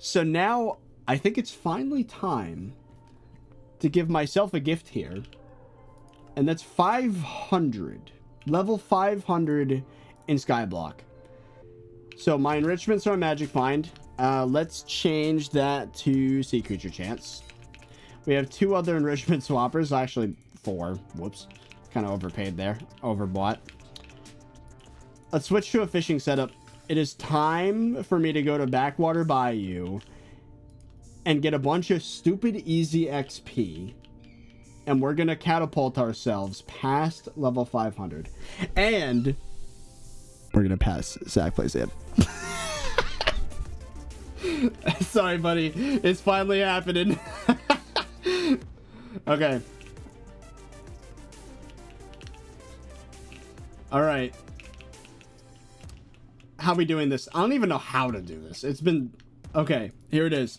So now, I think it's finally time to give myself a gift here. And that's 500. Level 500 in SkyBlock. So my enrichments are a magic find. Let's change that to Sea Creature Chance. We have 2 other enrichment swappers. Actually, 4. Whoops. Kind of overpaid there. Overbought. Let's switch to a fishing setup. It is time for me to go to Backwater Bayou and get a bunch of stupid easy XP. And we're going to catapult ourselves past level 500. And we're going to pass Zach Plays It. Sorry, buddy. It's finally happening. Okay. All right. How are we doing this? I don't even know how to do this. It's been... Okay, here it is.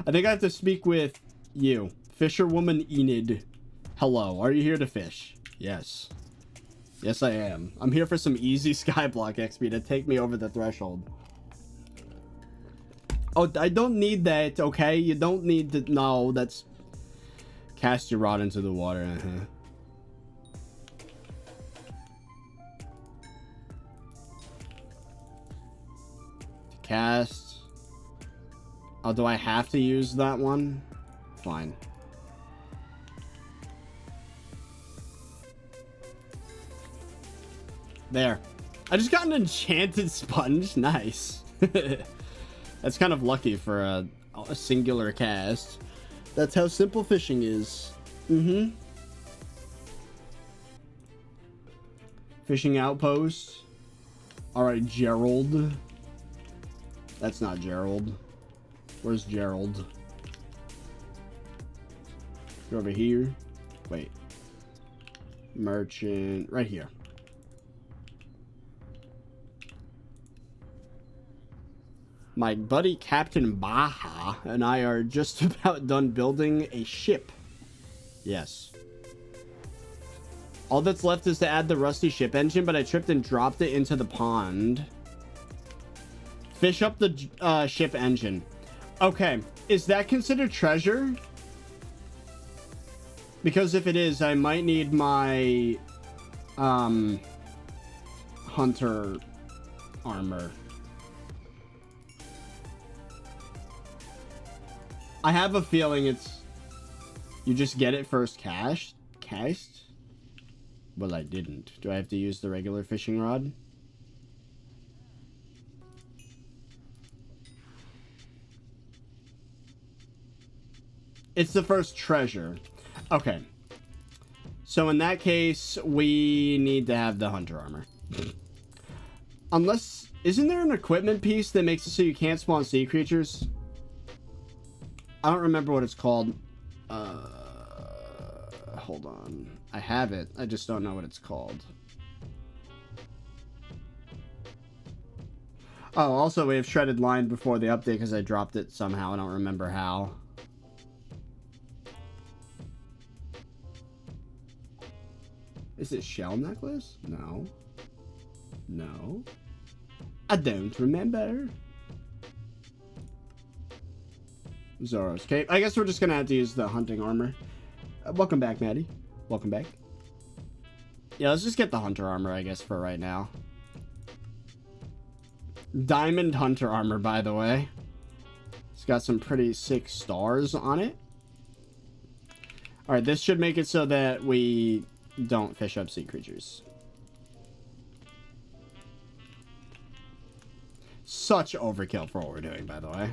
I think I have to speak with you. Fisherwoman Enid. Hello, are you here to fish? Yes. Yes, I am. I'm here for some easy Skyblock XP to take me over the threshold. Oh, I don't need that, okay? You don't need to... No, that's... Cast your rod into the water. Cast. Oh, do I have to use that one? Fine. There. I just got an enchanted sponge. Nice. That's kind of lucky for a singular cast. That's how simple fishing is. Fishing outpost. Alright, Gerald. That's not Gerald. Where's Gerald? Go over here. Wait. Merchant. Right here. My buddy Captain Baja and I are just about done building a ship. Yes. All that's left is to add the rusty ship engine, but I tripped and dropped it into the pond. Fish up the ship engine. Okay, is that considered treasure? Because if it is, I might need my hunter armor. I have a feeling it's you just get it first cast. Well, I didn't. Do I have to use the regular fishing rod? It's the first treasure. Okay. So in that case, we need to have the hunter armor. Unless, isn't there an equipment piece that makes it so you can't spawn sea creatures? I don't remember what it's called. Hold on. I have it. I just don't know what it's called. Oh, also we have shredded line before the update because I dropped it somehow. I don't remember how. Is it shell necklace? No. No. I don't remember. Zoro's cape. I guess we're just gonna have to use the hunting armor. Welcome back, Maddie. Welcome back. Yeah, let's just get the hunter armor, I guess, for right now. Diamond hunter armor, by the way. It's got some pretty sick stars on it. Alright, this should make it so that we don't fish up sea creatures. Such overkill for what we're doing, by the way.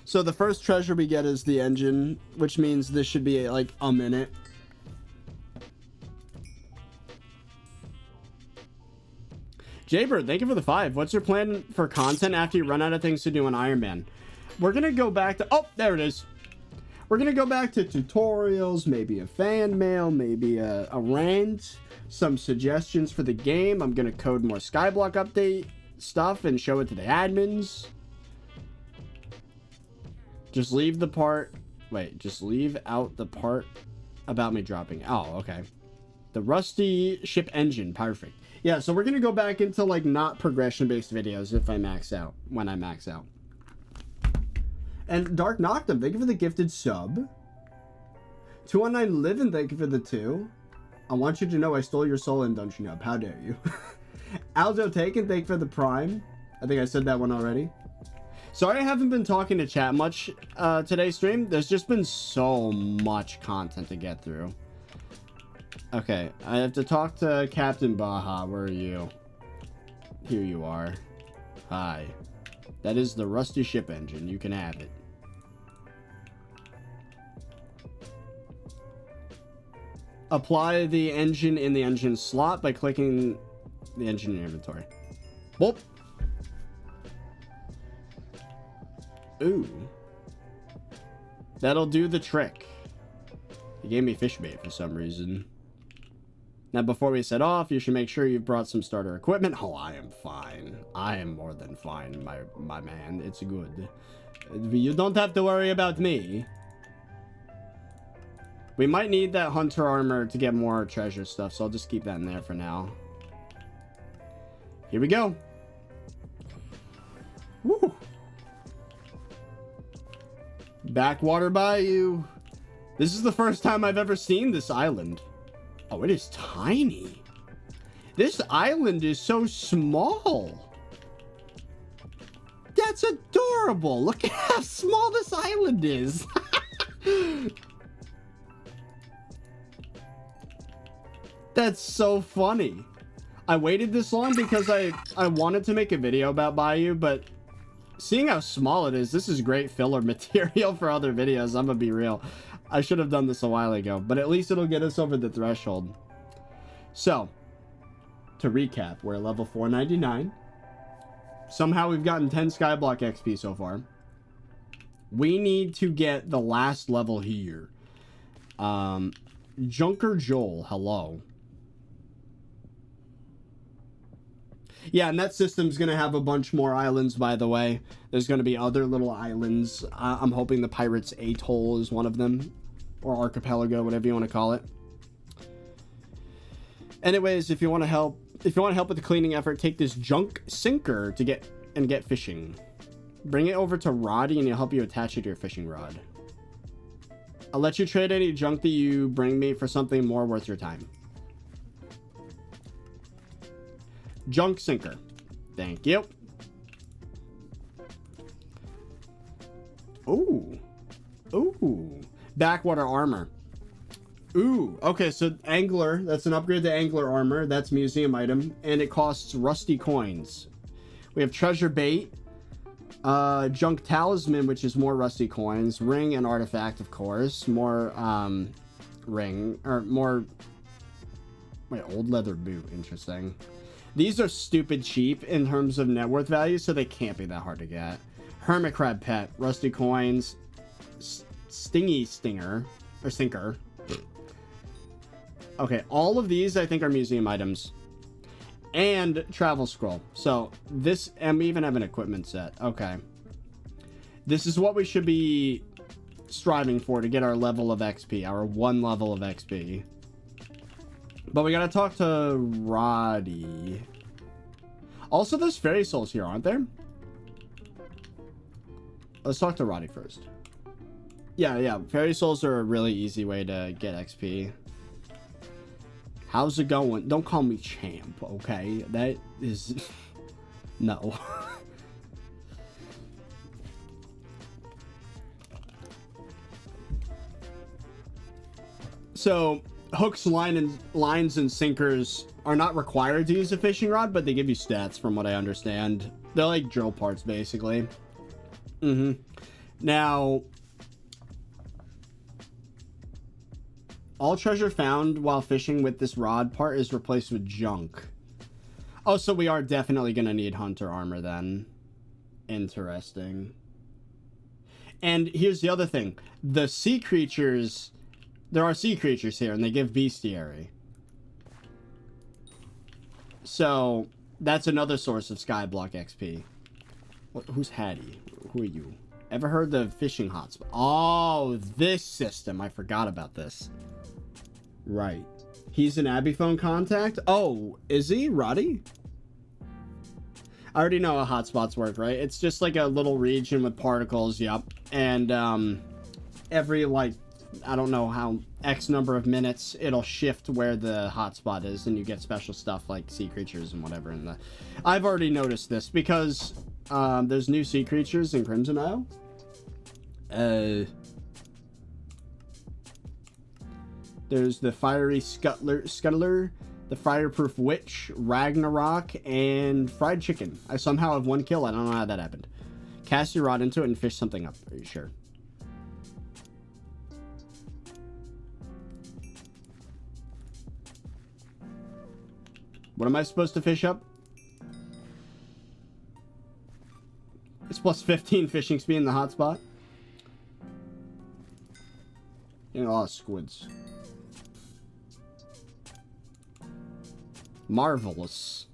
So the first treasure we get is the engine, which means this should be like a minute. Jaybird, thank you for the 5. What's your plan for content after you run out of things to do on Ironman? We're going to go back to... Oh, there it is. We're going to go back to tutorials, maybe a fan mail, maybe a rant, some suggestions for the game. I'm going to code more SkyBlock update stuff and show it to the admins. Just leave the part... Wait, just leave out the part about me dropping... Oh, okay. The rusty ship engine. Perfect. Yeah, so we're going to go back into, like, not progression-based videos if I max out. When I max out. And Dark Noctum, thank you for the gifted sub. 219 Livin, thank you for the 2. I want you to know I stole your soul in Dungeon Hub. How dare you? Aldo Taken, thank you for the Prime. I think I said that one already. Sorry I haven't been talking to chat much today's stream. There's just been so much content to get through. Okay, I have to talk to Captain Baja. Where are you? Here you are. Hi. That is the rusty ship engine. You can have it. Apply the engine in the engine slot by clicking the engine in inventory. Whoop. Ooh. That'll do the trick. He gave me fish bait for some reason. Now, before we set off, you should make sure you've brought some starter equipment. Oh, I am fine. I am more than fine, my man. It's good. You don't have to worry about me. We might need that hunter armor to get more treasure stuff, so I'll just keep that in there for now. Here we go. Woo! Backwater Bayou. This is the first time I've ever seen this island. Oh, it is tiny. This island is so small. That's adorable. Look at how small this island is. That's so funny. I waited this long because I wanted to make a video about Bayou, but seeing how small it is, this is great filler material for other videos. I'm gonna be real. I should have done this a while ago, but at least it'll get us over the threshold. So, to recap, we're at level 499. Somehow we've gotten 10 SkyBlock XP so far. We need to get the last level here. Junker Joel, hello. Yeah, and that system's going to have a bunch more islands, by the way. There's going to be other little islands. I'm hoping the Pirates Atoll is one of them. Or Archipelago, whatever you want to call it. Anyways, if you want to help If you want help with the cleaning effort, take this junk sinker to get fishing. Bring it over to Roddy and he'll help you attach it to your fishing rod. I'll let you trade any junk that you bring me for something more worth your time. Junk sinker. Thank you. Ooh. Ooh. Backwater armor. Ooh. Okay, so angler. That's an upgrade to angler armor. That's museum item. And it costs rusty coins. We have treasure bait. Junk talisman, which is more rusty coins. Ring and artifact, of course. More, ring. Or more... Wait, old leather boot. Interesting. These are stupid cheap in terms of net worth value, so they can't be that hard to get. Hermit crab pet. Rusty coins. Stingy stinger. Or stinker. Okay, all of these, I think, are museum items. And travel scroll. So this, and we even have an equipment set. Okay, this is what we should be striving for to get our level of XP, our 1 level of XP. But we gotta talk to Roddy. Also, there's fairy souls here, aren't there? Let's talk to Roddy first. Yeah, fairy souls are a really easy way to get XP. How's it going? Don't call me champ, okay? That is... No. So, hooks, lines, and sinkers are not required to use a fishing rod, but they give you stats, from what I understand. They're like drill parts, basically. Now... all treasure found while fishing with this rod part is replaced with junk. Oh, so we are definitely going to need hunter armor then. Interesting. And here's the other thing. The sea creatures... there are sea creatures here, and they give bestiary. So, that's another source of SkyBlock XP. Who's Hattie? Who are you? Ever heard the fishing hotspot? Oh, this system. I forgot about this. Right. He's an Abby phone contact? Oh, is he? Roddy? I already know how hotspots work, right? It's just like a little region with particles, yep. And every, like, I don't know how, X number of minutes, it'll shift where the hotspot is, and you get special stuff like sea creatures and whatever. And I've already noticed this because there's new sea creatures in Crimson Isle. There's the fiery scuttler, the fireproof witch, Ragnarok, and fried chicken. I somehow have 1 kill. I don't know how that happened. Cast your rod into it and fish something up. Are you sure? What am I supposed to fish up? It's plus 15 fishing speed in the hotspot. Getting a lot of squids. Marvelous.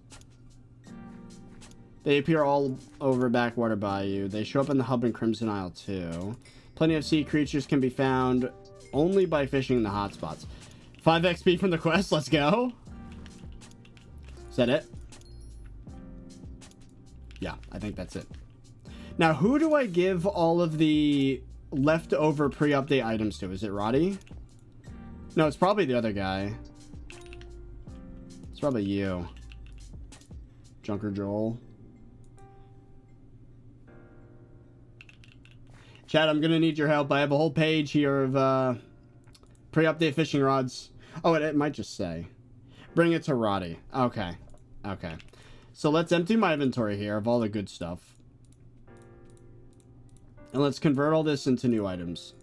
They appear all over Backwater Bayou. They show up in the hub in Crimson Isle too. Plenty of sea creatures can be found only by fishing in the hotspots. 5 XP from the quest. Let's go. Is that it? Yeah, I think that's it. Now, who do I give all of the leftover pre-update items to? Is it Roddy? No, it's probably the other guy. It's probably you. Junker Joel. Chad, I'm gonna need your help. I have a whole page here of pre-update fishing rods. Oh, it might just say. Bring it to Roddy. Okay. Okay. So let's empty my inventory here of all the good stuff. And let's convert all this into new items.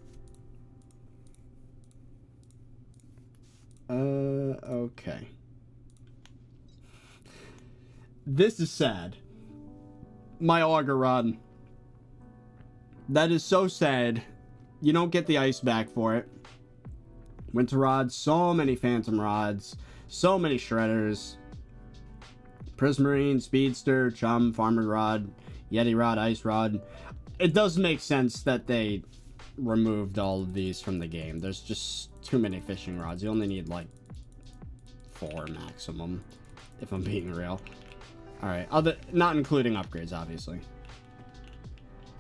Okay. This is sad. My auger rod. That is so sad. You don't get the ice back for it. Winter rods, so many phantom rods, so many shredders. Prismarine, Speedster, Chum, Farmer Rod, Yeti Rod, Ice Rod. It does make sense that they removed all of these from the game. There's just too many fishing rods. You only need like 4 maximum. if I'm being real. Alright, not including upgrades, obviously.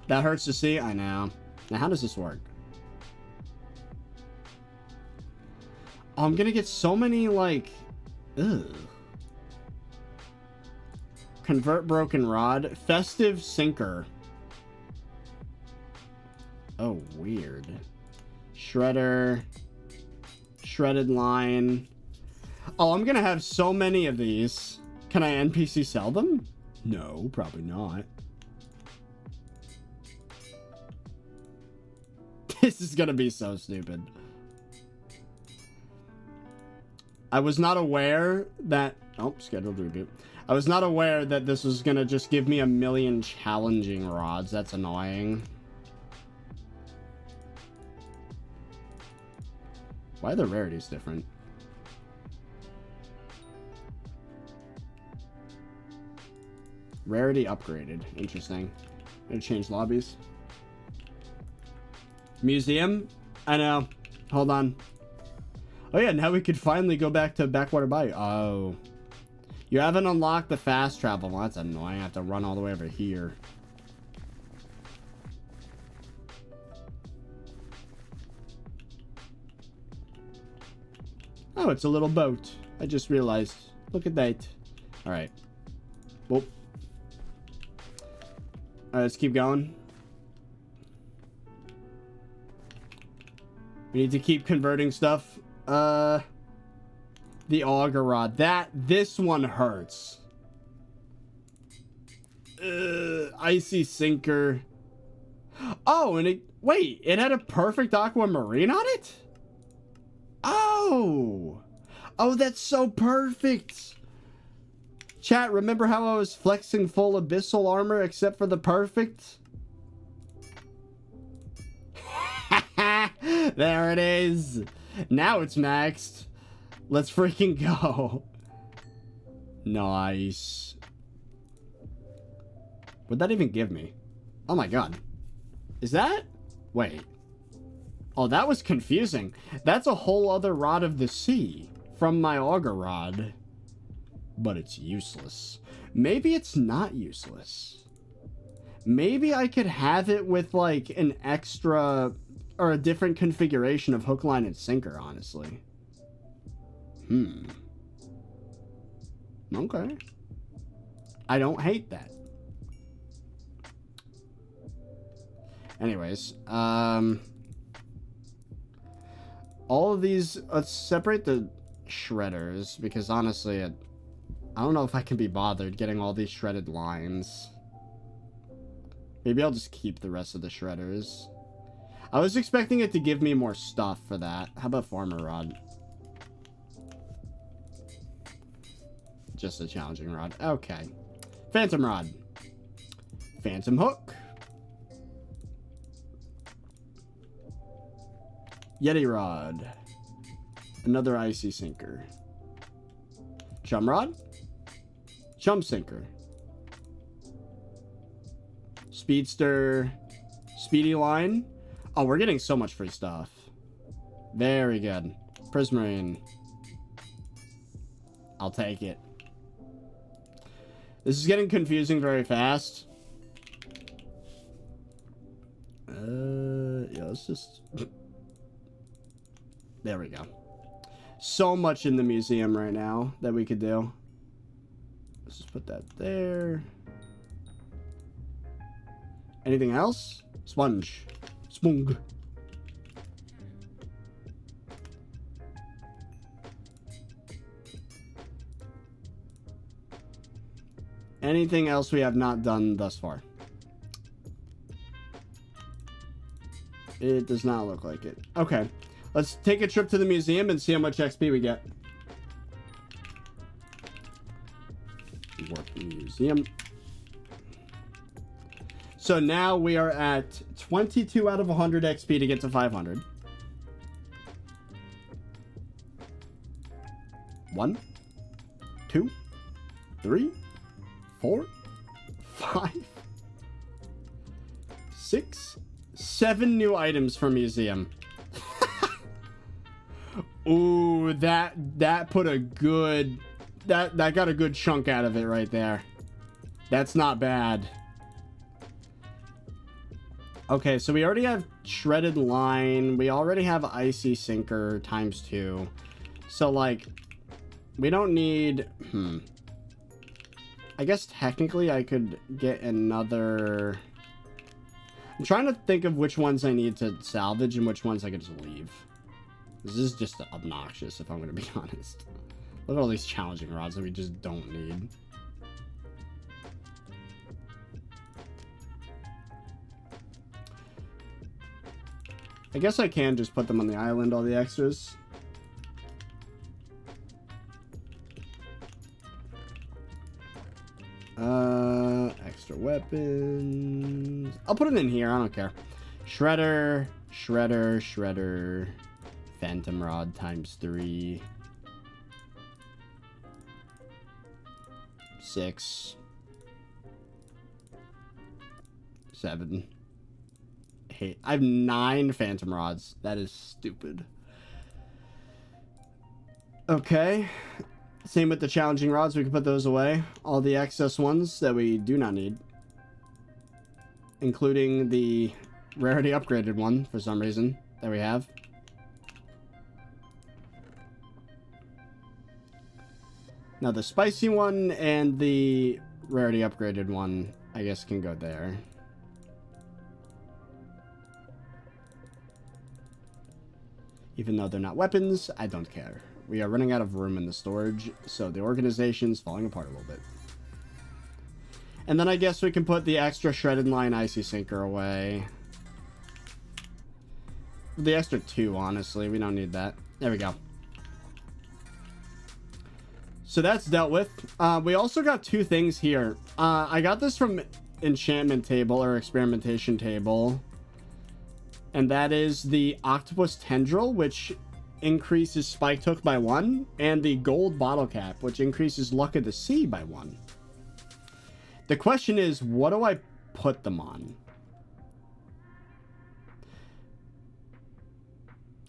That hurts to see, I know. Now, how does this work? Oh, I'm gonna get so many, like... Ugh. Convert broken rod. Festive sinker. Oh, weird. Shredder. Shredded line. Oh, I'm gonna have so many of these. Can I NPC sell them? No, probably not. This is gonna be so stupid. I was not aware that... Oh, scheduled reboot. I was not aware that this was gonna just give me a million challenging rods. That's annoying. Why are the rarities different? Rarity upgraded. Interesting. Gonna change lobbies. Museum? I know. Hold on. Oh yeah, now we could finally go back to Backwater Bayou. Oh. You haven't unlocked the fast travel. Well, that's annoying. I have to run all the way over here. Oh, it's a little boat. I just realized. Look at that. Alright. Whoop. Alright, let's keep going. We need to keep converting stuff. The auger rod. This one hurts. Icy sinker. Oh, and wait, it had a perfect aquamarine on it? Oh, that's so perfect. Chat, remember how I was flexing full abyssal armor except for the perfect? There it is. Now it's maxed. Let's freaking go. Nice. What'd that even give me? Oh my god. Is that? Wait. Oh, that was confusing. That's a whole other rod of the sea from my auger rod. But it's useless. Maybe it's not useless. Maybe I could have it with like an extra or a different configuration of hook, line, and sinker, honestly. Okay. I don't hate that. Anyways, all of these, let's separate the shredders, because honestly, I don't know if I can be bothered getting all these shredded lines. Maybe I'll just keep the rest of the shredders. I was expecting it to give me more stuff for that. How about farmer rod? Just a challenging rod. Okay. Phantom rod. Phantom hook. Yeti rod. Another icy sinker. Chum rod. Chum sinker. Speedster. Speedy line. Oh, we're getting so much free stuff. Very good. Prismarine. I'll take it. This is getting confusing very fast. Yeah, let's just... There we go. So much in the museum right now that we could do. Let's just put that there. Anything else? Sponge. Spong. Anything else we have not done thus far? It does not look like it. Okay. Let's take a trip to the museum and see how much XP we get. Warp museum. So now we are at 22 out of 100 XP to get to 500. 1, 2, 3, 4, 5, 6, 7 new items for museum. Ooh, that put a good that got a good chunk out of it right there. That's not bad. Okay, so we already have shredded line. We already have icy sinker ×2. So, like, we don't need... I guess technically I could get another... I'm trying to think of which ones I need to salvage and which ones I could just leave. This is just obnoxious, if I'm going to be honest. Look at all these challenging rods that we just don't need. I guess I can just put them on the island, all the extras. Extra weapons. I'll put it in here. I don't care. Shredder, shredder, shredder. Phantom rod ×3. 6. 7. 8. I have 9 phantom rods. That is stupid. Okay. Same with the challenging rods. We can put those away. All the excess ones that we do not need. Including the rarity upgraded one, for some reason, that we have. Now the spicy one and the rarity upgraded one, I guess, can go there. Even though they're not weapons, I don't care. We are running out of room in the storage, so the organization's falling apart a little bit. And then I guess we can put the extra shredded line icy sinker away. The extra 2, honestly. We don't need that. There we go. So that's dealt with. We also got 2 things here. I got this from enchantment table or experimentation table. And that is the octopus tendril, which increases spiked hook by 1, and the gold bottle cap, which increases luck of the sea by 1. The question is, what do I put them on?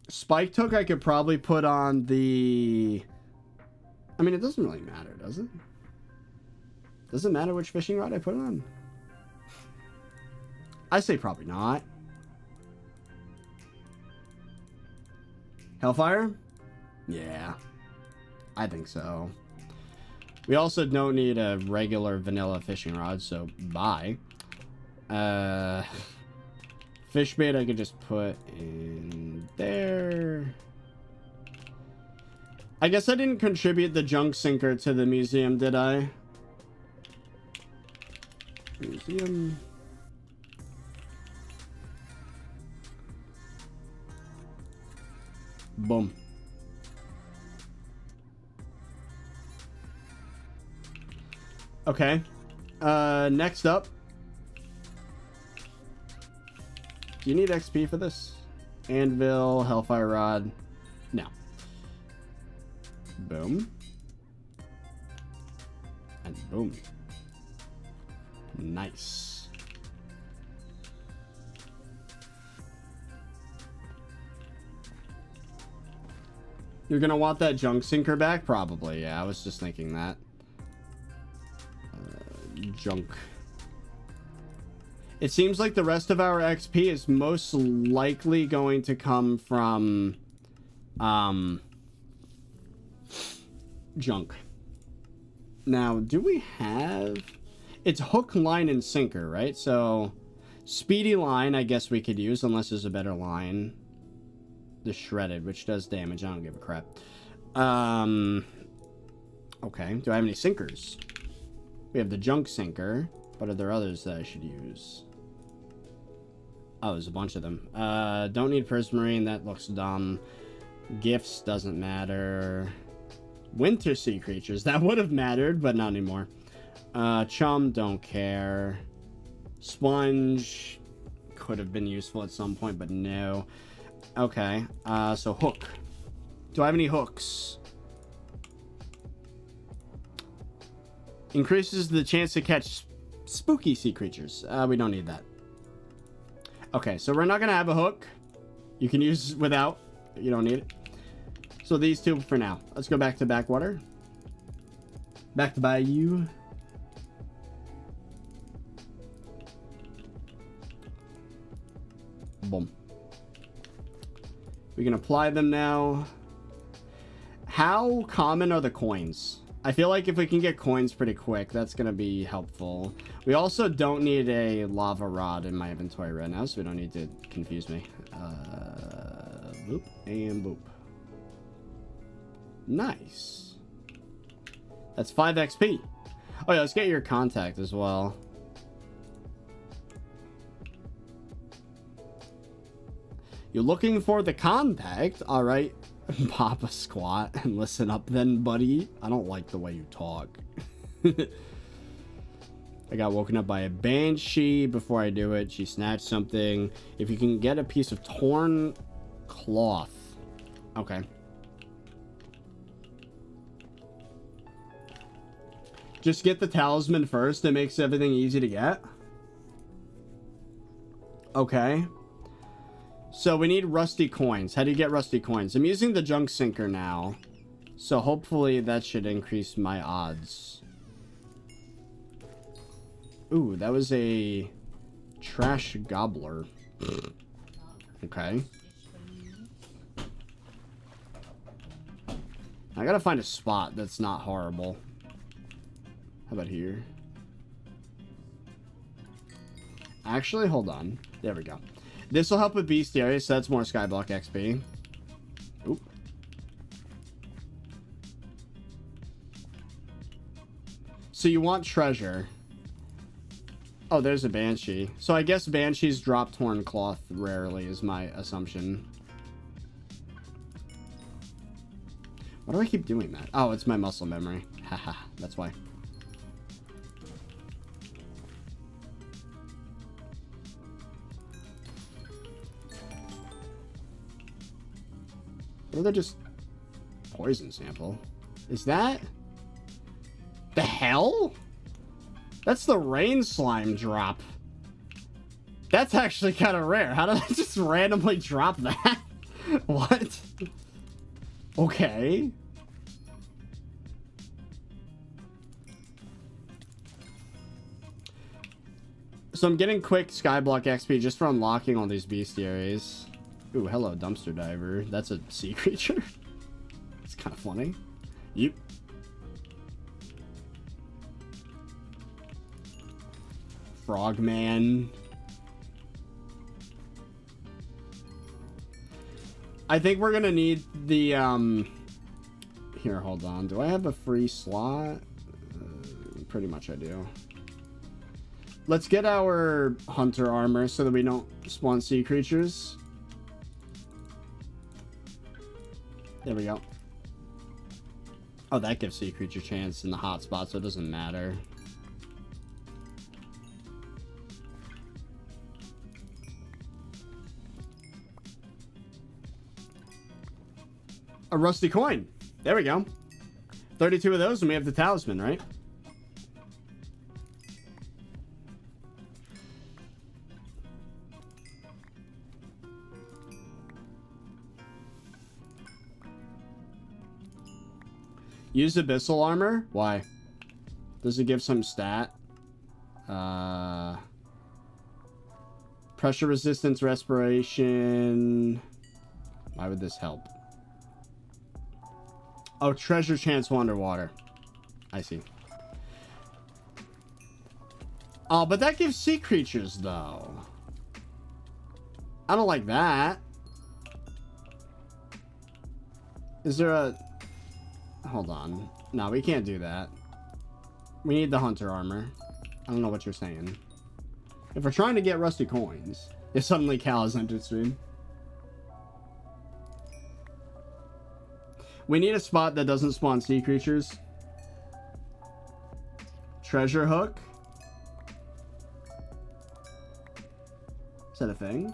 Spiked hook I could probably put on the... I mean, it doesn't really matter, does it? Does it matter which fishing rod I put it on? I say probably not. Hellfire? Yeah. I think so. We also don't need a regular vanilla fishing rod, so bye. Fish bait I could just put in there. I guess I didn't contribute the junk sinker to the museum, did I? Museum. Boom. Okay. Next up. Do you need XP for this? Anvil, Hellfire Rod. No. Boom. And boom. Nice. You're gonna want that junk sinker back? Probably, yeah. I was just thinking that. Junk. It seems like the rest of our XP is most likely going to come from... junk. Now, do we have... It's hook, line, and sinker, right? So, speedy line, I guess we could use, unless there's a better line. The shredded, which does damage. I don't give a crap. Okay. Do I have any sinkers? We have the junk sinker. But are there others that I should use? Oh, there's a bunch of them. Don't need prismarine. That looks dumb. Gifts doesn't matter. Winter sea creatures. That would have mattered, but not anymore. Chum, don't care. Sponge could have been useful at some point, but no. Okay, so hook. Do I have any hooks? Increases the chance to catch spooky sea creatures. We don't need that. Okay, so we're not gonna have a hook. You can use without. You don't need it. So these 2 for now. Let's go back to Backwater. Back to Bayou. Boom. We can apply them now. How common are the coins? I feel like if we can get coins pretty quick, that's going to be helpful. We also don't need a lava rod in my inventory right now, so we don't need to confuse me. Boop and boop. Nice. That's 5 XP. Oh yeah, let's get your contact as well. You're looking for the contact? All right. Pop a squat and listen up then, buddy. I don't like the way you talk. I got woken up by a banshee. Before I do it, she snatched something. If you can get a piece of torn cloth. Okay. Just get the talisman first. It makes everything easy to get. Okay. So we need rusty coins. How do you get rusty coins? I'm using the junk sinker now. So hopefully that should increase my odds. Ooh, that was a trash gobbler. Okay. I gotta find a spot that's not horrible. How about here? Actually, hold on. There we go. This will help with bestiary, so that's more SkyBlock XP. Oop. So you want treasure. Oh, there's a banshee. So I guess banshees drop torn cloth rarely is my assumption. Why do I keep doing that? Oh, it's my muscle memory. Haha, that's why. Or they're just poison sample. Is that the hell? That's the rain slime drop. That's actually kind of rare. How did I just randomly drop that? What? Okay. So I'm getting quick SkyBlock XP just for unlocking all these bestiaries. Ooh, hello, dumpster diver. That's a sea creature. It's kind of funny. Yep. Frogman. I think we're gonna need the, Here, hold on. Do I have a free slot? Pretty much I do. Let's get our hunter armor so that we don't spawn sea creatures. There we go. Oh, that gives sea creature chance in the hotspot, so it doesn't matter. A rusty coin. There we go. 32 of those and we have the talisman, right? Use abyssal armor? Why? Does it give some stat? Pressure resistance, respiration. Why would this help? Oh, treasure chance while underwater. I see. Oh, but that gives sea creatures, though. I don't like that. Is there a... Hold on. No, we can't do that. We need the hunter armor. I don't know what you're saying. If we're trying to get rusty coins... If suddenly Cal has entered stream. We need a spot that doesn't spawn sea creatures. Treasure hook. Is that a thing?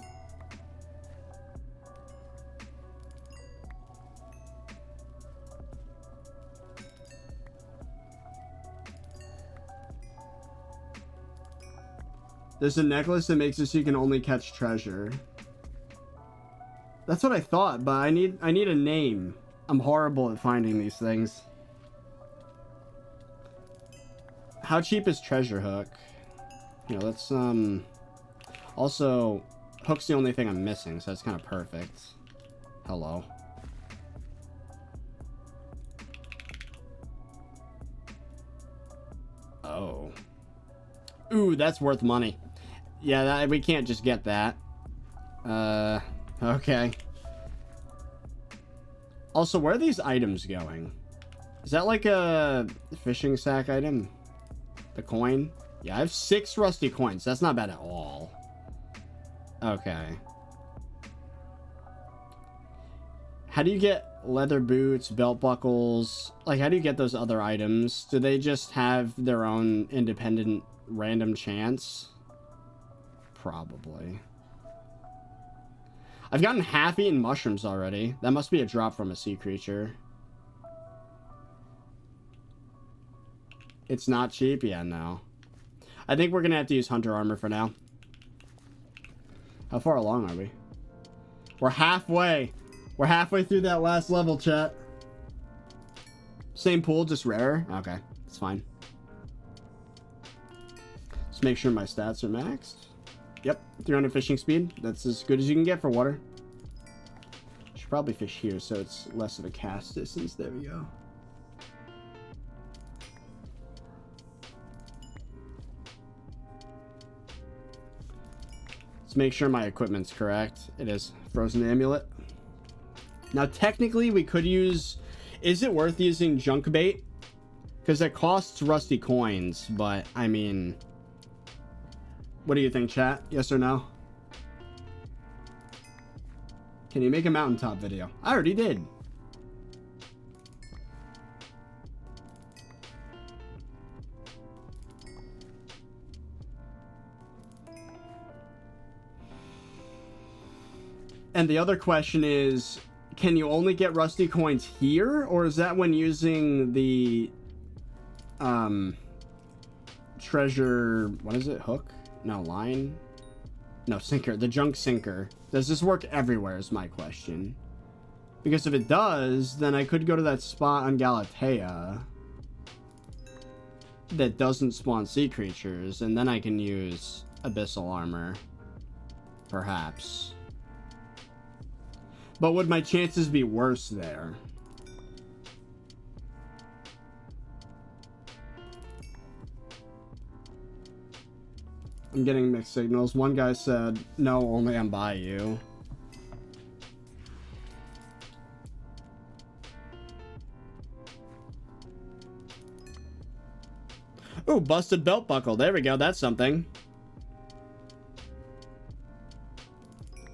There's a necklace that makes it so you can only catch treasure. That's what I thought, but I need a name. I'm horrible at finding these things. How cheap is treasure hook? You know, let's also, hook's the only thing I'm missing, so that's kind of perfect. Hello. Oh. Ooh, that's worth money. Yeah, we can't just get that. Okay. Also, where are these items going? Is that like a fishing sack item? The coin? Yeah, I have 6 rusty coins. That's not bad at all. Okay. How do you get leather boots, belt buckles? Like, how do you get those other items? Do they just have their own independent random chance? Probably. I've gotten half-eaten mushrooms already. That must be a drop from a sea creature. It's not cheap? Yeah, no. I think we're gonna have to use hunter armor for now. How far along are we? We're halfway. We're halfway through that last level, chat. Same pool, just rarer? Okay, it's fine. Let's make sure my stats are maxed. Yep, 300 fishing speed. That's as good as you can get for water. Should probably fish here so it's less of a cast distance. There we go. Let's make sure my equipment's correct. It is. Frozen amulet. Now, technically, we could use... Is it worth using junk bait? Because it costs rusty coins, but, I mean... What do you think, chat? Yes or no? Can you make a mountaintop video? I already did. And the other question is, can you only get rusty coins here? Or is that when using the treasure... What is it? Hook? No, line? No, sinker. The junk sinker. Does this work everywhere is my question. Because if it does, then I could go to that spot on Galatea that doesn't spawn sea creatures, and then I can use abyssal armor. Perhaps. But would my chances be worse there? I'm getting mixed signals. One guy said, no, only on Bayou. Ooh, busted belt buckle. There we go. That's something.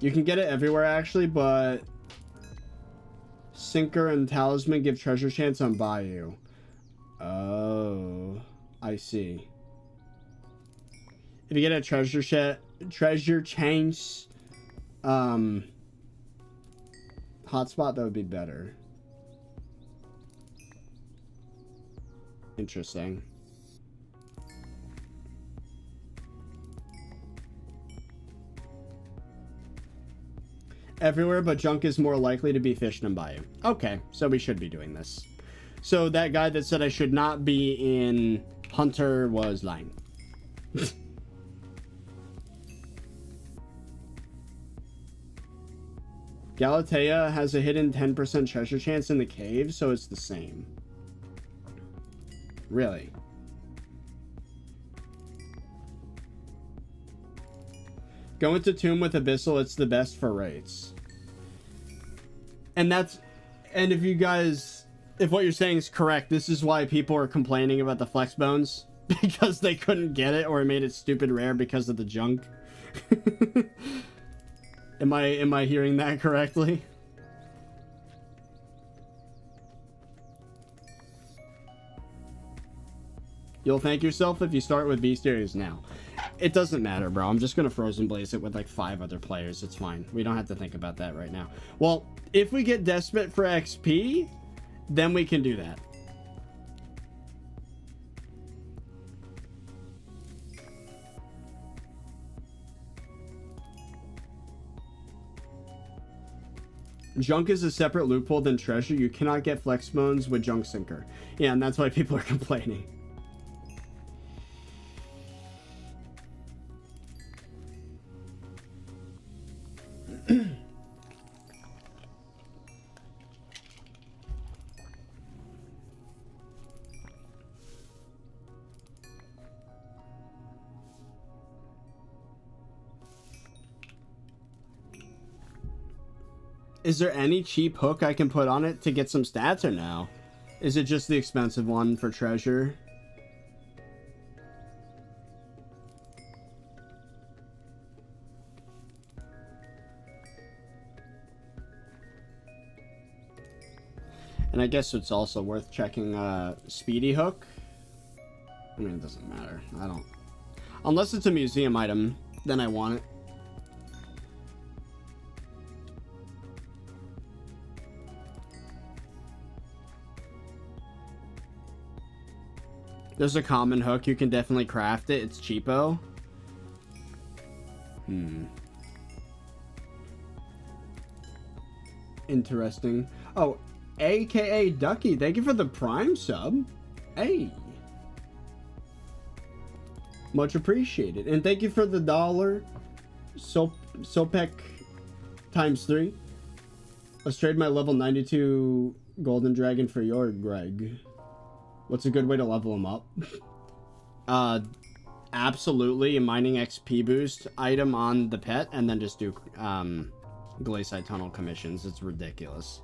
You can get it everywhere, actually, but... Sinker and Talisman give treasure chance on Bayou. Oh, I see. If you get a treasure chance hotspot, that would be better. Interesting. Everywhere, but junk is more likely to be fished in Bayou. Okay, so we should be doing this. So that guy that said I should not be in Hunter was lying. Galatea has a hidden 10% treasure chance in the cave, so it's the same. Really? Go into Tomb with Abyssal, it's the best for rates. And if you guys, if what you're saying is correct, this is why people are complaining about the flex bones. Because they couldn't get it, or it made it stupid rare because of the junk. Am I hearing that correctly? You'll thank yourself if you start with bestiaries now. It doesn't matter, bro. I'm just gonna frozen blaze it with like 5 other players. It's fine. We don't have to think about that right now. Well, if we get desperate for XP, then we can do that. Junk is a separate loophole than treasure. You cannot get flex bones with junk sinker. Yeah, and that's why people are complaining. Is there any cheap hook I can put on it to get some stats or no? Is it just the expensive one for treasure? And I guess it's also worth checking Speedy Hook. I mean, it doesn't matter. I don't... Unless it's a museum item, then I want it. There's a common hook. You can definitely craft it. It's cheapo. Interesting. Oh, AKA Ducky, thank you for the Prime sub. Hey. Much appreciated. And thank you for the $1. Sopek times 3. Let's trade my level 92 Golden Dragon for your Greg. What's a good way to level him up? Absolutely a mining XP boost item on the pet, and then just do Glacier Tunnel commissions. It's ridiculous.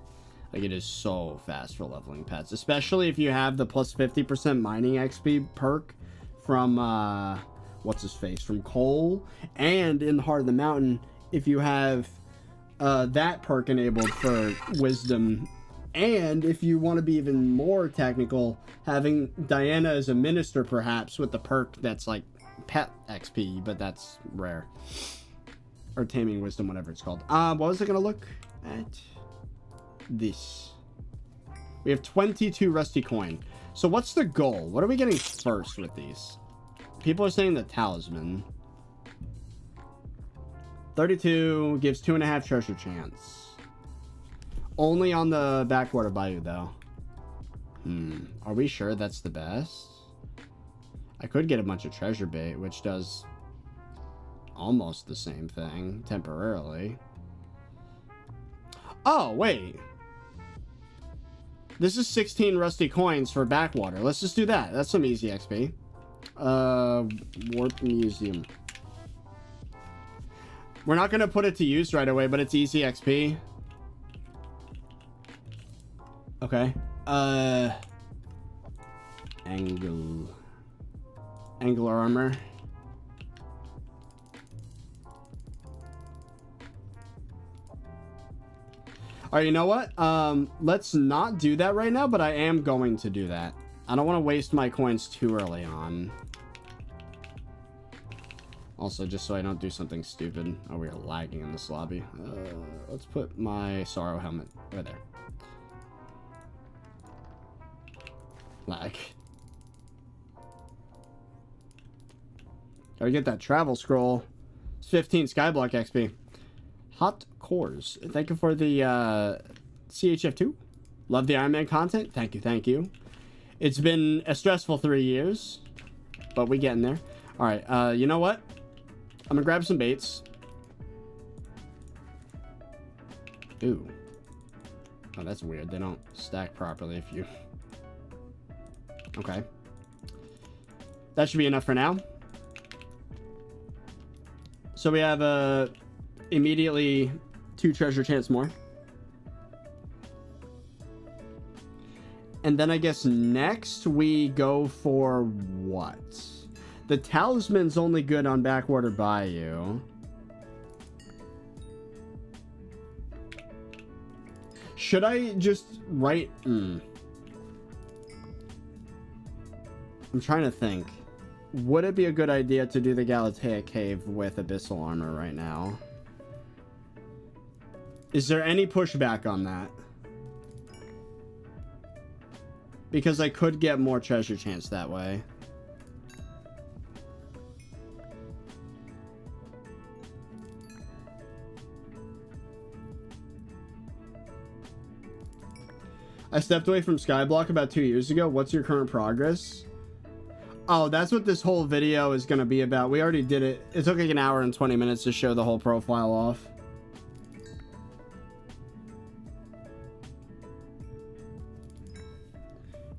Like, it is so fast for leveling pets, especially if you have the plus 50% mining XP perk from what's his face, from Cole, and in the Heart of the Mountain if you have that perk enabled for wisdom. And if you want to be even more technical, having Diana as a minister, perhaps, with the perk that's like pet XP, but that's rare. Or taming wisdom, whatever it's called. What was I going to look at? This. We have 22 rusty coin. So what's the goal? What are we getting first with these? People are saying the talisman. 32 gives 2.5 treasure chance. Only on the Backwater Bayou, though. Are we sure that's the best? I could get a bunch of treasure bait, which does almost the same thing, temporarily. Oh, wait. This is 16 rusty coins for Backwater. Let's just do that. That's some easy XP. Warp Museum. We're not going to put it to use right away, but it's easy XP. Okay. Angular armor. Alright, you know what? Let's not do that right now, but I am going to do that. I don't want to waste my coins too early on. Also, just so I don't do something stupid. Oh, we are lagging in this lobby. Let's put my Sorrow helmet right there. Lag. Gotta get that travel scroll. It's 15 SkyBlock XP. Hot cores. Thank you for the CHF2. Love the Ironman content. Thank you, thank you. It's been a stressful 3 years, but we getting there. All right, you know what? I'm gonna grab some baits. Ooh. Oh, that's weird. They don't stack properly if you... Okay. That should be enough for now. So we have immediately 2 treasure chance more. And then I guess next we go for what? The talisman's only good on Backwater Bayou. Should I just write... I'm trying to think. Would it be a good idea to do the Galatea Cave with Abyssal Armor right now? Is there any pushback on that? Because I could get more treasure chance that way. I stepped away from SkyBlock about 2 years ago. What's your current progress? Oh, that's what this whole video is going to be about. We already did it. It took like an hour and 20 minutes to show the whole profile off.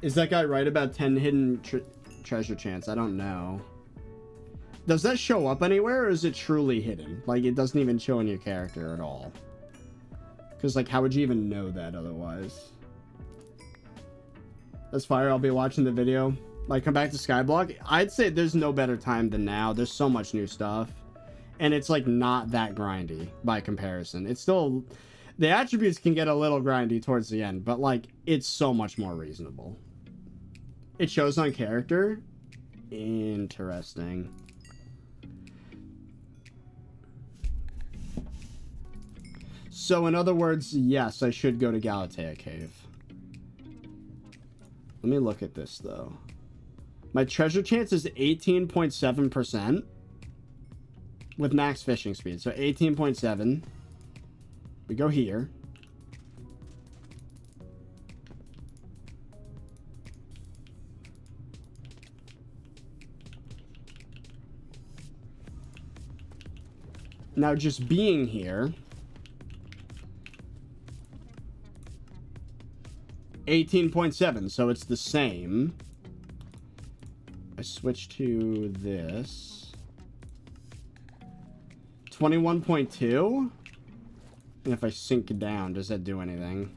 Is that guy right about 10 hidden treasure chance? I don't know. Does that show up anywhere, or is it truly hidden? Like, it doesn't even show in your character at all. Because, like, how would you even know that otherwise? That's fire. I'll be watching the video. Like, come back to SkyBlock. I'd say there's no better time than now. There's so much new stuff. And it's, like, not that grindy by comparison. It's still... The attributes can get a little grindy towards the end, but, like, it's so much more reasonable. It shows on character? Interesting. So, in other words, yes, I should go to Galatea Cave. Let me look at this, though. My treasure chance is 18.7% with max fishing speed. So, 18.7. We go here. Now, just being here... 18.7, so it's the same. I switch to this. 21.2? And if I sink down, does that do anything?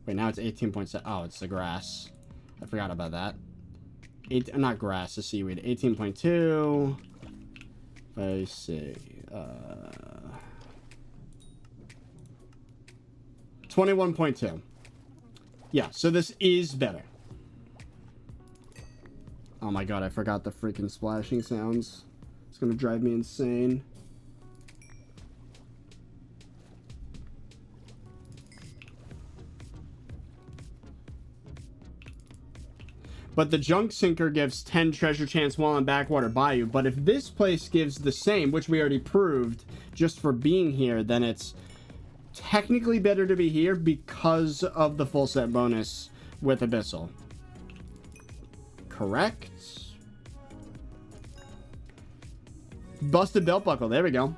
Wait, now it's 18.7. Oh, it's the grass. I forgot about that. Not grass, the seaweed. 18.2. If I see... 21.2. Yeah, so this is better. Oh my god, I forgot the freaking splashing sounds. It's gonna drive me insane. But the junk sinker gives 10 treasure chance while in Backwater Bayou. But if this place gives the same, which we already proved just for being here, then it's technically better to be here because of the full set bonus with Abyssal. Correct? Busted belt buckle. There we go.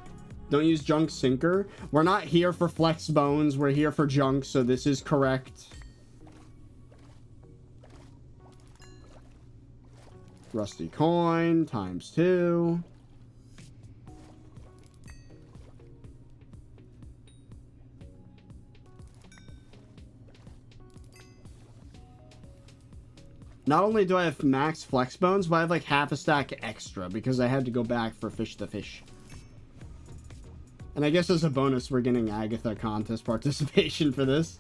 Don't use junk sinker. We're not here for flex bones. We're here for junk, so this is correct. Rusty coin times 2. Not only do I have max flex bones, but I have like half a stack extra because I had to go back for fish the fish. And I guess as a bonus, we're getting Agatha contest participation for this.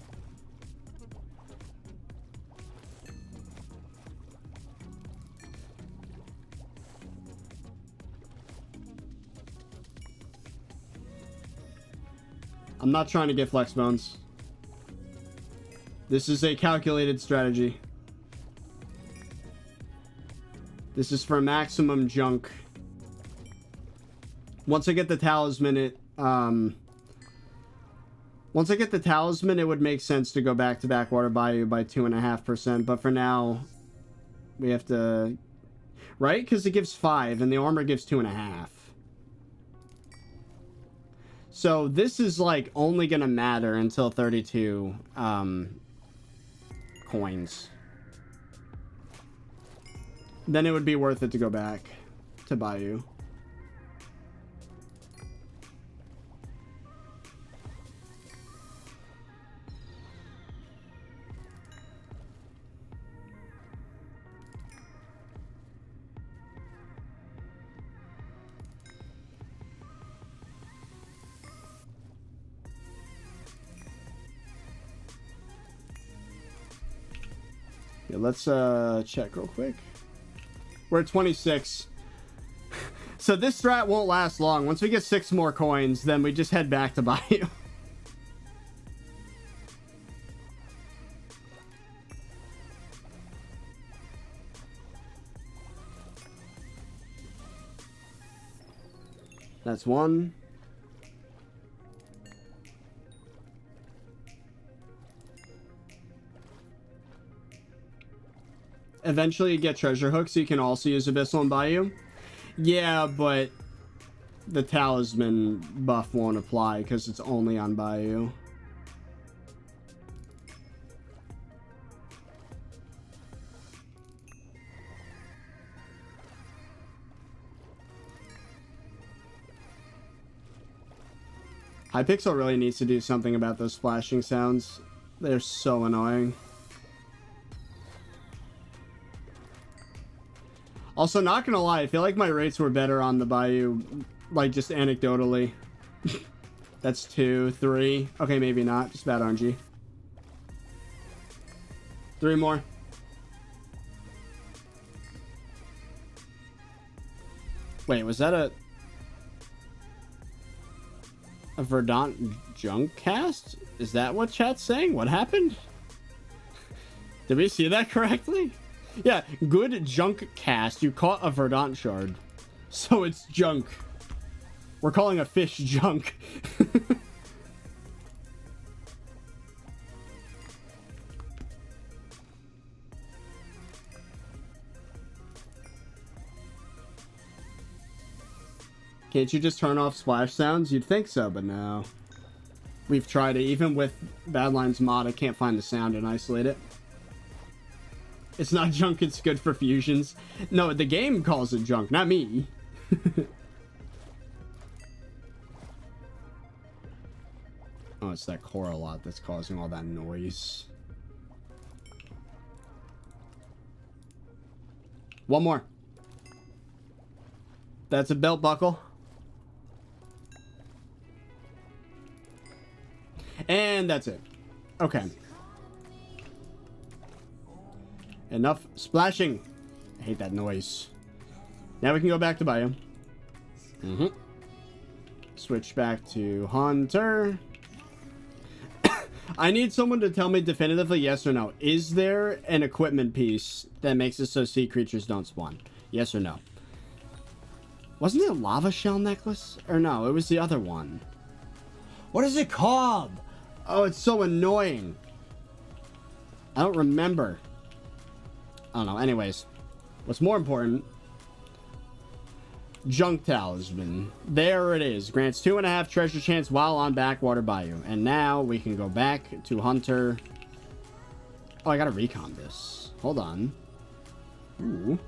I'm not trying to get flex bones. This is a calculated strategy. This is for maximum junk. Once I get the talisman, it would make sense to go back to Backwater Bayou by 2.5%. But for now, we have to, right? Because it gives 5 and the armor gives 2.5. So this is like only gonna matter until 32 coins. Then it would be worth it to go back to Bayou. Yeah, let's check real quick. We're at 26. So this strat won't last long. Once we get 6 more coins, then we just head back to Bayou. That's 1. Eventually you get treasure hooks, so you can also use Abyssal and Bayou. Yeah, but the talisman buff won't apply because it's only on Bayou. Hypixel really needs to do something about those splashing sounds. They're so annoying. Also, not gonna lie, I feel like my rates were better on the Bayou, like, just anecdotally. That's 2, 3. Okay, maybe not. Just bad RNG. 3 more. Wait, was that a Verdant junk cast? Is that what chat's saying? What happened? Did we see that correctly? Yeah, good junk cast. You caught a Verdant shard. So it's junk. We're calling a fish junk. Can't you just turn off splash sounds? You'd think so, but no. We've tried it. Even with Badline's mod, I can't find the sound and isolate it. It's not junk, it's good for fusions. No, the game calls it junk, not me. Oh, it's that core a lot that's causing all that noise. One more. That's a belt buckle. And that's it. Okay. Enough splashing. I hate that noise. Now we can go back to Bayou. Switch back to Hunter. I need someone to tell me definitively yes or no. Is there an equipment piece that makes it so sea creatures don't spawn? Yes or no? Wasn't it a lava shell necklace? Or no, it was the other one. What is it called? Oh, it's so annoying. I don't remember. I don't know. Anyways, what's more important? Junk Talisman. There it is. Grants 2.5 treasure chance while on Backwater Bayou. And now we can go back to Hunter. Oh, I gotta recon this. Hold on. Ooh.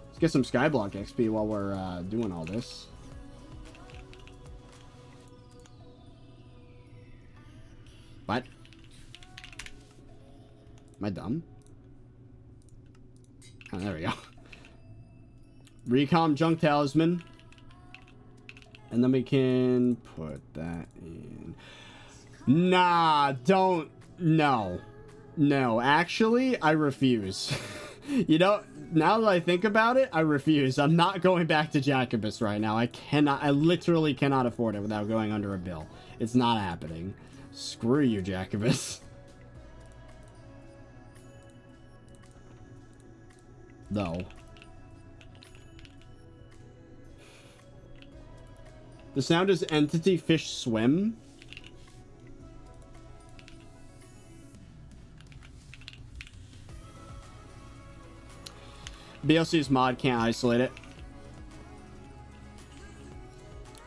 Let's get some SkyBlock XP while we're doing all this. What? Am I dumb? Oh, there we go. Recom Junk Talisman. And then we can put that in. Nah, don't. No. No, actually, I refuse. You know, now that I think about it, I refuse. I'm not going back to Jacobus right now. I cannot. I literally cannot afford it without going under a bill. It's not happening. Screw you, Jacobus. No. The sound is Entity Fish Swim. BLC's mod can't isolate it.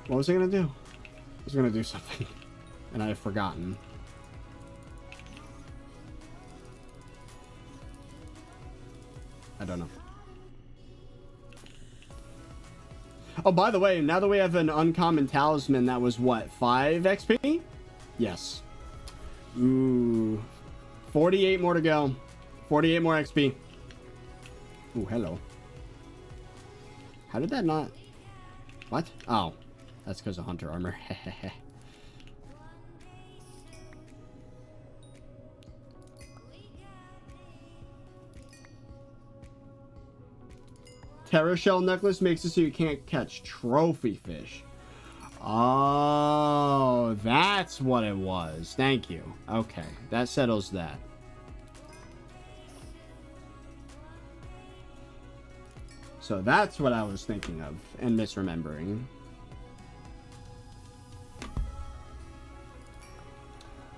What was I gonna do? I was gonna do something. And I've forgotten. I don't know. Oh, by the way, now that we have an uncommon talisman, that was what, 5 XP? Yes. Ooh. 48 more to go. 48 more XP. Ooh, hello. How did that not... What? Oh. That's because of Hunter armor. Terra Shell necklace makes it so you can't catch trophy fish. Oh, that's what it was. Thank you. Okay, that settles that. So that's what I was thinking of and misremembering.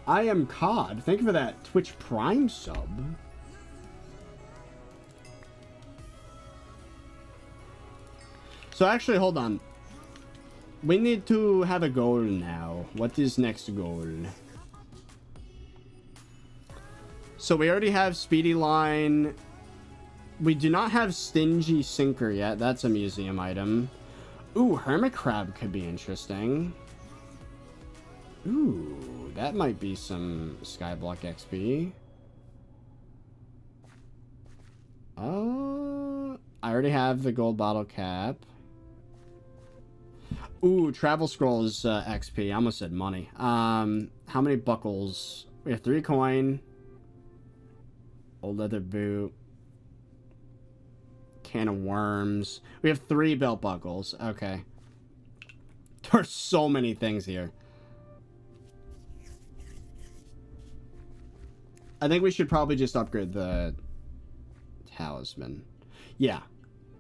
I am COD. Thank you for that Twitch Prime sub. So actually, hold on. We need to have a goal now. What is next goal? So we already have Speedy Line. We do not have Stingy Sinker yet. That's a museum item. Ooh, Hermit Crab could be interesting. Ooh, that might be some SkyBlock XP. I already have the gold bottle cap. Ooh, travel scroll is XP. I almost said money. How many buckles? We have 3 coin. Old leather boot. Can of worms. We have 3 belt buckles. Okay. There's so many things here. I think we should probably just upgrade the talisman. Yeah.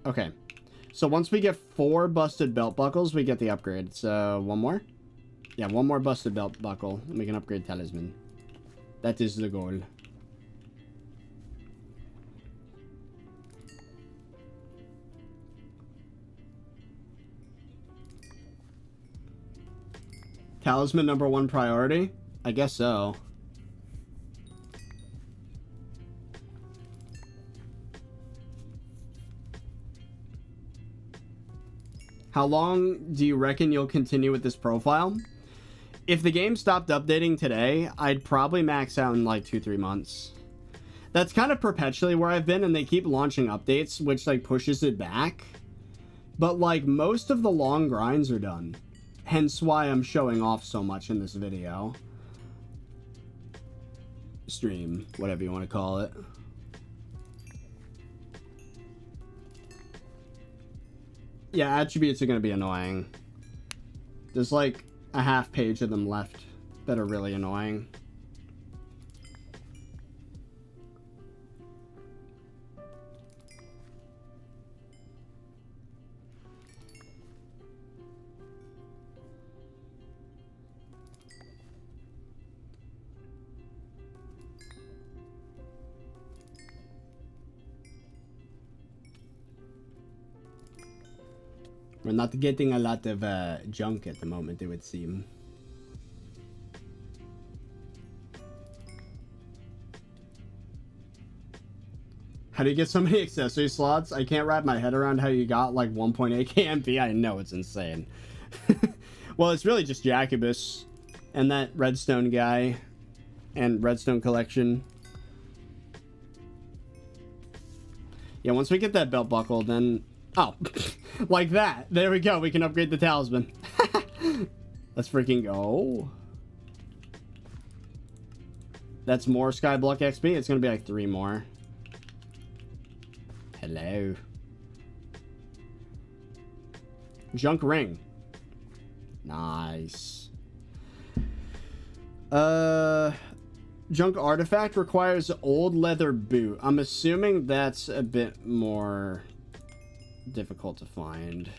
Okay. So once we get 4 busted belt buckles, we get the upgrade. So, 1 more? Yeah, 1 more busted belt buckle, and we can upgrade talisman. That is the goal. Talisman #1 priority? I guess so. How long do you reckon you'll continue with this profile? If the game stopped updating today, I'd probably max out in like 2-3 months. That's kind of perpetually where I've been, and they keep launching updates, which like pushes it back. But like most of the long grinds are done. Hence why I'm showing off so much in this video. Stream, whatever you want to call it. Yeah, attributes are going to be annoying. There's like a half page of them left that are really annoying. We're not getting a lot of junk at the moment, it would seem. How do you get so many accessory slots? I can't wrap my head around how you got like 1.8 KMP. I know, it's insane. Well, it's really just Jacobus and that redstone guy and redstone collection. Yeah, once we get that belt buckle, then... Oh, like that. There we go. We can upgrade the talisman. Let's freaking go. That's more SkyBlock XP. It's going to be like 3 more. Hello. Junk ring. Nice. Junk artifact requires old leather boot. I'm assuming that's a bit more difficult to find.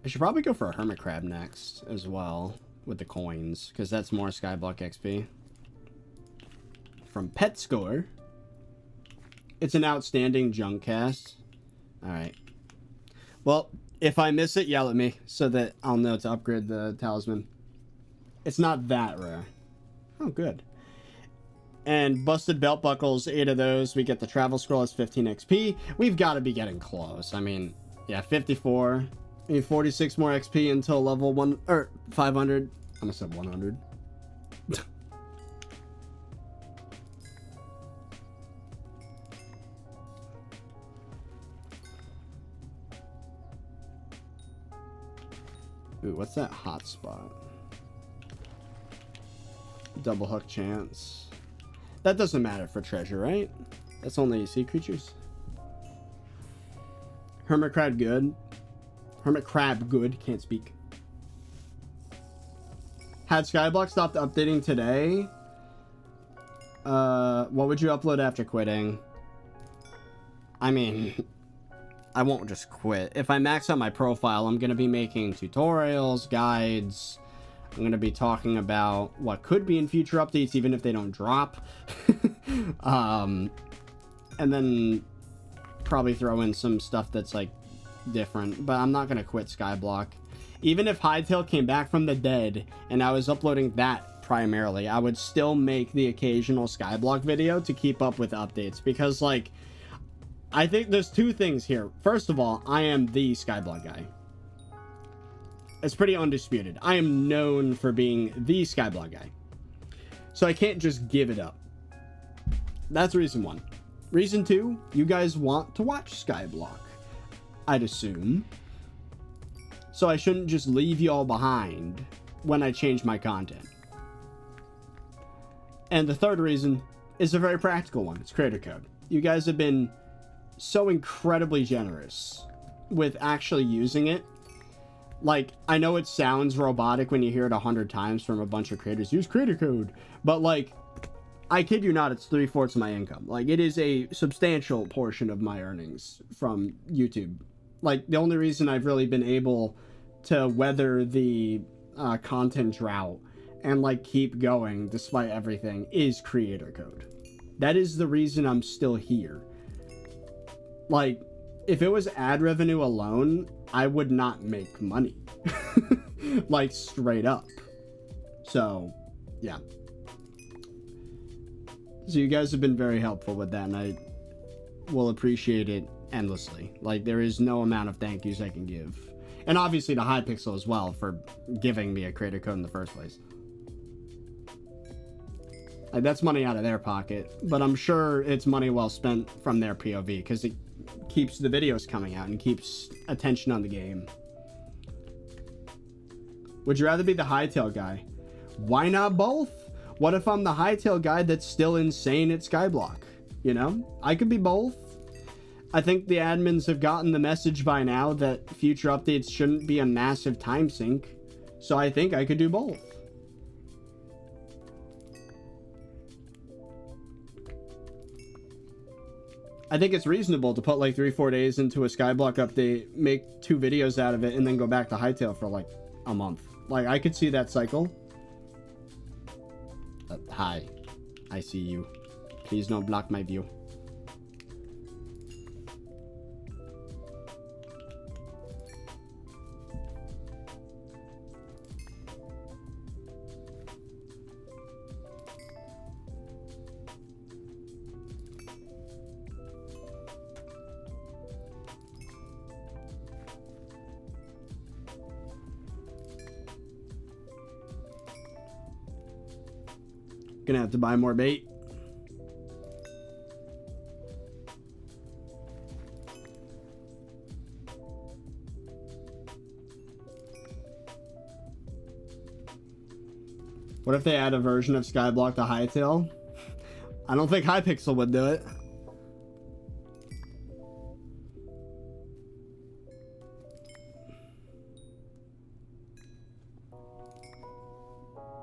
I should probably go for a hermit crab next as well with the coins, because that's more SkyBlock XP. From Pet Score. It's an outstanding junk cast. Alright. Well, if I miss it, yell at me so that I'll know to upgrade the talisman. It's not that rare. Oh, good. And busted belt buckles, 8 of those. We get the travel scroll as 15 XP. We've got to be getting close. I mean, yeah, 54. We need 46 more XP until level 1 or 500. I almost said 100. Ooh, what's that hotspot? Double hook chance. That doesn't matter for treasure, right? That's only sea creatures. Hermit crab good. Hermit crab good. Can't speak. Had SkyBlock stopped updating today? What would you upload after quitting? I mean, I won't just quit. If I max out my profile, I'm going to be making tutorials, guides. I'm going to be talking about what could be in future updates, even if they don't drop. And then probably throw in some stuff that's like different. But I'm not going to quit SkyBlock. Even if Hypixel came back from the dead and I was uploading that primarily, I would still make the occasional SkyBlock video to keep up with updates. Because like, I think there's two things here. First of all, I am the SkyBlock guy. It's pretty undisputed. I am known for being the SkyBlock guy. So I can't just give it up. That's reason one. Reason two, you guys want to watch SkyBlock, I'd assume. So I shouldn't just leave you all behind when I change my content. And the third reason is a very practical one. It's creator code. You guys have been so incredibly generous with actually using it. Like, I know it sounds robotic when you hear it 100 times from a bunch of creators. Use creator code. But, like, I kid you not, it's 3/4 of my income. Like, it is a substantial portion of my earnings from YouTube. Like, the only reason I've really been able to weather the content drought and, like, keep going despite everything is creator code. That is the reason I'm still here. Like, if it was ad revenue alone, I would not make money. Like, straight up. So, yeah. So you guys have been very helpful with that, and I will appreciate it endlessly. Like, there is no amount of thank yous I can give. And obviously to Hypixel as well for giving me a creator code in the first place. Like, that's money out of their pocket, but I'm sure it's money well spent from their POV, because it keeps the videos coming out and keeps attention on the game. Would you rather be the hightail guy? Why not both? What if I'm the hightail guy that's still insane at SkyBlock? You know, I could be both. I think the admins have gotten the message by now that future updates shouldn't be a massive time sink, so I think I could do both. I think it's reasonable to put like 3-4 days into a SkyBlock update, make 2 videos out of it, and then go back to hightail for like a month. Like, I could see that cycle. Hi, I see you. Please don't block my view. Gonna have to buy more bait. What if they add a version of SkyBlock to Hytail? I don't think Hypixel would do it.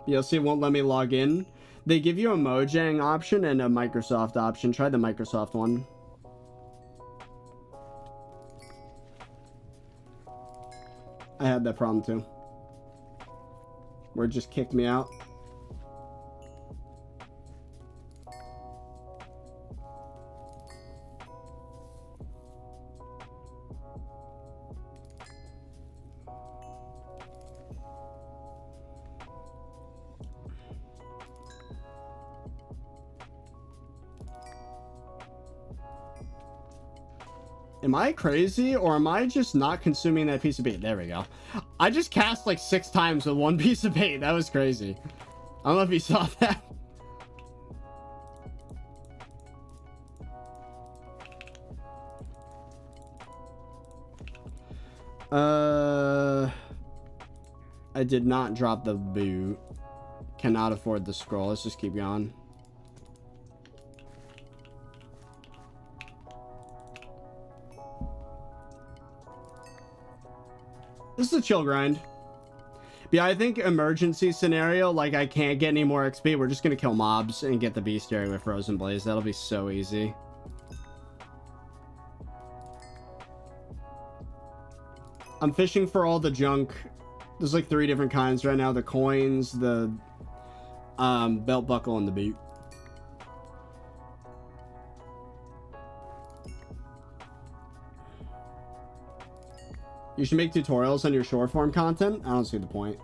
You'll see it won't let me log in. They give you a Mojang option and a Microsoft option. Try the Microsoft one. I had that problem too. Where it just kicked me out. Am I crazy, or am I just not consuming that piece of bait? There we go. I just cast like 6 times with 1 piece of bait. That was crazy. I don't know if you saw that. I did not drop the boot. Cannot afford the scroll. Let's just keep going. This is a chill grind. But yeah, I think emergency scenario, like I can't get any more XP. We're just gonna kill mobs and get the bestiary with Frozen Blaze. That'll be so easy. I'm fishing for all the junk. There's like 3 different kinds right now. The coins, the belt buckle, and the boot. You should make tutorials on your short form content. I don't see the point.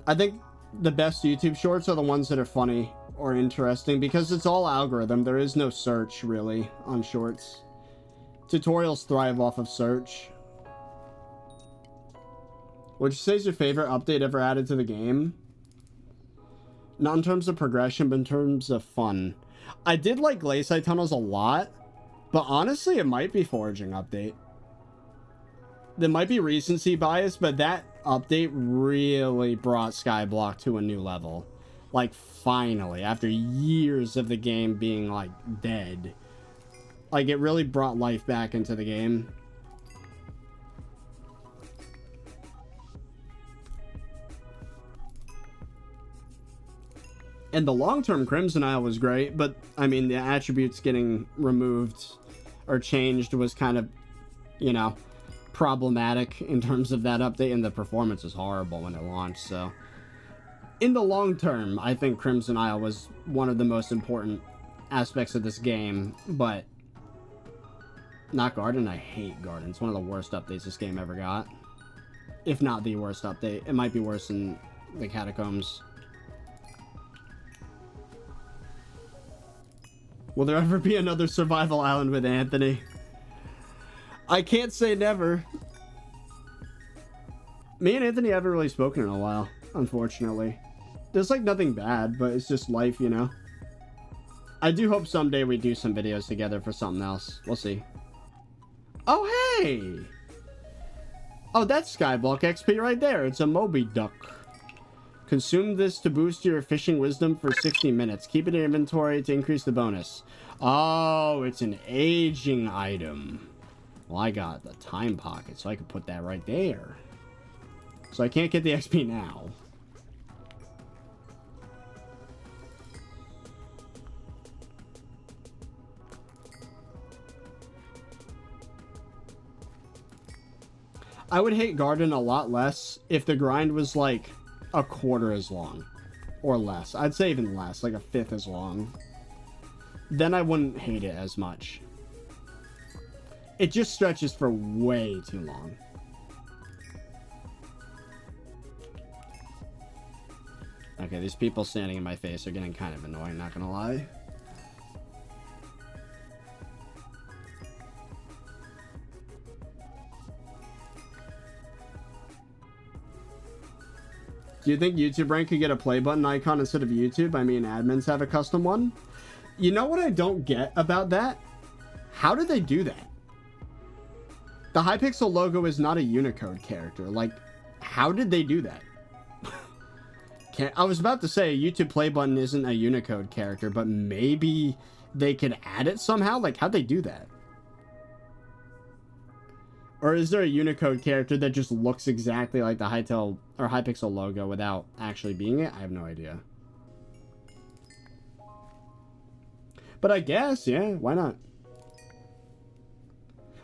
I think the best YouTube shorts are the ones that are funny or interesting because it's all algorithm. There is no search really on shorts. Tutorials thrive off of search. Would you say is your favorite update ever added to the game? Not in terms of progression, but in terms of fun. I did like glacier tunnels a lot, but honestly, it might be foraging update. There might be recency bias, but that update really brought SkyBlock to a new level. Like, finally, after years of the game being, like, dead. Like, it really brought life back into the game. And the long-term Crimson Isle was great, but, I mean, the attributes getting removed or changed was kind of, you know, problematic in terms of that update, and the performance was horrible when it launched, so... In the long term, I think Crimson Isle was one of the most important aspects of this game, but... Not Garden, I hate Garden. It's one of the worst updates this game ever got. If not the worst update. It might be worse than the Catacombs. Will there ever be another survival island with Anthony? I can't say never. Me and Anthony haven't really spoken in a while, unfortunately. There's like nothing bad, but it's just life, you know? I do hope someday we do some videos together for something else. We'll see. Oh, hey! Oh, that's SkyBlock XP right there. It's a Moby Duck. Consume this to boost your fishing wisdom for 60 minutes. Keep it in inventory to increase the bonus. Oh, it's an aging item. Well, I got the time pocket, so I can put that right there. So I can't get the XP now. I would hate Garden a lot less if the grind was like a quarter as long. Or less. I'd say even less, like a fifth as long. Then I wouldn't hate it as much. It just stretches for way too long. Okay, these people standing in my face are getting kind of annoying, not gonna lie. Do you think YouTube Rank could get a play button icon instead of YouTube? I mean, admins have a custom one. You know what I don't get about that? How did they do that? The Hypixel logo is not a Unicode character. Like, how did they do that? I was about to say a YouTube play button isn't a Unicode character, but maybe they could add it somehow? Like, how'd they do that? Or is there a Unicode character that just looks exactly like the Hypixel logo without actually being it? I have no idea. But I guess, yeah, why not?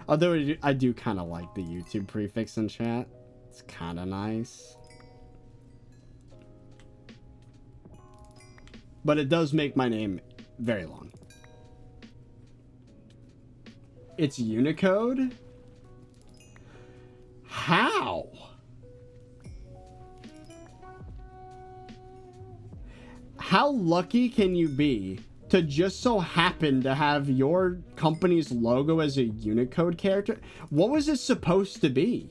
Although I do kind of like the YouTube prefix in chat. It's kind of nice. But it does make my name very long. It's Unicode? How? How lucky can you be to just so happen to have your company's logo as a Unicode character? What was it supposed to be?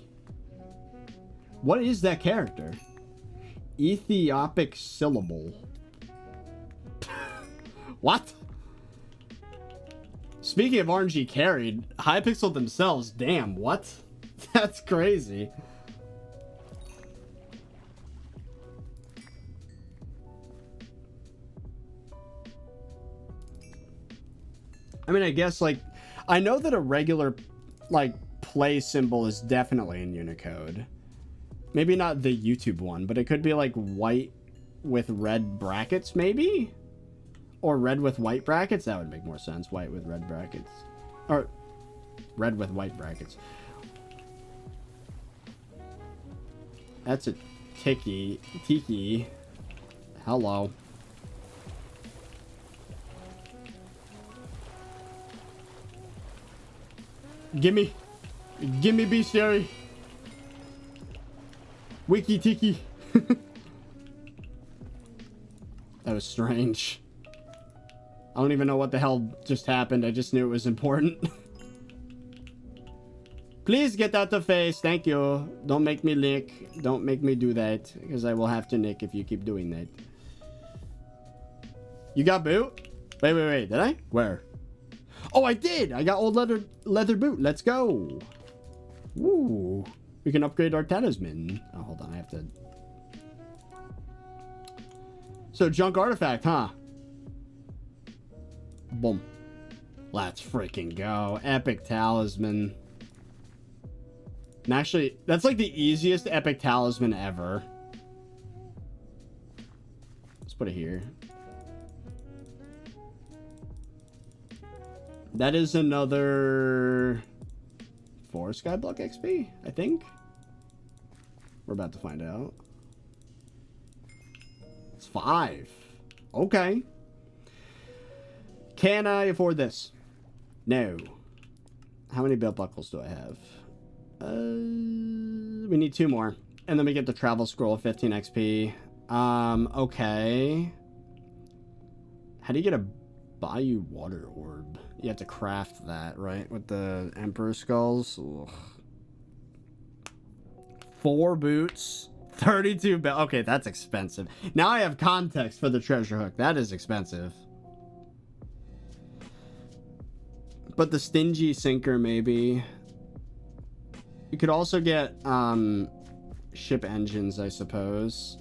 What is that character? Ethiopic syllable. What? Speaking of RNG carried, Hypixel themselves, damn, what? That's crazy. I mean, I guess, like, I know that a regular, like, play symbol is definitely in Unicode. Maybe not the YouTube one, but it could be, like, white with red brackets, maybe? Or red with white brackets? That would make more sense. White with red brackets. Or red with white brackets. That's a tiki. Hello. Gimme bestiary. Wiki tiki. That was strange. I don't even know what the hell just happened. I just knew it was important. Please get out the face. Thank you. Don't make me lick. Don't make me do that. Because I will have to nick if you keep doing that. You got boot? Wait. Did I? Where? Oh, I did. I got old leather boot. Let's go. Woo. We can upgrade our talisman. Oh, hold on. I have to... So, junk artifact, huh? Boom. Let's freaking go. Epic talisman. And actually, that's like the easiest epic talisman ever. Let's put it here. That is another 4 SkyBlock XP, I think. We're about to find out. It's 5. Okay. Can I afford this? No. How many belt buckles do I have? We need 2 more. And then we get the travel scroll, 15 XP. Okay. How do you get a Bayou water orb? You have to craft that, right? With the Emperor skulls. Ugh. 4 boots. 32 belt. Okay, that's expensive. Now I have context for the treasure hook. That is expensive. But the stingy sinker, maybe. You could also get ship engines, I suppose.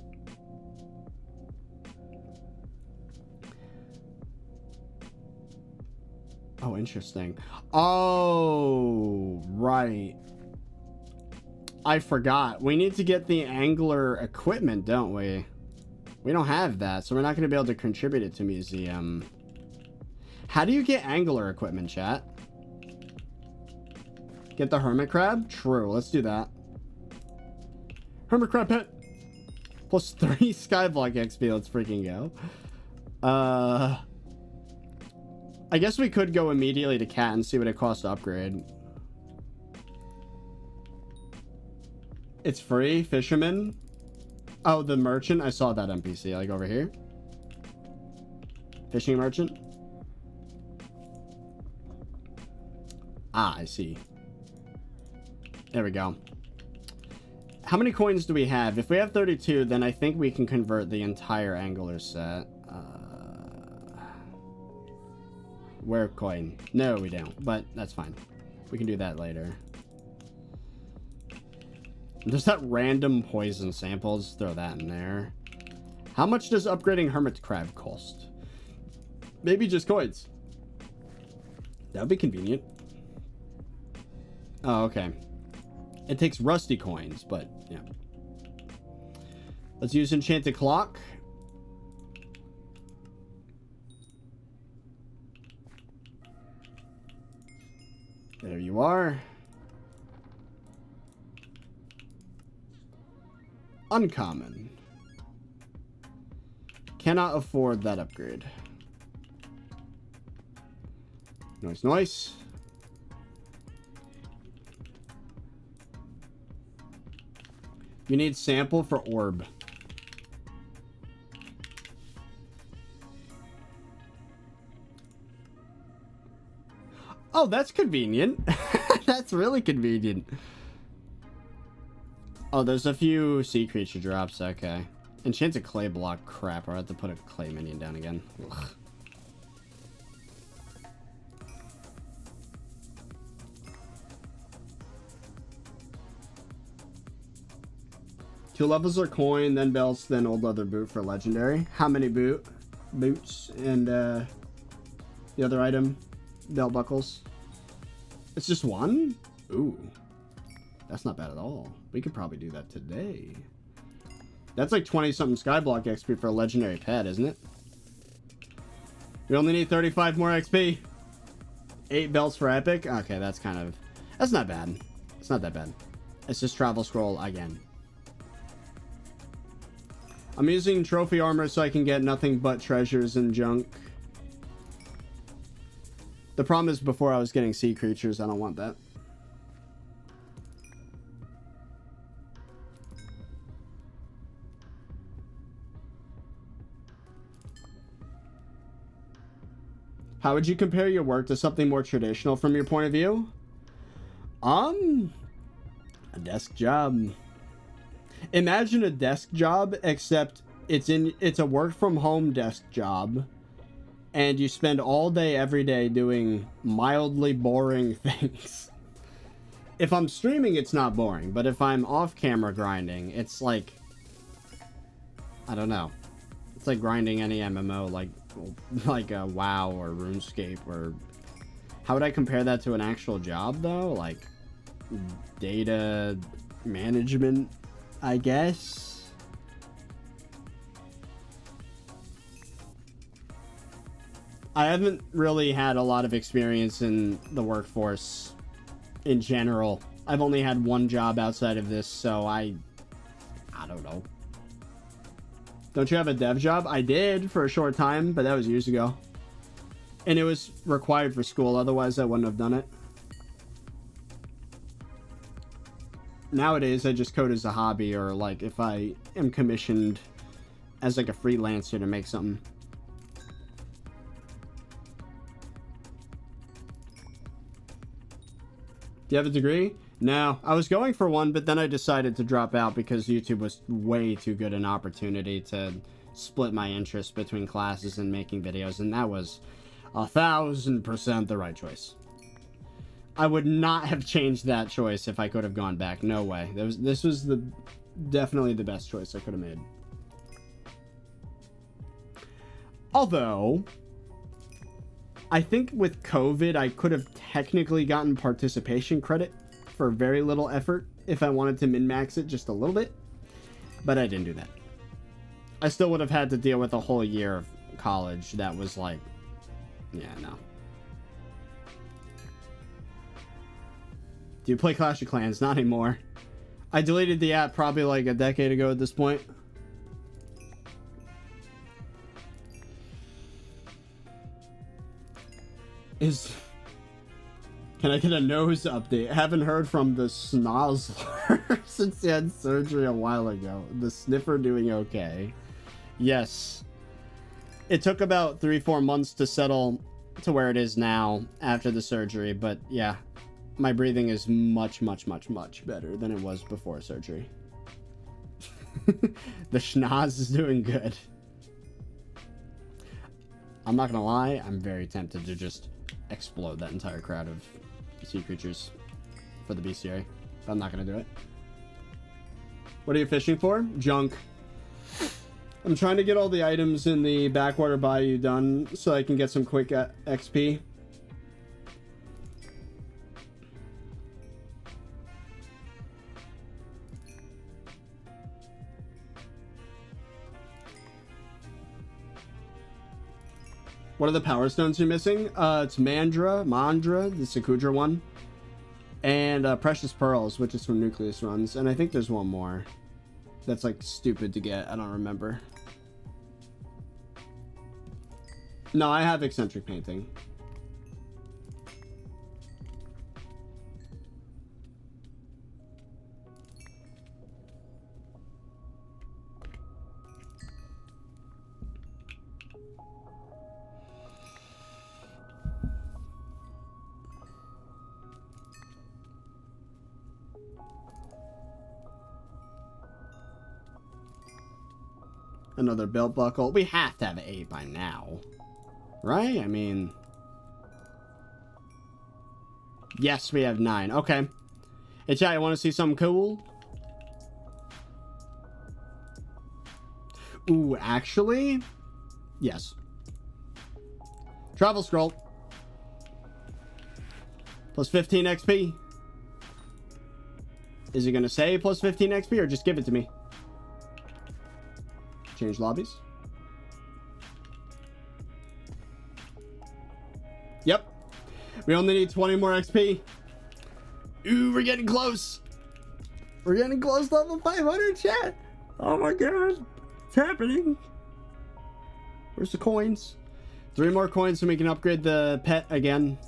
Oh, interesting. Oh, right. I forgot. We need to get the angler equipment, don't we? We don't have that, so we're not going to be able to contribute it to museum. How do you get angler equipment, chat? Get the hermit crab? True, let's do that. Hermit crab pet. Plus 3 skyblock XP. Let's freaking go. I guess we could go immediately to cat and see what it costs to upgrade. It's free. Fisherman. Oh, the merchant. I saw that NPC, like over here. Fishing merchant. Ah, I see. There we go. How many coins do we have? If we have 32, then I think we can convert the entire angler set. Where coin? No, we don't. But that's fine. We can do that later. There's that random poison sample. Just throw that in there. How much does upgrading hermit crab cost? Maybe just coins. That would be convenient. Oh, okay. It takes rusty coins, but yeah. Let's use enchanted clock. There you are. Uncommon. Cannot afford that upgrade. Nice, nice. You need sample for orb. Oh, that's convenient. That's really convenient. Oh, there's a few sea creature drops. Okay. Enchanted clay block. Crap. I have to put a clay minion down again. Ugh. Two levels are coin, then belts, then old leather boot for legendary. How many boots and the other item? Belt buckles. It's just one? Ooh. That's not bad at all. We could probably do that today. That's like 20-something skyblock XP for a legendary pet, isn't it? We only need 35 more XP. 8 belts for epic. Okay, that's not bad. It's not that bad. It's just travel scroll again. I'm using trophy armor so I can get nothing but treasures and junk. The problem is before I was getting sea creatures. I don't want that. How would you compare your work to something more traditional from your point of view? A desk job. Imagine a desk job, except it's a work from home desk job, and you spend all day every day doing mildly boring things. If I'm streaming, it's not boring, but if I'm off camera grinding, it's like, I don't know. It's like grinding any MMO, like a WoW or RuneScape, or how would I compare that to an actual job though? Like data management, I guess. I haven't really had a lot of experience in the workforce in general. I've only had one job outside of this, so I don't know. Don't you have a dev job? I did for a short time, but that was years ago. And it was required for school, otherwise I wouldn't have done it. Nowadays, I just code as a hobby, or like if I am commissioned as like a freelancer to make something. Do you have a degree? No, I was going for one, but then I decided to drop out because YouTube was way too good an opportunity to split my interest between classes and making videos, and that was 1000% the right choice. I would not have changed that choice if I could have gone back. No way. This was definitely the best choice I could have made. Although, I think with COVID, I could have technically gotten participation credit for very little effort if I wanted to min-max it just a little bit, but I didn't do that. I still would have had to deal with a whole year of college that was like, yeah, no. Do you play Clash of Clans? Not anymore. I deleted the app probably like a decade ago at this point. Can I get a nose update? Haven't heard from the Snozzler since he had surgery a while ago. The sniffer doing okay. Yes. It took about 3-4 months to settle to where it is now after the surgery, but yeah, my breathing is much better than it was before surgery. The schnoz is doing good. I'm not gonna lie, I'm very tempted to just explode that entire crowd of sea creatures for the bestiary, but I'm not gonna do it. What are you fishing for? Junk. I'm trying to get all the items in the Backwater Bayou done so I can get some quick XP. What are the power stones you're missing? It's Mandra, the Sakudra one, and Precious Pearls, which is from Nucleus runs, and I think there's one more that's like stupid to get. I don't remember. No, I have eccentric painting. Another belt buckle. We have to have an 8 by now, right? I mean, yes, we have 9. Okay. Hey, chat, you want to see something cool? Ooh, actually, yes. Travel scroll. Plus 15 XP. Is it going to say plus 15 XP or just give it to me? Change lobbies. Yep. We only need 20 more XP. Ooh, we're getting close. We're getting close to level 500, chat. Oh my god. It's happening. Where's the coins? 3 more coins so we can upgrade the pet again.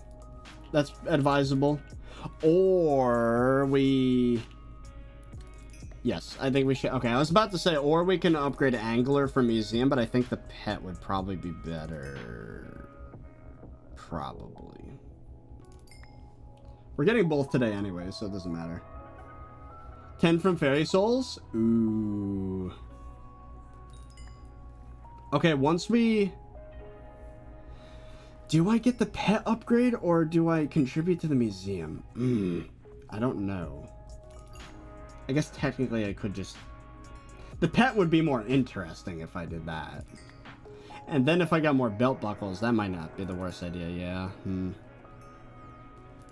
That's advisable. Or we... Yes, I think we should. Okay, I was about to say, or we can upgrade Angler for Museum, but I think the pet would probably be better. Probably. We're getting both today anyway, so it doesn't matter. 10 from Fairy Souls? Ooh. Okay, once we... Do I get the pet upgrade or do I contribute to the museum? I don't know. I guess technically I could just... The pet would be more interesting if I did that. And then if I got more belt buckles, that might not be the worst idea, yeah.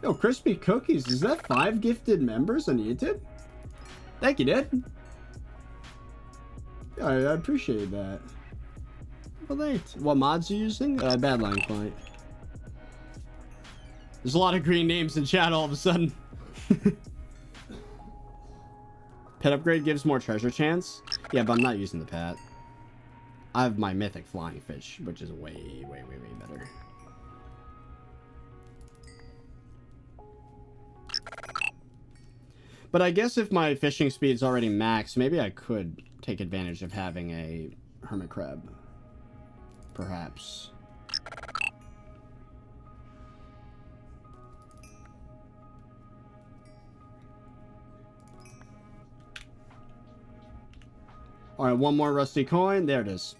Yo, Crispy Cookies, is that 5 gifted members on YouTube? Thank you, dude. Yeah, I appreciate that. Well, thanks. What mods are you using? Badline Point. There's a lot of green names in chat all of a sudden. Pet upgrade gives more treasure chance? Yeah, but I'm not using the pet. I have my mythic flying fish, which is way, way, way, way better. But I guess if my fishing speed's already maxed, maybe I could take advantage of having a hermit crab. Perhaps. Alright, one more rusty coin. There it is.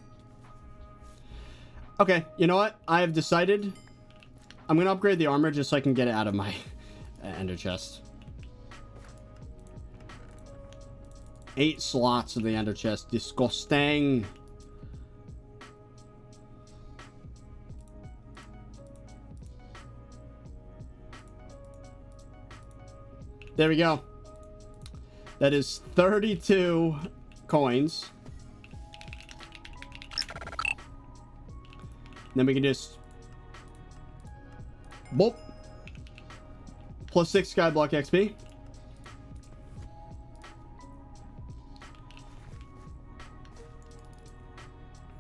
Okay, you know what? I have decided I'm going to upgrade the armor just so I can get it out of my ender chest. 8 slots of the ender chest. Disgusting. There we go. That is 32 coins. Then we can just boop. Plus 6 SkyBlock XP.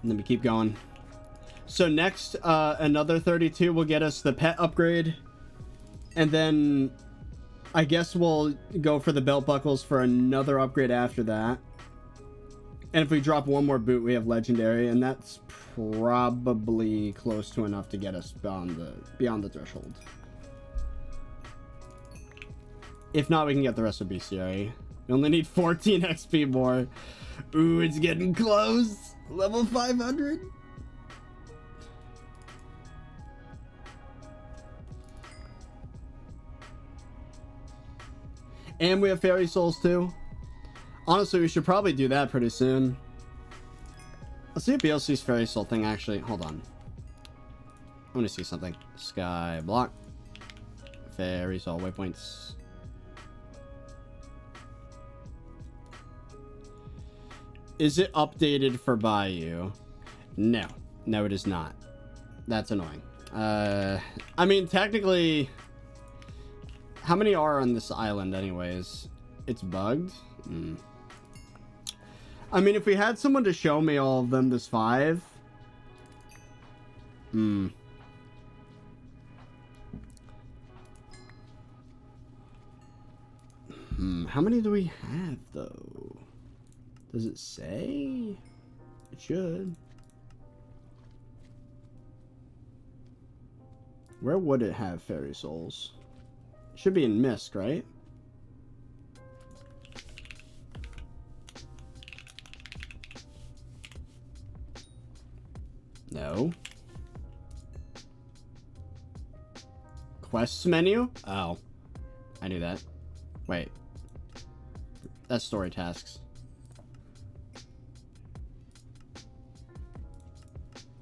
And then we keep going. So next, another 32 will get us the pet upgrade. And then I guess we'll go for the belt buckles for another upgrade after that. And if we drop one more boot, we have legendary, and that's probably close to enough to get us beyond the threshold. If not, we can get the rest of bestiary. We only need 14 XP more. Ooh, it's getting close. Level 500. And we have fairy souls too. Honestly, we should probably do that pretty soon. Let's see if BLC's fairy soul thing actually... Hold on. I want to see something. SkyBlock. Fairy soul waypoints. Is it updated for Bayou? No. No, it is not. That's annoying. I mean, technically... How many are on this island anyways? It's bugged? I mean, if we had someone to show me all of them, there's 5. How many do we have, though? Does it say? It should. Where would it have fairy souls? It should be in Mist, right? No. Quests menu? Oh. I knew that. Wait. That's story tasks.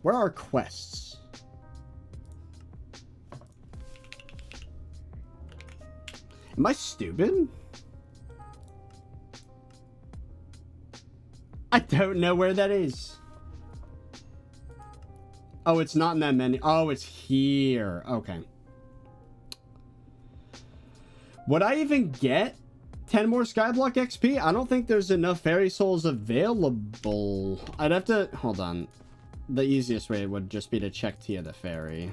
Where are quests? Am I stupid? I don't know where that is. Oh, it's not in that menu. Oh, it's here. Okay. Would I even get 10 more SkyBlock XP? I don't think there's enough fairy souls available. I'd have to... Hold on. The easiest way would just be to check Tia the Fairy.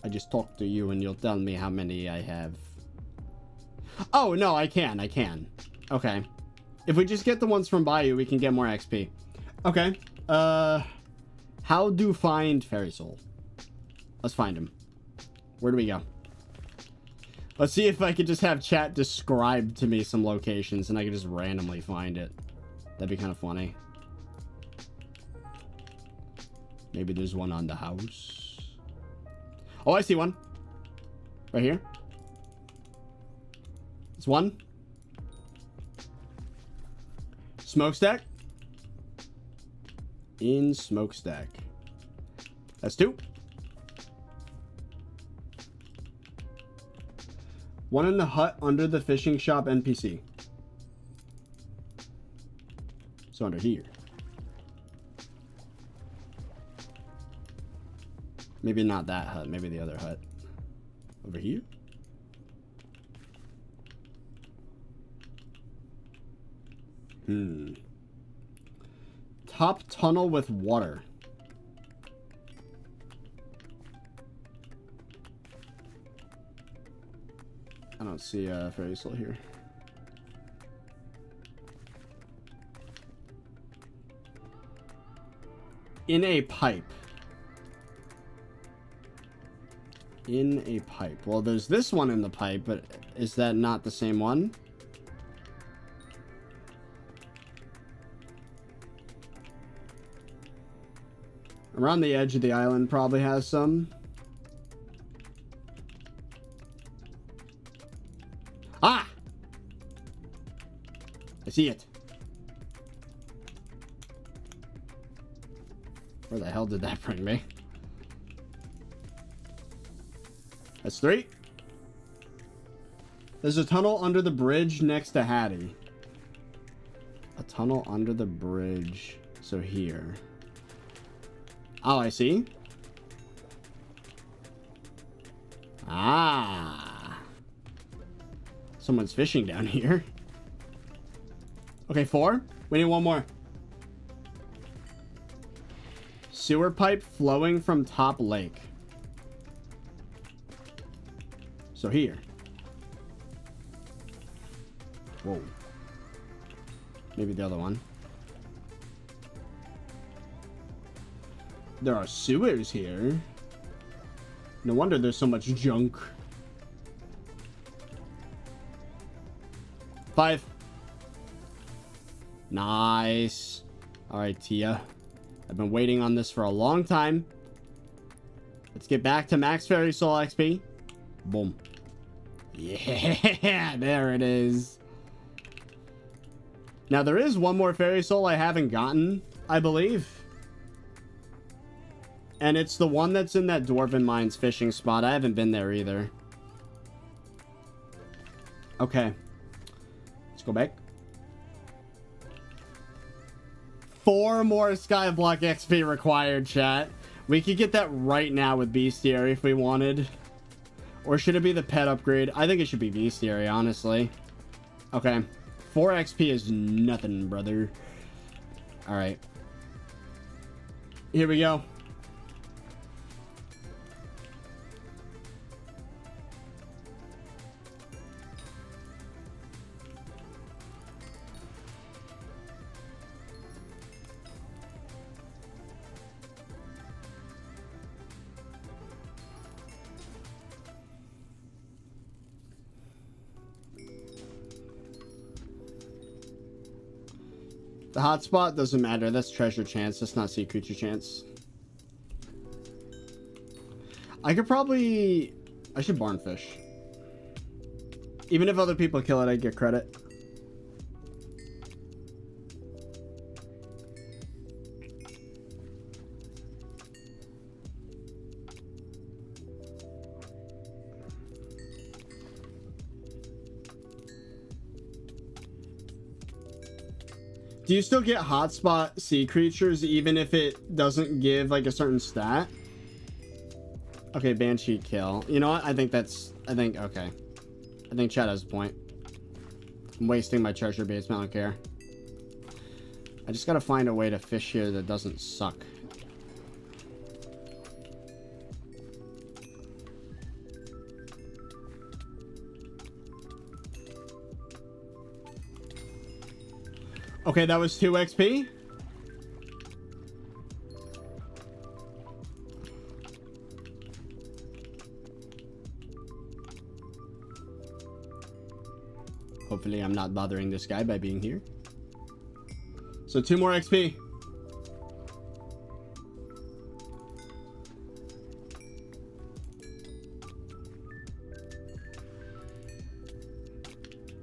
I just talk to you and you'll tell me how many I have. Oh, no, I can. Okay. If we just get the ones from Bayou, we can get more XP. Okay. How do find fairy soul? Let's find him. Where do we go? Let's see if I could just have chat describe to me some locations and I could just randomly find it. That'd be kind of funny. Maybe there's one on the house. Oh, I see one. Right here. It's one. Smokestack. In smokestack. That's two. One in the hut under the fishing shop NPC. So under here. Maybe not that hut. Maybe the other hut. Over here? Top tunnel with water. I don't see a fairy soul here. In a pipe. In a pipe. Well, there's this one in the pipe, but is that not the same one? Around the edge of the island probably has some. Ah! I see it. Where the hell did that bring me? That's three. There's a tunnel under the bridge next to Hattie. A tunnel under the bridge. So here. Oh, I see. Ah. Someone's fishing down here. Okay, 4. We need one more. Sewer pipe flowing from top lake. So here. Whoa. Maybe the other one. There are sewers here. No wonder there's so much junk. 5. Nice. Alright, Tia. I've been waiting on this for a long time. Let's get back to max fairy soul XP. Boom. Yeah, there it is. Now, there is one more fairy soul I haven't gotten, I believe. And it's the one that's in that Dwarven Mines fishing spot. I haven't been there either. Okay. Let's go back. 4 more SkyBlock XP required, chat. We could get that right now with Bestiary if we wanted. Or should it be the pet upgrade? I think it should be Bestiary, honestly. Okay. 4 XP is nothing, brother. Alright. Here we go. The hotspot doesn't matter. That's treasure chance. That's not sea creature chance. I could probably... I should barn fish. Even if other people kill it, I get credit. Do you still get hotspot sea creatures even if it doesn't give like a certain stat? Okay, Banshee kill. You know what? I think okay. I think Chad has a point. I'm wasting my treasure base, I don't care. I just gotta find a way to fish here that doesn't suck. Okay, that was 2 XP. Hopefully I'm not bothering this guy by being here. So 2 more XP.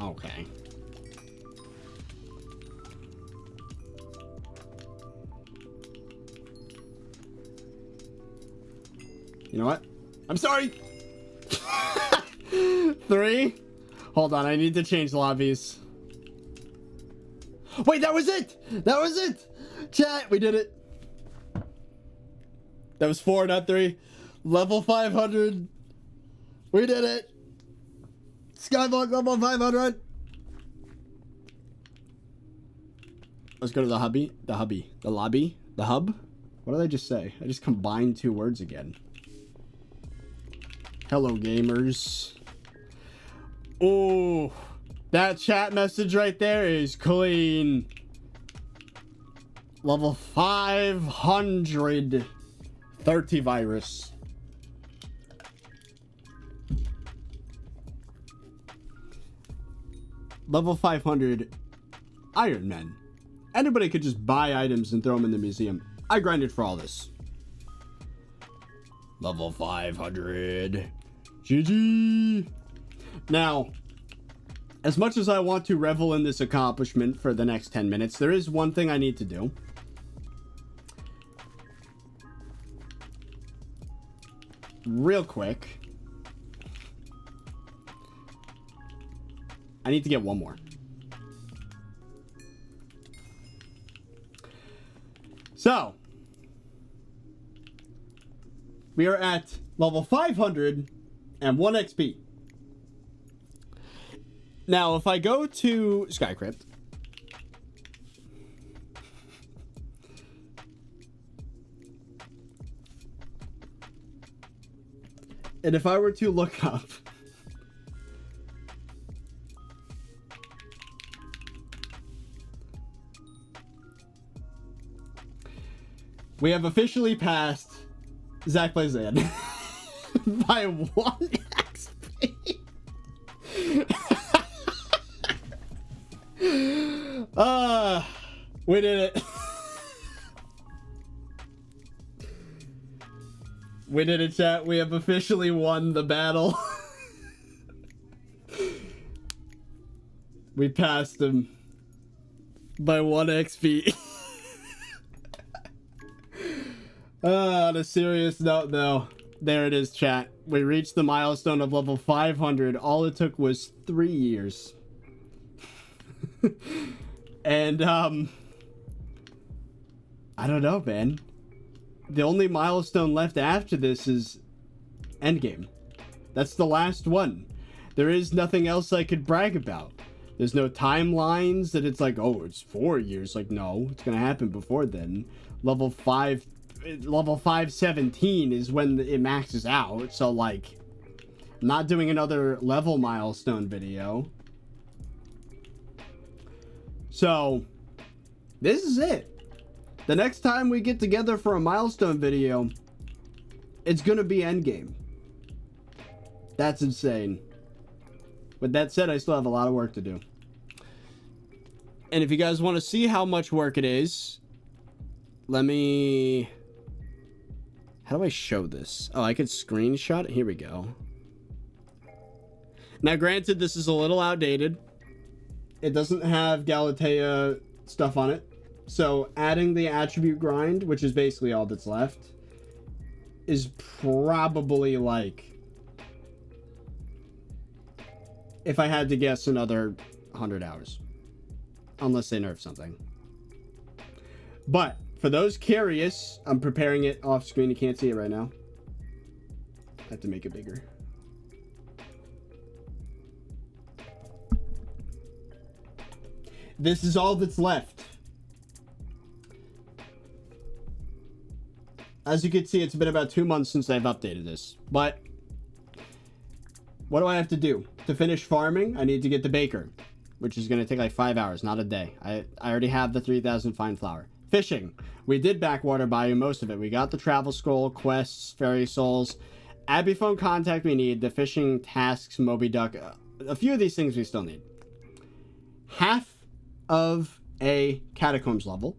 Okay. You know what? I'm sorry. 3. Hold on, I need to change lobbies. Wait, that was it! That was it! Chat, we did it. That was 4, not 3. Level 500. We did it. SkyBlock level 500. Let's go to the hubby. The lobby. The hub. What did I just say? I just combined 2 words again. Hello, gamers. Oh, that chat message right there is clean. Level 500. ThirtyVirus. Level 500 Ironman. Anybody could just buy items and throw them in the museum. I grinded for all this. Level 500. GG. Now, as much as I want to revel in this accomplishment for the next 10 minutes, there is one thing I need to do. Real quick. I need to get one more. So, we are at level 500 and 1 XP. Now, if I go to Crypt, and if I were to look up we have officially passed Zach Plays Ed by 1 XP. We did it. We did it, chat. We have officially won the battle. We passed him by 1 XP. On a serious note, though, there it is, chat. We reached the milestone of level 500. All it took was 3 years. And, I don't know, man. The only milestone left after this is Endgame. That's the last one. There is nothing else I could brag about. There's no timelines that it's like, oh, it's 4 years. Like, no, it's gonna happen before then. Level 517 is when it maxes out. So, like, I'm not doing another level milestone video. So, this is it. The next time we get together for a milestone video, it's gonna be Endgame. That's insane. With that said, I still have a lot of work to do. And if you guys want to see how much work it is, let me... How do I show this? Oh, I could screenshot it. Here we go. Now, granted, this is a little outdated. It doesn't have Galatea stuff on it. So adding the attribute grind, which is basically all that's left, is probably like, if I had to guess, another 100 hours. Unless they nerf something. But for those curious, I'm preparing it off screen. You can't see it right now. I have to make it bigger. This is all that's left. As you can see, it's been about 2 months since I've updated this. But what do I have to do? To finish farming, I need to get the baker, which is going to take like 5 hours, not a day. I already have the 3,000 fine flour. Fishing. We did Backwater Bayou, most of it. We got the travel scroll, quests, fairy souls, Abbey phone contact we need, the fishing tasks, Moby Duck. A few of these things we still need. half of a Catacombs level.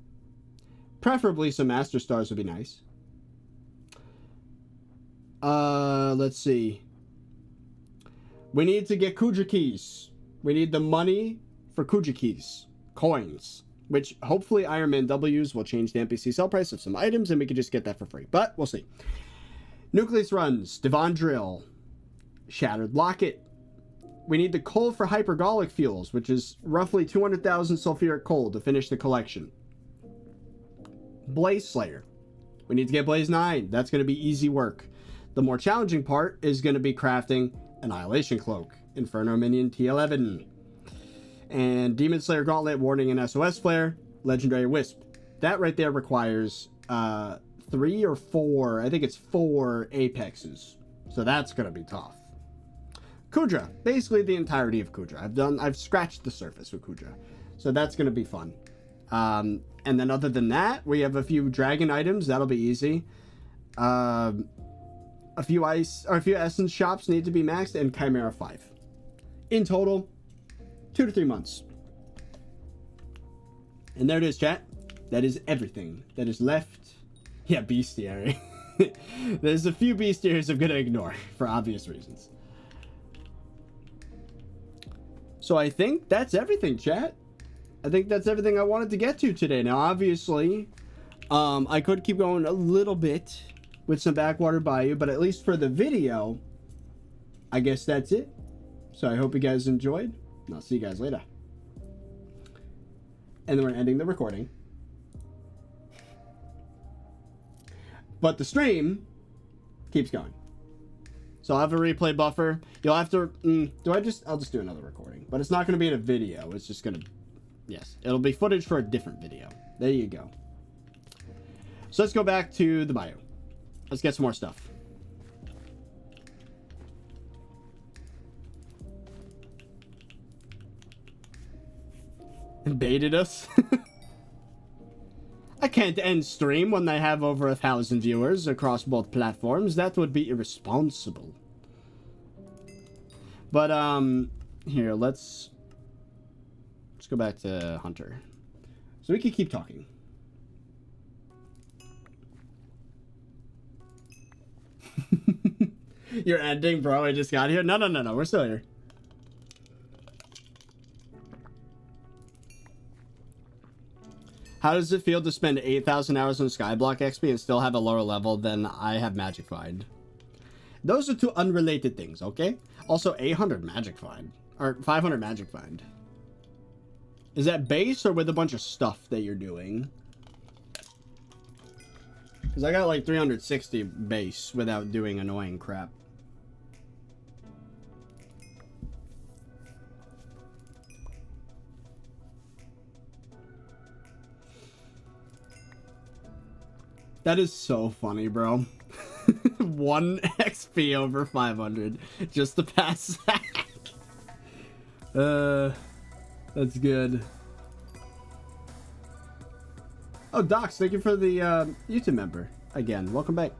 Preferably some Master Stars would be nice. Let's see. We need to get Kudra keys. We need the money for Kudra keys. Coins. Which, hopefully, Ironman W's will change the NPC sell price of some items, and we can just get that for free. But, we'll see. Nucleus runs. Devon Drill. Shattered Locket. We need the coal for hypergolic fuels, which is roughly 200,000 sulfuric coal to finish the collection. Blaze Slayer. We need to get Blaze 9. That's going to be easy work. The more challenging part is going to be crafting Annihilation Cloak. Inferno Minion T11. And Demon Slayer Gauntlet, Warning, and SOS Flare. Legendary Wisp. That right there requires 3 or 4, I think it's 4 Apexes. So that's going to be tough. Kudra. Basically the entirety of Kudra. I've scratched the surface with Kudra. So that's going to be fun. And then other than that, we have a few dragon items. That'll be easy. A few essence shops need to be maxed, and Chimera 5. In total, 2 to 3 months. And there it is, chat. That is everything that is left. Yeah, bestiary. There's a few bestiaries I'm gonna ignore for obvious reasons. So I think that's everything, chat. I think that's everything I wanted to get to today. Now, obviously, I could keep going a little bit with some Backwater Bayou, but at least for the video, I guess that's it. So I hope you guys enjoyed, and I'll see you guys later. And then we're ending the recording. But the stream keeps going. So I'll have a replay buffer. You'll have to... I'll just do another recording. But it's not going to be in a video. It's just going to... Yes. It'll be footage for a different video. There you go. So let's go back to the bio. Let's get some more stuff. Baited us. I can't end stream when they have over 1,000 viewers across both platforms. That would be irresponsible. But here, let's go back to Hunter, so we can keep talking. You're ending, bro. I just got here. No. We're still here. How does it feel to spend 8,000 hours on SkyBlock XP and still have a lower level than I have Magic Find? Those are two unrelated things, okay? Also, 800 Magic Find. Or 500 Magic Find. Is that base or with a bunch of stuff that you're doing? Because I got like 360 base without doing annoying crap. That is so funny, bro. 1 XP over 500 just to pass Zach. That's good. Oh, Docs, thank you for the YouTube member. Again, welcome back.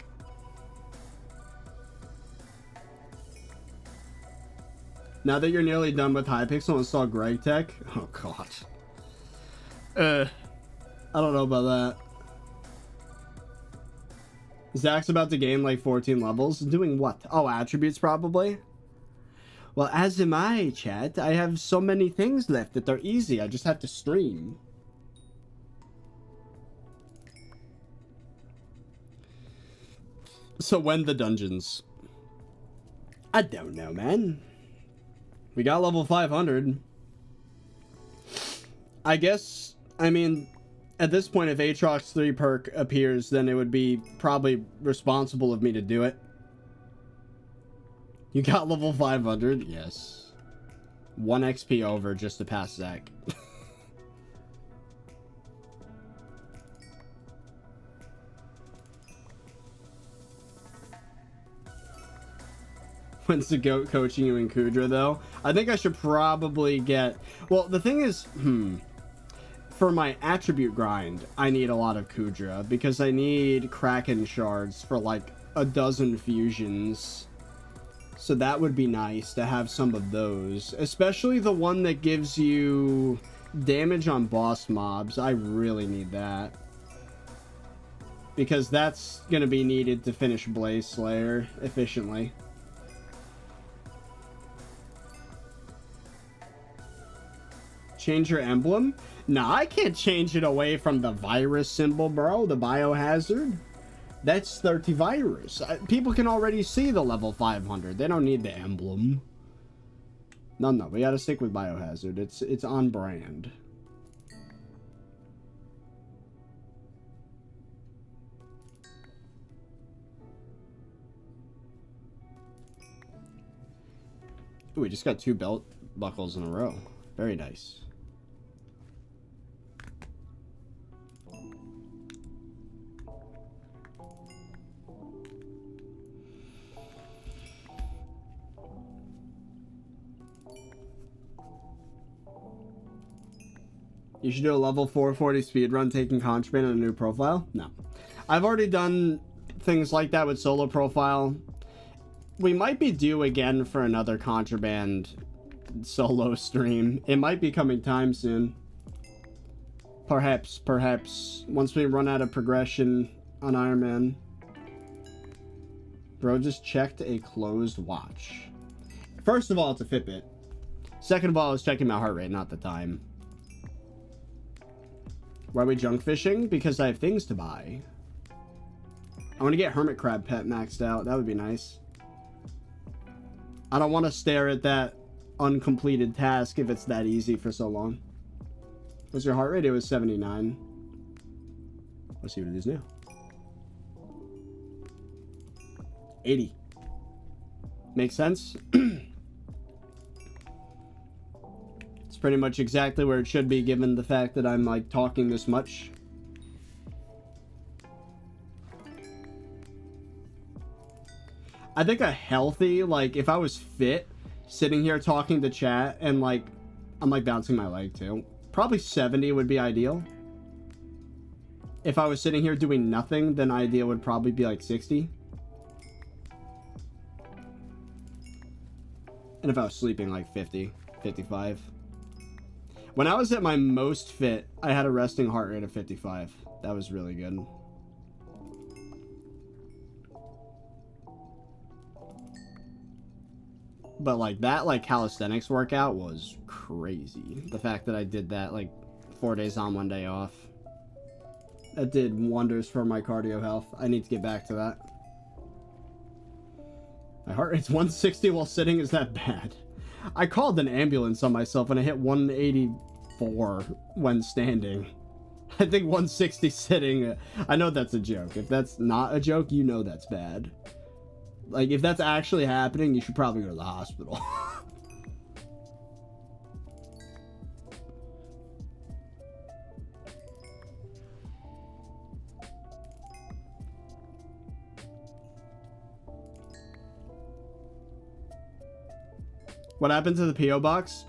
Now that you're nearly done with Hypixel, install Greg Tech. Oh, God. I don't know about that. Zach's about to gain like 14 levels. Doing what? Oh, attributes probably? Well, as am I, chat. I have so many things left that they're easy. I just have to stream. So when the dungeons? I don't know, man. We got level 500. I guess, I mean... At this point, if Aatrox 3 perk appears, then it would be probably responsible of me to do it. You got level 500? Yes. 1 XP over just to pass Zach. When's the goat coaching you in Kudra, though? I think I should probably get... Well, the thing is... For my attribute grind, I need a lot of Kudra because I need Kraken shards for like a dozen fusions. So that would be nice to have some of those, especially the one that gives you damage on boss mobs. I really need that, because that's going to be needed to finish Blaze Slayer efficiently. Change your emblem? Nah, I can't change it away from the virus symbol, bro. The biohazard. That's ThirtyVirus. People can already see the level 500. They don't need the emblem. No, we gotta stick with biohazard. It's on brand. Ooh, we just got 2 belt buckles in a row. Very nice. You should do a level 440 speedrun taking Contraband on a new profile? No. I've already done things like that with solo profile. We might be due again for another Contraband solo stream. It might be coming time soon. Perhaps, once we run out of progression on Ironman. Bro just checked a closed watch. First of all, it's a Fitbit. Second of all, I was checking my heart rate, not the time. Why are we junk fishing? Because I have things to buy. I want to get Hermit Crab Pet maxed out. That would be nice. I don't want to stare at that uncompleted task if it's that easy for so long. What's your heart rate? It was 79. Let's see what it is now. 80. Makes sense? It's pretty much exactly where it should be, given the fact that I'm like talking this much. I think a healthy, like if I was fit, sitting here talking to chat and like I'm like bouncing my leg too, probably 70 would be ideal. If I was sitting here doing nothing, then ideal would probably be like 60. And if I was sleeping, like 50, 55. When I was at my most fit, I had a resting heart rate of 55. That was really good. But like that, like calisthenics workout was crazy. The fact that I did that like 4 days on, 1 day off. That did wonders for my cardio health. I need to get back to that. My heart rate's 160 while sitting. Is that bad? I called an ambulance on myself and I hit 184 when standing. I think 160 sitting. I know that's a joke. If that's not a joke, you know that's bad. Like, if that's actually happening, you should probably go to the hospital. What happened to the P.O. box?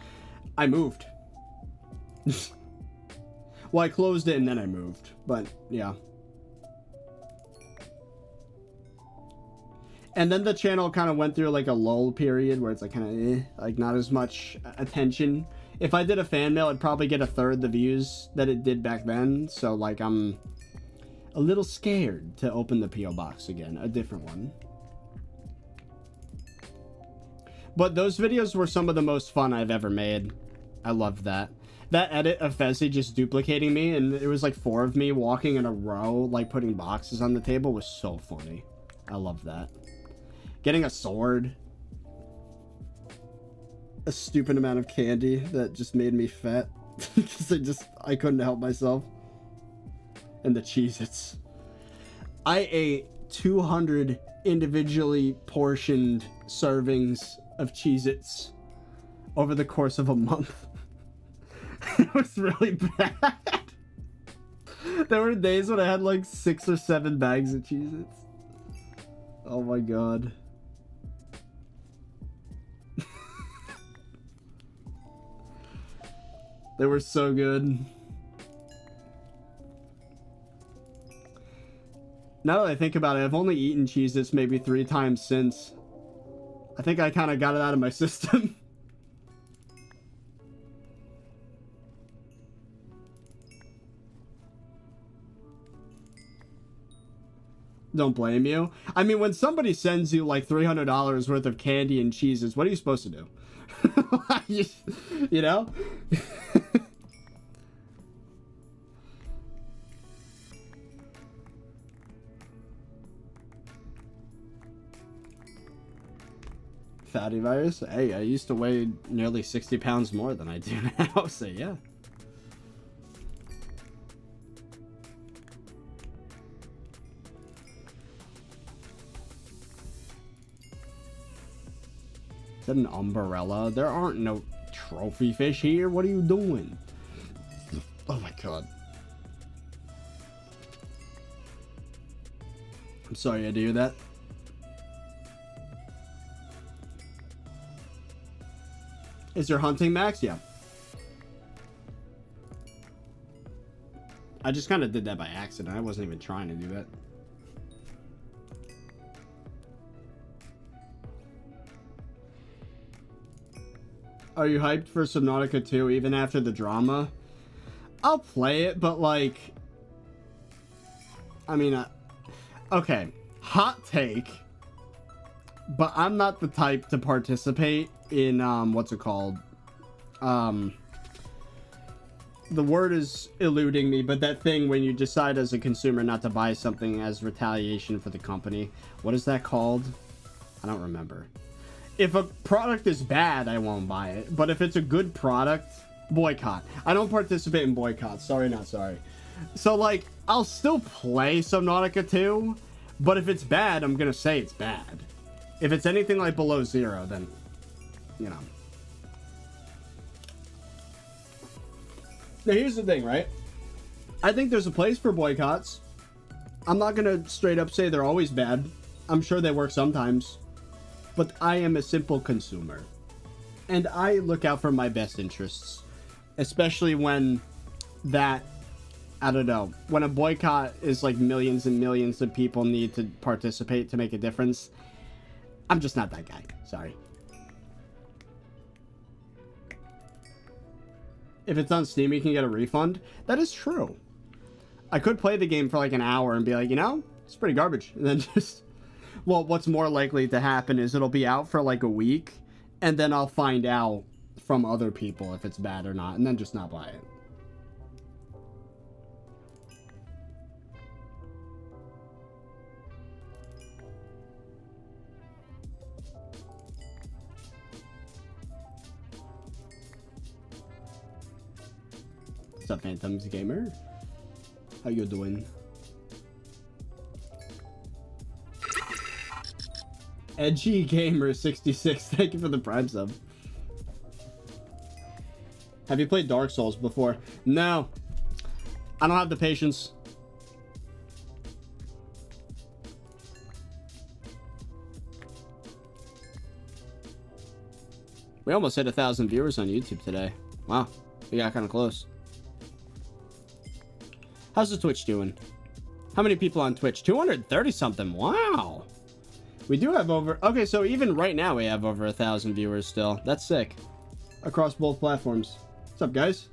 I moved. Well, I closed it and then I moved. But, yeah. And then the channel kind of went through like a lull period where it's like kind of like not as much attention. If I did a fan mail, I'd probably get a third the views that it did back then. So like I'm a little scared to open the P.O. box again, a different one. But those videos were some of the most fun I've ever made. I loved that. That edit of Fezzy just duplicating me, and it was like 4 of me walking in a row, like putting boxes on the table, was so funny. I love that. Getting a sword. A stupid amount of candy that just made me fat. Because I couldn't help myself. And the Cheez-Its. I ate 200 individually portioned servings of Cheez-Its over the course of a month. It was really bad. There were days when I had like 6 or 7 bags of Cheez-Its. Oh my god. They were so good. Now that I think about it, I've only eaten Cheez-Its maybe 3 times since. I think I kind of got it out of my system. Don't blame you. I mean, when somebody sends you like $300 worth of candy and cheeses, what are you supposed to do? You know? ThirtyVirus? Hey, I used to weigh nearly 60 pounds more than I do now, so yeah. Is that an umbrella? There aren't no trophy fish here. What are you doing? Oh my god. I'm sorry I do that. Is your hunting max? Yeah. I just kind of did that by accident. I wasn't even trying to do that. Are you hyped for Subnautica 2 even after the drama? I'll play it, but like... I mean, okay. Hot take. But I'm not the type to participate in, what's it called? The word is eluding me, but that thing when you decide as a consumer not to buy something as retaliation for the company. What is that called? I don't remember. If a product is bad, I won't buy it. But if it's a good product, boycott. I don't participate in boycotts. Sorry, not sorry. So, like, I'll still play Subnautica 2, but if it's bad, I'm gonna say it's bad. If it's anything like below 0, then, you know. Now, here's the thing, right? I think there's a place for boycotts. I'm not gonna straight up say they're always bad. I'm sure they work sometimes. But I am a simple consumer. And I look out for my best interests. Especially when that, I don't know, when a boycott is like millions and millions of people need to participate to make a difference. I'm just not that guy. Sorry. If it's on Steam, you can get a refund. That is true. I could play the game for like an hour and be like, you know, it's pretty garbage. And then just... Well, what's more likely to happen is it'll be out for like a week, and then I'll find out from other people if it's bad or not, and then just not buy it. What's up, Phantoms Gamer? How you doing? Edgy Gamer 66, thank you for the Prime sub. Have you played Dark Souls before? No. I don't have the patience. We almost hit 1,000 viewers on YouTube today. Wow, we got kind of close. How's the Twitch doing? How many people on Twitch? 230 something. Wow. We do have over... Okay, so even right now we have over 1,000 viewers still. That's sick. Across both platforms. What's up, guys?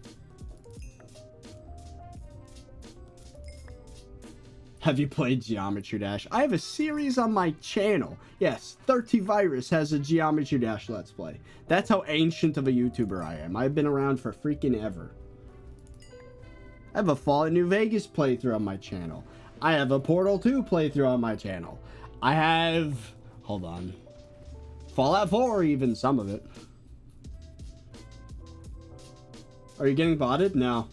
Have you played Geometry Dash? I have a series on my channel. Yes, ThirtyVirus has a Geometry Dash Let's Play. That's how ancient of a YouTuber I am. I've been around for freaking ever. I have a Fallout New Vegas playthrough on my channel. I have a Portal 2 playthrough on my channel. I have... Hold on. Fallout 4, even some of it. Are you getting botted? No.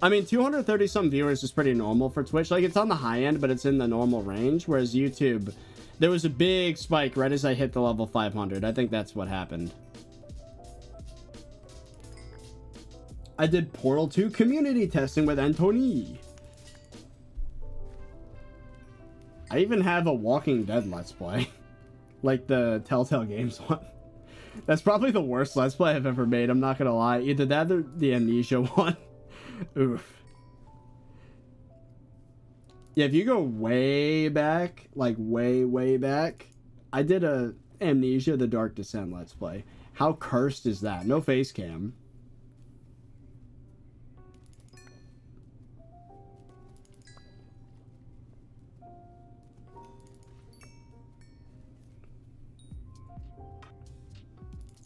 I mean, 230 some viewers is pretty normal for Twitch. Like, it's on the high end, but it's in the normal range. Whereas YouTube, there was a big spike right as I hit the level 500. I think that's what happened. I did Portal 2 community testing with Antony. I even have a Walking Dead Let's Play. Like the Telltale Games one. That's probably the worst Let's Play I've ever made, I'm not gonna lie. Either that or the Amnesia one. Oof. Yeah, if you go way back, like way back, I did a Amnesia: The Dark Descent Let's Play. How cursed is that? No face cam.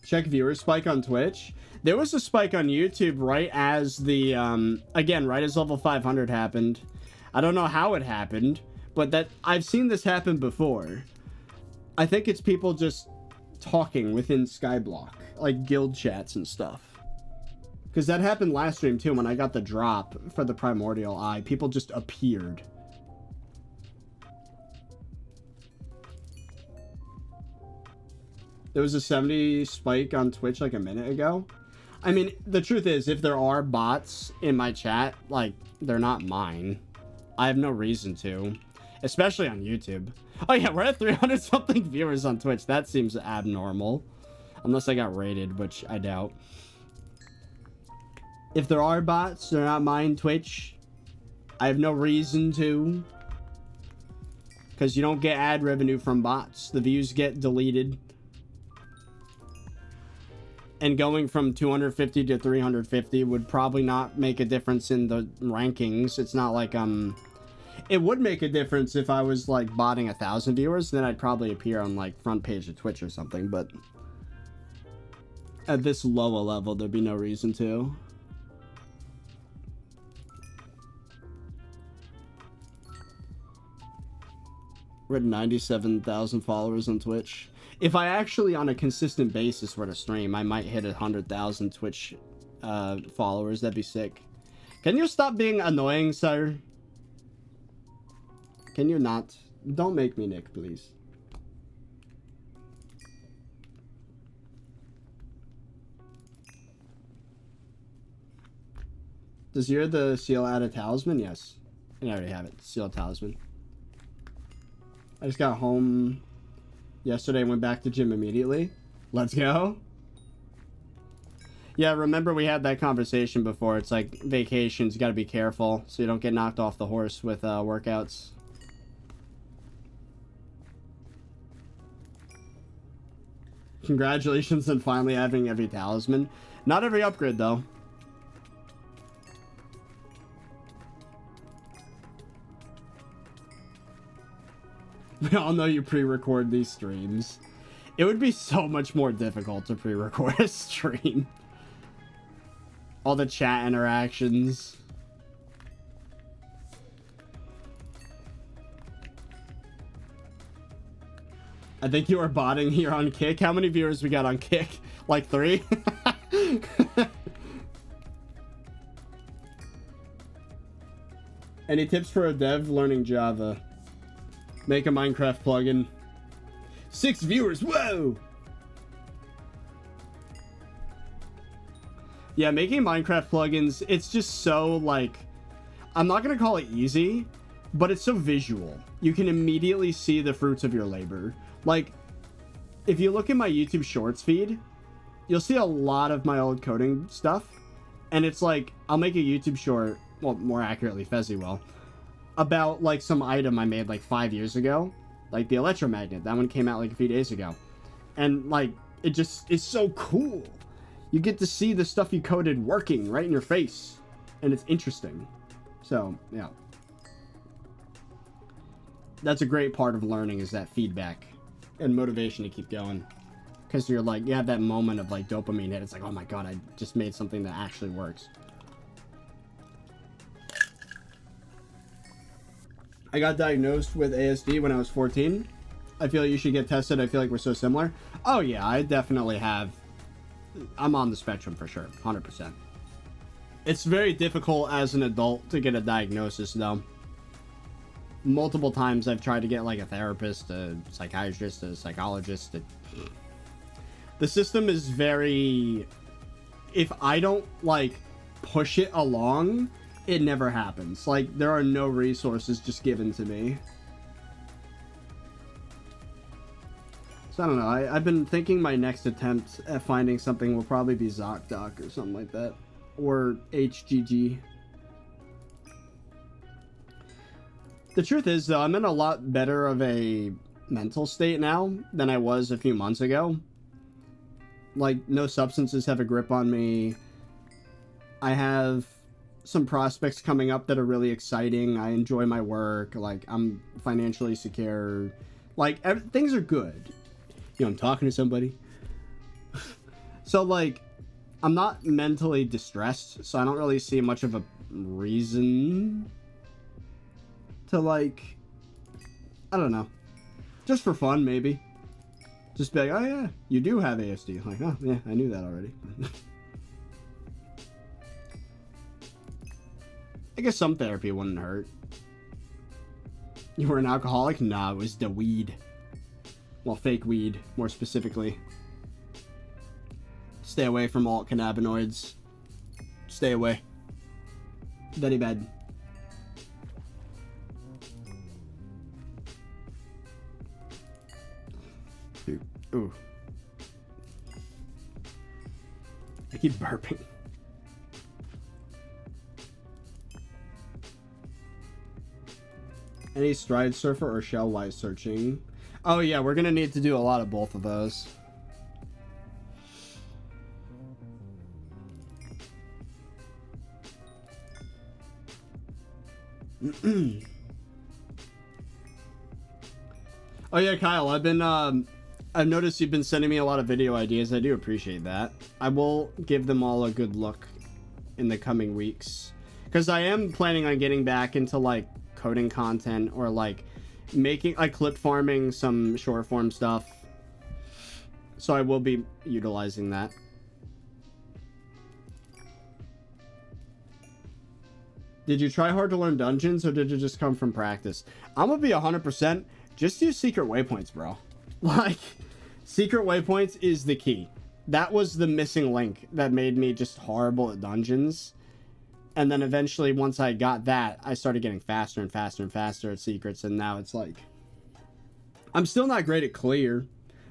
Check viewer spike on Twitch. There was a spike on YouTube right as the, again, right as level 500 happened. I don't know how it happened, but that I've seen this happen before. I think it's people just talking within SkyBlock, like guild chats and stuff. Because that happened last stream too, when I got the drop for the Primordial Eye. People just appeared. There was a 70 spike on Twitch like a minute ago. I mean, the truth is, if there are bots in my chat, like, they're not mine. I have no reason to. Especially on YouTube. Oh yeah, we're at 300 something viewers on Twitch. That seems abnormal. Unless I got raided, which I doubt. If there are bots, they're not mine, Twitch. I have no reason to. Because you don't get ad revenue from bots. The views get deleted. And going from 250 to 350 would probably not make a difference in the rankings. It's not like, it would make a difference if I was, like, botting 1,000 viewers. Then I'd probably appear on, like, front page of Twitch or something. But at this lower level, there'd be no reason to. We're at 97,000 followers on Twitch. If I actually, on a consistent basis, were to stream, I might hit 100,000 Twitch followers. That'd be sick. Can you stop being annoying, sir? Can you not? Don't make me Nick, please. Does you're the seal add a talisman? Yes. I already have it. Seal talisman. I just got home yesterday, went back to gym immediately. Let's go. Yeah, remember we had that conversation before. It's like vacations, you gotta be careful so you don't get knocked off the horse with workouts. Congratulations on finally having every talisman. Not every upgrade though. We all know you pre-record these streams. It would be so much more difficult to pre-record a stream. All the chat interactions. I think you are botting here on Kick. How many viewers we got on Kick? Like 3? Any tips for a dev learning Java? Make a Minecraft plugin. 6 viewers, whoa! Yeah, making Minecraft plugins, it's just so, like, I'm not gonna call it easy, but it's so visual. You can immediately see the fruits of your labor. Like, if you look at my YouTube Shorts feed, you'll see a lot of my old coding stuff, and it's like, I'll make a YouTube short, well, more accurately, Fezzy will, about like some item I made like 5 years ago, like the electromagnet. That one came out like a few days ago, and like it just is so cool. You get to see the stuff you coded working right in your face, and it's interesting. So yeah, that's a great part of learning, is that feedback and motivation to keep going, because you're like, you have that moment of like dopamine hit. It's like, oh my god, I just made something that actually works. I got diagnosed with ASD when I was 14. I feel like you should get tested. I feel like we're so similar. Oh yeah, I definitely have. I'm on the spectrum for sure, 100%. It's very difficult as an adult to get a diagnosis though. Multiple times I've tried to get like a therapist, a psychiatrist, a psychologist. The system is very... If I don't like push it along, it never happens. Like, there are no resources just given to me. So I don't know. I've been thinking my next attempt at finding something will probably be ZocDoc or something like that. Or HGG. The truth is, though, I'm in a lot better of a mental state now than I was a few months ago. Like, no substances have a grip on me. I have some prospects coming up that are really exciting. I enjoy my work. Like, I'm financially secure. Like, things are good. You know, I'm talking to somebody. So, like, I'm not mentally distressed, so I don't really see much of a reason to, like, I don't know. Just for fun, maybe. Just be like, oh yeah, you do have ASD. Like, oh yeah, I knew that already. I guess some therapy wouldn't hurt. You were an alcoholic? Nah, it was the weed. Well, fake weed, more specifically. Stay away from all cannabinoids. Stay away. Very bad. Ooh. I keep burping. Any stride surfer or shell-wise searching? Oh yeah, we're gonna need to do a lot of both of those. Oh yeah, Kyle, I've noticed you've been sending me a lot of video ideas. I do appreciate that. I will give them all a good look in the coming weeks, because I am planning on getting back into like coding content, or like making, like, clip farming some short form stuff. So I will be utilizing that. Did you try hard to learn dungeons, or did it just come from practice? I'm gonna be 100%. Just use secret waypoints, bro. Like, secret waypoints is the key. That was the missing link that made me just horrible at dungeons. And then eventually, once I got that, I started getting faster and faster and faster at secrets. And now it's like, I'm still not great at clear,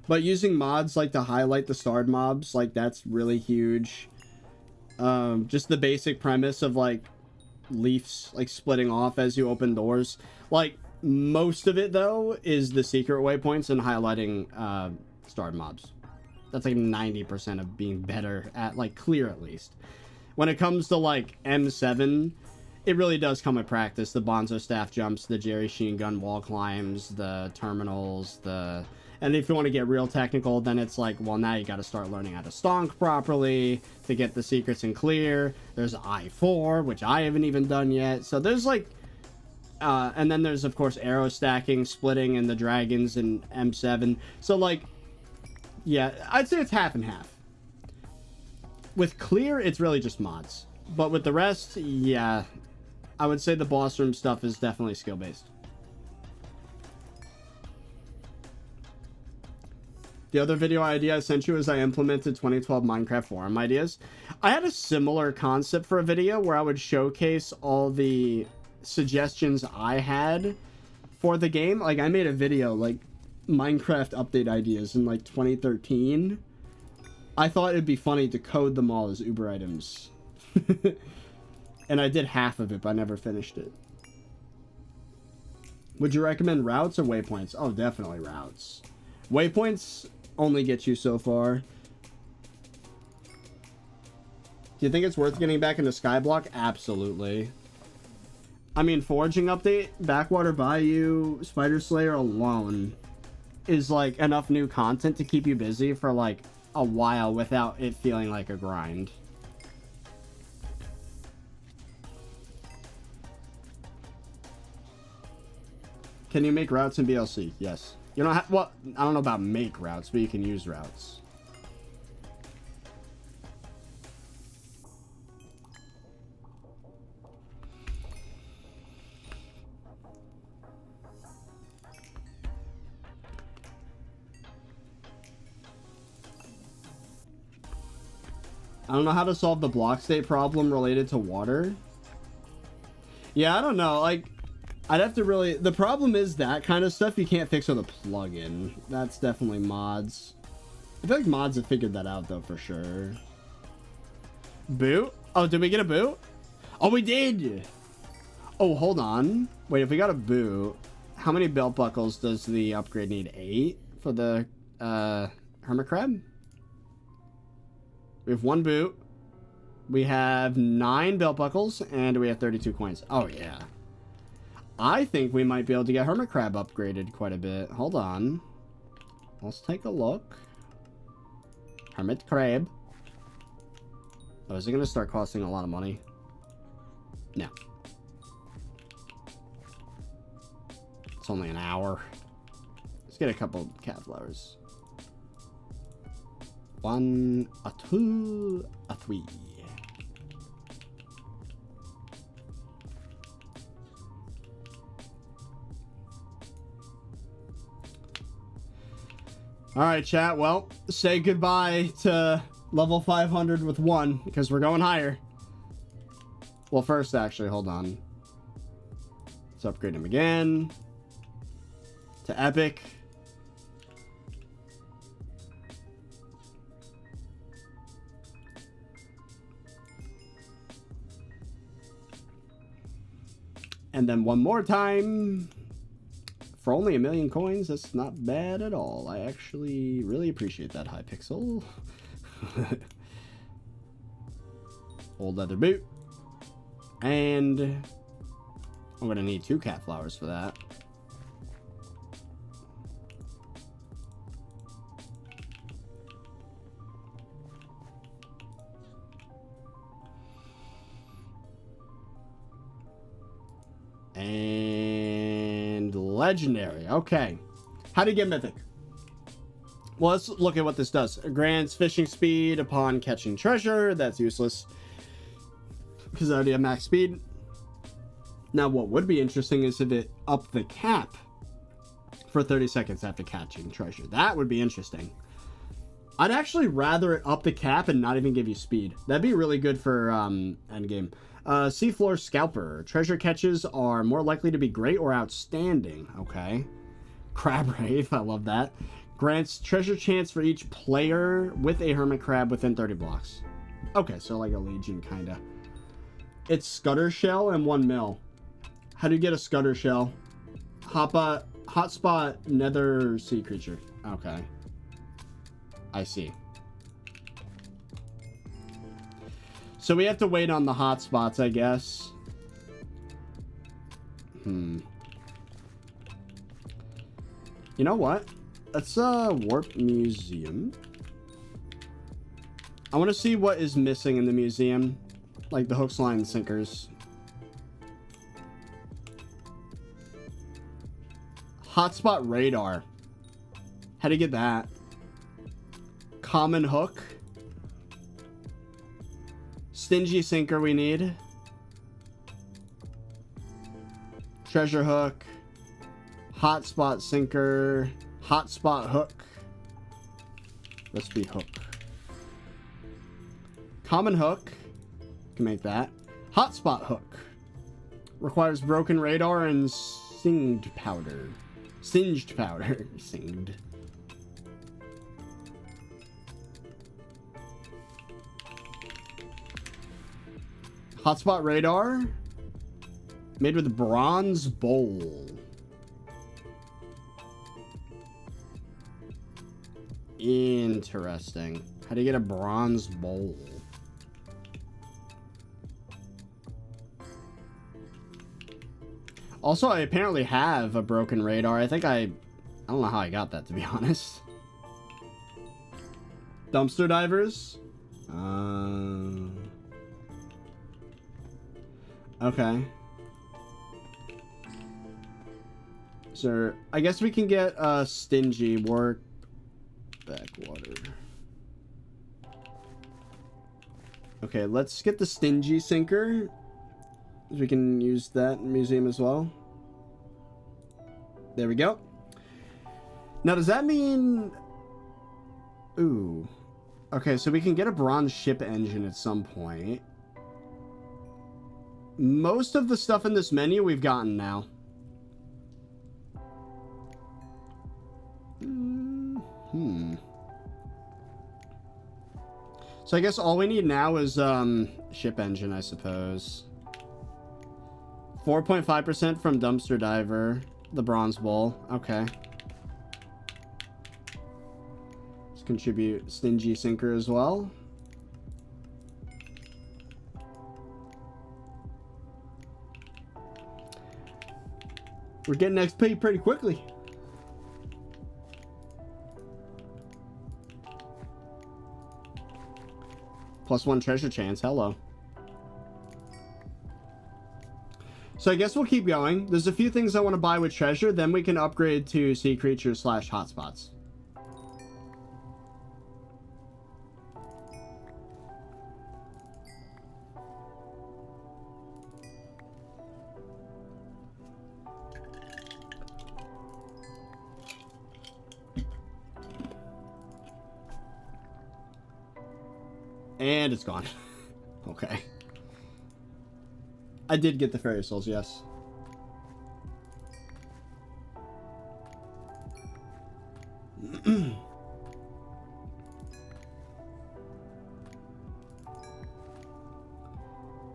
but using mods like to highlight the starred mobs, like, that's really huge. Just the basic premise of like leaves like splitting off as you open doors. Like, most of it though is the secret waypoints and highlighting starred mobs. That's like 90% of being better at like clear, at least. When it comes to like M7, it really does come with practice. The Bonzo staff jumps, the Jerry Sheen gun wall climbs, the terminals, and if you want to get real technical, then it's like, well, now you got to start learning how to stonk properly to get the secrets in clear. There's I4, which I haven't even done yet. So there's like, and then there's of course arrow stacking, splitting, and the dragons in M7. So like, yeah, I'd say it's half and half. With clear, it's really just mods. But with the rest, yeah, I would say the boss room stuff is definitely skill-based. The other video idea I sent you is I implemented 2012 Minecraft forum ideas. I had a similar concept for a video where I would showcase all the suggestions I had for the game. Like, I made a video, like, Minecraft update ideas in, like, 2013. I thought it'd be funny to code them all as Uber items. And I did half of it, but I never finished it. Would you recommend routes or waypoints? Oh, definitely routes. Waypoints only get you so far. Do you think it's worth getting back into SkyBlock? Absolutely. I mean, foraging update, Backwater Bayou, Spider Slayer alone is like enough new content to keep you busy for like a while without it feeling like a grind. Can you make routes in BLC? Yes. You don't have, well, I don't know about make routes, but you can use routes. I don't know how to solve the block state problem related to water. Yeah, I don't know. Like, I'd have to really... The problem is that kind of stuff you can't fix with a plugin. That's definitely mods. I feel like mods have figured that out, though, for sure. Boot? Oh, did we get a boot? Oh, we did! Oh, hold on. Wait, if we got a boot... How many belt buckles does the upgrade need? 8 for the hermit crab? We have 1 boot. We have 9 belt buckles, and we have 32 coins. Oh, yeah. I think we might be able to get hermit crab upgraded quite a bit. Hold on. Let's take a look. Hermit crab. Oh, is it going to start costing a lot of money? No. It's only an hour. Let's get a couple cat flowers. 1, a 2, a 3. Alright, chat. Well, say goodbye to level 500 with 1, because we're going higher. Well, first, actually, hold on. Let's upgrade him again. To epic. And then one more time. For only 1,000,000 coins, that's not bad at all. I actually really appreciate that, Hypixel. Old leather boot. And I'm going to need 2 cat flowers for that. And legendary. Okay. How to get mythic? Well, let's look at what this does. It grants fishing speed upon catching treasure. That's useless, because I already have max speed. Now, what would be interesting is if it upped the cap for 30 seconds after catching treasure. That would be interesting. I'd actually rather it up the cap and not even give you speed. That'd be really good for endgame. Seafloor Scalper. Treasure catches are more likely to be great or outstanding. Okay. Crab Rave. I love that. Grants treasure chance for each player with a hermit crab within 30 blocks. Okay, so like a legion, kind of. It's Scudder Shell and 1 mil. How do you get a Scudder Shell? Hotspot Nether Sea Creature. Okay. I see. So we have to wait on the hotspots, I guess. You know what? Let's warp museum. I want to see what is missing in the museum. Like the hooks, lines, sinkers. Hotspot radar. How do you get that? Common hook. Stingy sinker we need. Treasure hook. Hotspot sinker. Hotspot hook. Let's be hook. Common hook. Can make that. Hotspot hook. Requires broken radar and singed powder. Singed powder. Singed. Hotspot radar. Made with a bronze bowl. Interesting. How do you get a bronze bowl? Also, I apparently have a broken radar. I don't know how I got that, to be honest. Dumpster divers. Okay. So, I guess we can get stingy work. Backwater. Okay, let's get the stingy sinker. We can use that in museum as well. There we go. Now, does that mean... Ooh. Okay, so we can get a bronze ship engine at some point. Most of the stuff in this menu we've gotten now. So I guess all we need now is ship engine, I suppose. 4.5% from dumpster diver. the bronze bowl. Okay. Let's contribute stingy sinker as well. We're getting XP pretty quickly. +1 treasure chance. Hello. So I guess we'll keep going. There's a few things I want to buy with treasure. Then we can upgrade to sea creatures / hotspots. And it's gone. Okay. I did get the fairy souls, yes.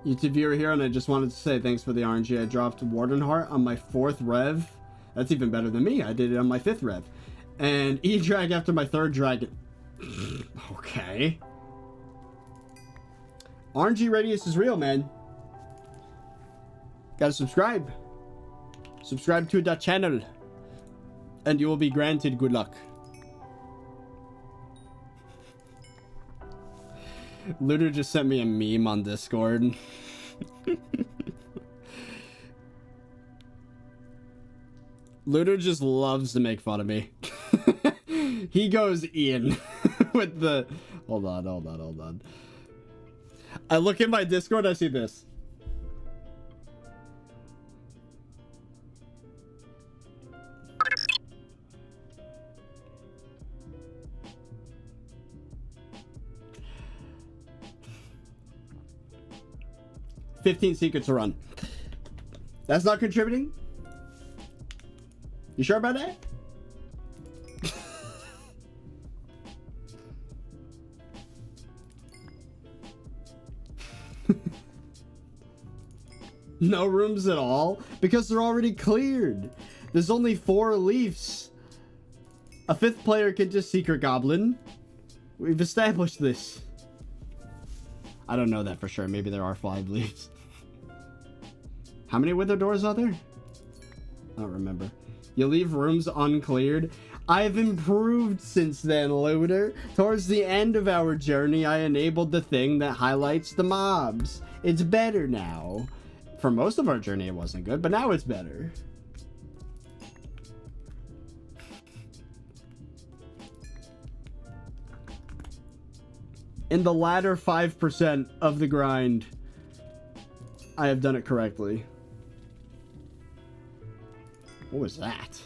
YouTube viewer here, and I just wanted to say thanks for the RNG. I dropped Warden Heart on my 4th rev. That's even better than me. I did it on my 5th rev. And E-Drag after my 3rd dragon. Okay. RNG radius is real, man. Gotta subscribe. Subscribe to the channel. And you will be granted good luck. Looter just sent me a meme on Discord. Looter just loves to make fun of me. He goes in with the... Hold on. I look in my Discord, I see this. $15 secrets to run. That's not contributing? You sure about that? No rooms at all? Because they're already cleared. There's only 4 leaves. A 5th player can just secret goblin. We've established this. I don't know that for sure. Maybe there are 5 leaves. How many wither doors are there? I don't remember. You leave rooms uncleared. I've improved since then, Looter. Towards the end of our journey, I enabled the thing that highlights the mobs. It's better now. For most of our journey, it wasn't good, but now it's better. In the latter 5% of the grind, I have done it correctly. What was that?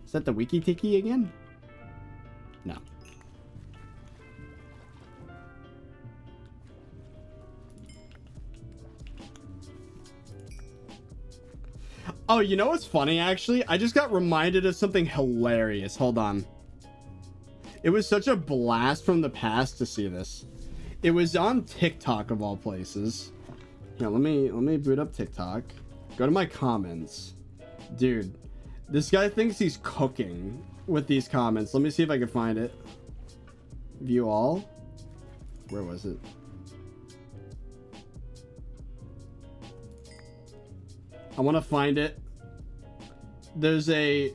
Is that the Wiki Tiki again? No. Oh, you know what's funny, actually? I just got reminded of something hilarious. Hold on. It was such a blast from the past to see this. It was on TikTok, of all places. Yeah, let me boot up TikTok. Go to my comments. Dude, this guy thinks he's cooking with these comments. Let me see if I can find it. View all. Where was it? I want to find it. There's a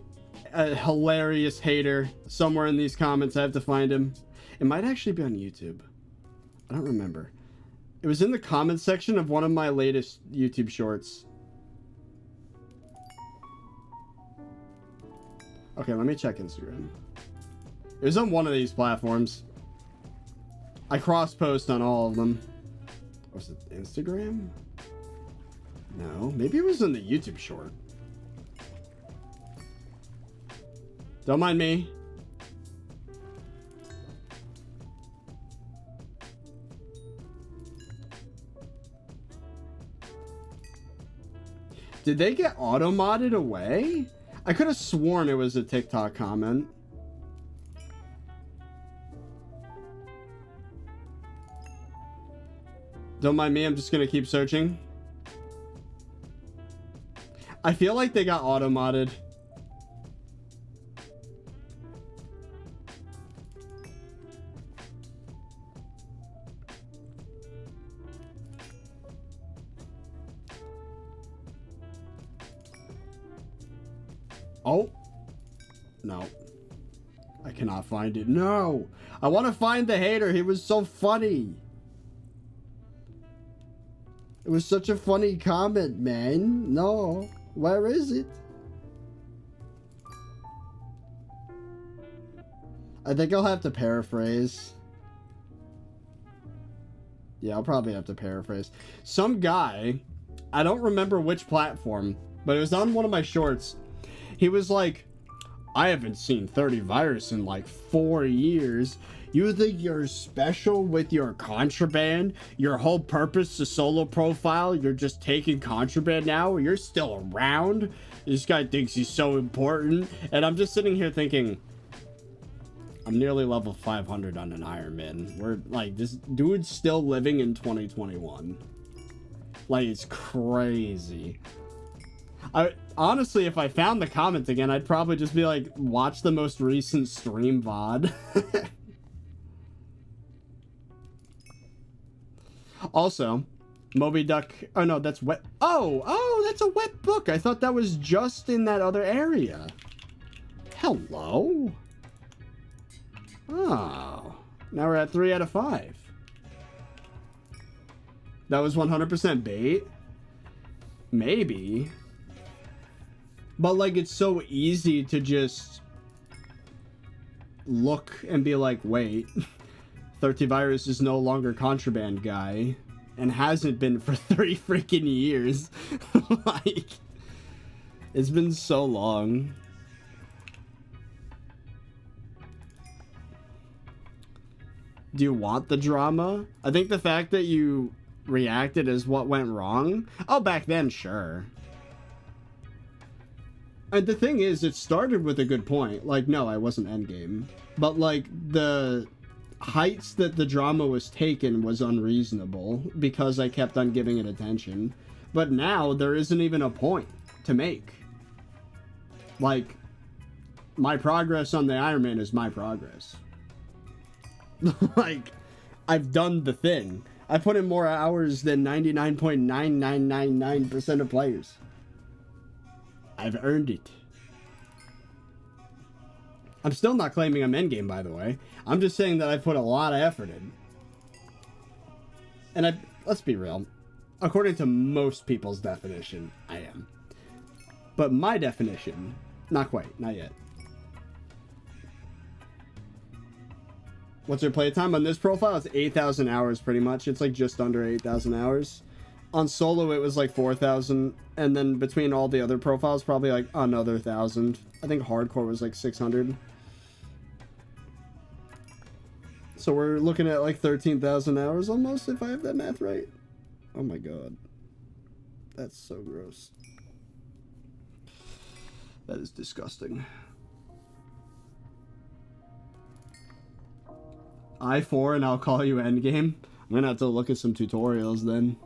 hilarious hater somewhere in these comments. I have to find him. It might actually be on YouTube. I don't remember. It was in the comments section of one of my latest YouTube shorts. Okay, let me check Instagram. It was on one of these platforms. I cross-post on all of them. Was it Instagram? No, maybe it was in the YouTube short. Don't mind me. Did they get auto-modded away? I could have sworn it was a TikTok comment. Don't mind me, I'm just gonna keep searching. I feel like they got auto-modded. Oh. No. I cannot find it. No. I want to find the hater. He was so funny. It was such a funny comment, man. No. Where is it? I think I'll have to paraphrase. Yeah, I'll probably have to paraphrase. Some guy, I don't remember which platform, but it was on one of my shorts. He was like, I haven't seen ThirtyVirus in like 4 years. You think you're special with your contraband? Your whole purpose to solo profile, you're just taking contraband now? You're still around? This guy thinks he's so important. And I'm just sitting here thinking, I'm nearly level 500 on an Ironman. We're like, this dude's still living in 2021. Like, it's crazy. Honestly, if I found the comments again, I'd probably just be like, watch the most recent stream VOD. Also, Moby Duck. Oh no, that's wet. Oh, that's a wet book. I thought that was just in that other area. Hello. Oh, now we're at 3 out of 5. That was 100% bait. Maybe. But like, it's so easy to just look and be like, wait, ThirtyVirus is no longer contraband guy and hasn't been for 3 freaking years. Like, it's been so long. Do you want the drama? I think the fact that you reacted as what went wrong. Oh, back then, sure. And the thing is, it started with a good point. Like, no, I wasn't Endgame. But, like, the heights that the drama was taken was unreasonable because I kept on giving it attention. But now, there isn't even a point to make. Like, my progress on the Ironman is my progress. Like, I've done the thing. I put in more hours than 99.9999% of players. I've earned it. I'm still not claiming I'm endgame, by the way. I'm just saying that I put a lot of effort in. And let's be real. According to most people's definition, I am. But my definition, not quite, not yet. What's your playtime? On this profile, it's 8,000 hours pretty much. It's like just under 8,000 hours. On solo, it was like 4,000. And then between all the other profiles, probably like another 1,000. I think hardcore was like 600. So we're looking at like 13,000 hours almost, if I have that math right. Oh my god. That's so gross. That is disgusting. I4 and I'll call you endgame. I'm gonna have to look at some tutorials then.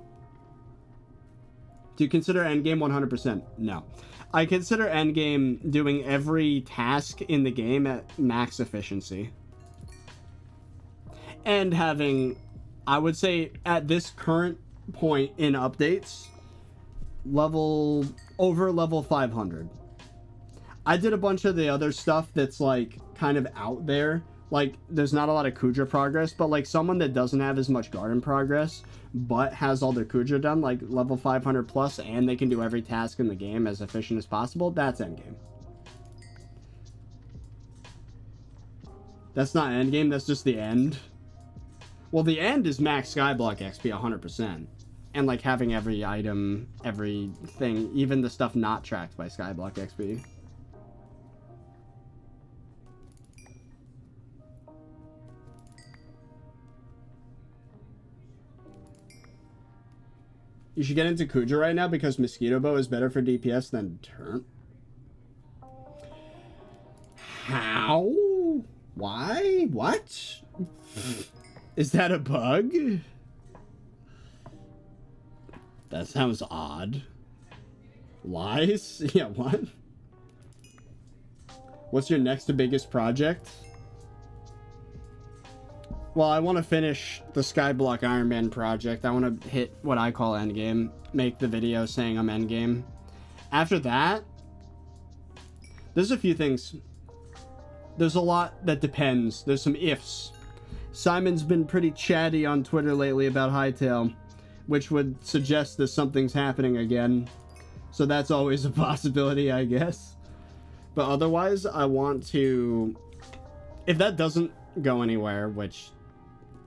Do you consider endgame 100%? No. I consider endgame doing every task in the game at max efficiency. And having, I would say, at this current point in updates, over level 500. I did a bunch of the other stuff that's like kind of out there. Like, there's not a lot of Kudra progress, but like someone that doesn't have as much garden progress, but has all their Kudra done, like level 500 plus, and they can do every task in the game as efficient as possible, that's endgame. That's not endgame, that's just the end. Well, the end is max SkyBlock XP 100%. And like having every item, everything, even the stuff not tracked by SkyBlock XP. You should get into Kudra right now because Mosquito Bow is better for DPS than Turn. How? Why? What? Is that a bug? That sounds odd. Lies? Yeah, what? What's your next biggest project? Well, I want to finish the SkyBlock Ironman project. I want to hit what I call endgame. Make the video saying I'm endgame. After that, There's a few things. There's a lot that depends. There's some ifs. Simon's been pretty chatty on Twitter lately about Hytale, which would suggest that something's happening again. So that's always a possibility, I guess. But otherwise, I want to... If that doesn't go anywhere, which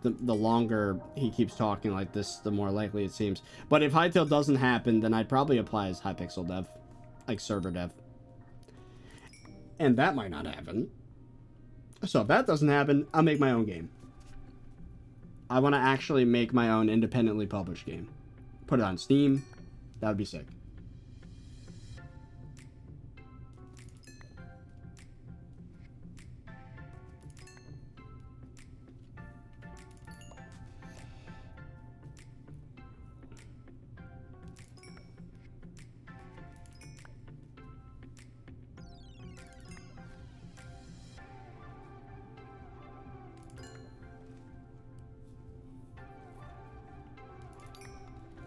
the longer he keeps talking like this, the more likely it seems. But if Hytale doesn't happen, then I'd probably apply as Hypixel dev. Like server dev. And that might not happen. So if that doesn't happen, I'll make my own game. I want to actually make my own independently published game. Put it on Steam. That would be sick.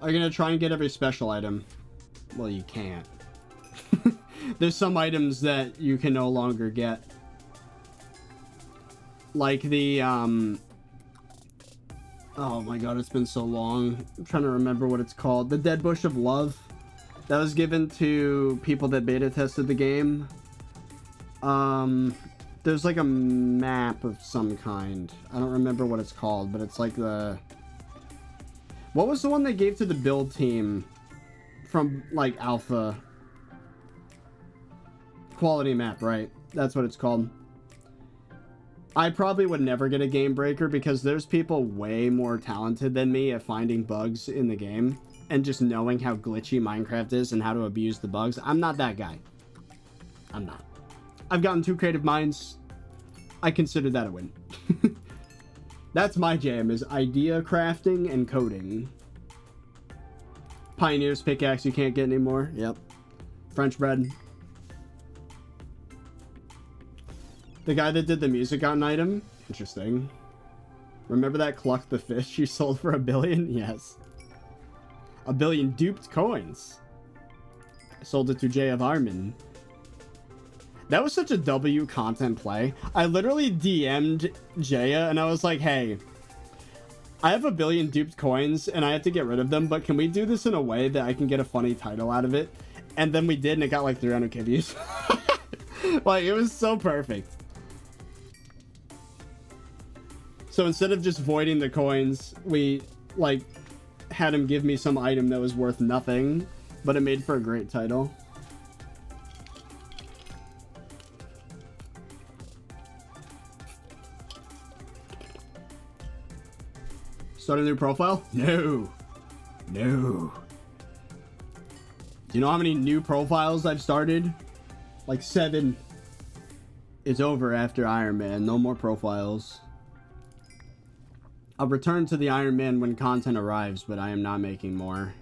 Are you gonna try and get every special item? Well, you can't. There's some items that you can no longer get. Like the, oh my god, it's been so long. I'm trying to remember what it's called. The Dead Bush of Love. That was given to people that beta tested the game. There's like a map of some kind. I don't remember what it's called, but it's like the... What was the one they gave to the build team from, like, Alpha? Quality map, right? That's what it's called. I probably would never get a game breaker because there's people way more talented than me at finding bugs in the game and just knowing how glitchy Minecraft is and how to abuse the bugs. I'm not that guy. I'm not. I've gotten 2 creative minds. I consider that a win. That's my jam, is idea crafting and coding. Pioneer's pickaxe you can't get anymore. Yep. French bread. The guy that did the music got an item. Interesting. Remember that Cluck the fish you sold for $1 billion? Yes. 1 billion duped coins. I sold it to Jay of Ironman. That was such a W content play. I literally DM'd Jaya and I was like, hey, I have 1 billion duped coins and I have to get rid of them, but can we do this in a way that I can get a funny title out of it? And then we did, and it got like 300k views. Like, it was so perfect. So instead of just voiding the coins, we like had him give me some item that was worth nothing, but it made for a great title. Start a new profile? No. No. Do you know how many new profiles I've started? Like 7. It's over after Ironman. No more profiles. I'll return to the Ironman when content arrives, but I am not making more.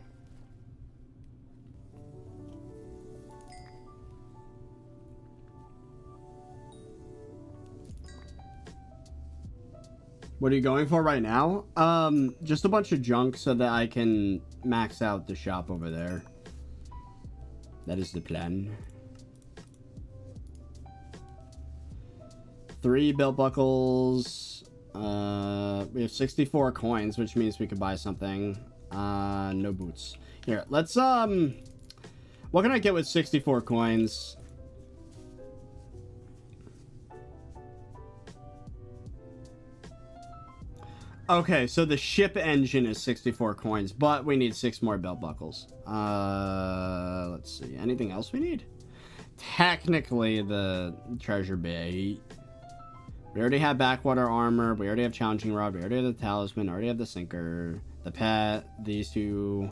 What are you going for right now? Just a bunch of junk so that I can max out the shop over there. That is the plan. 3 belt buckles. We have 64 coins, which means we could buy something. No boots. Here, let's, what can I get with 64 coins? Okay, so the ship engine is 64 coins, but we need 6 more belt buckles. Let's see. Anything else we need? Technically, the treasure bay. We already have backwater armor. We already have challenging rod. We already have the talisman. Already have the sinker. The pet. These 2.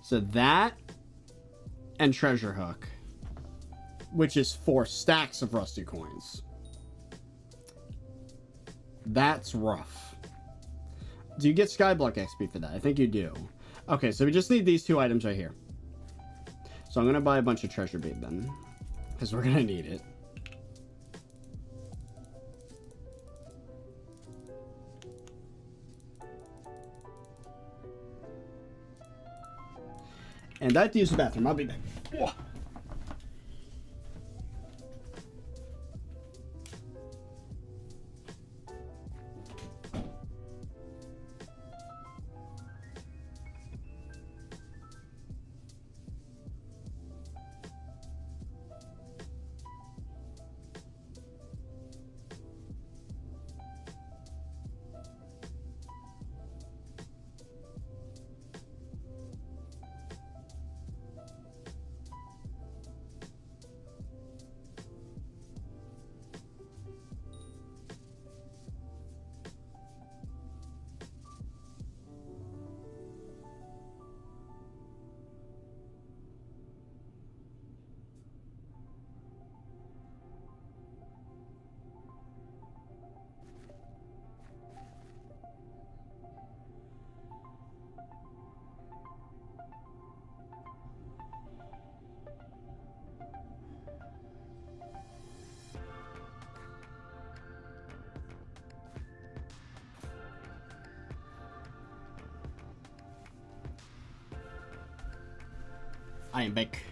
So that and treasure hook, which is 4 stacks of rusty coins. That's rough. Do you get SkyBlock XP for that? I think you do. Okay, so we just need these 2 items right here. So I'm going to buy a bunch of treasure bait then, because we're going to need it. And I have to use the bathroom. I'll be back. I am back.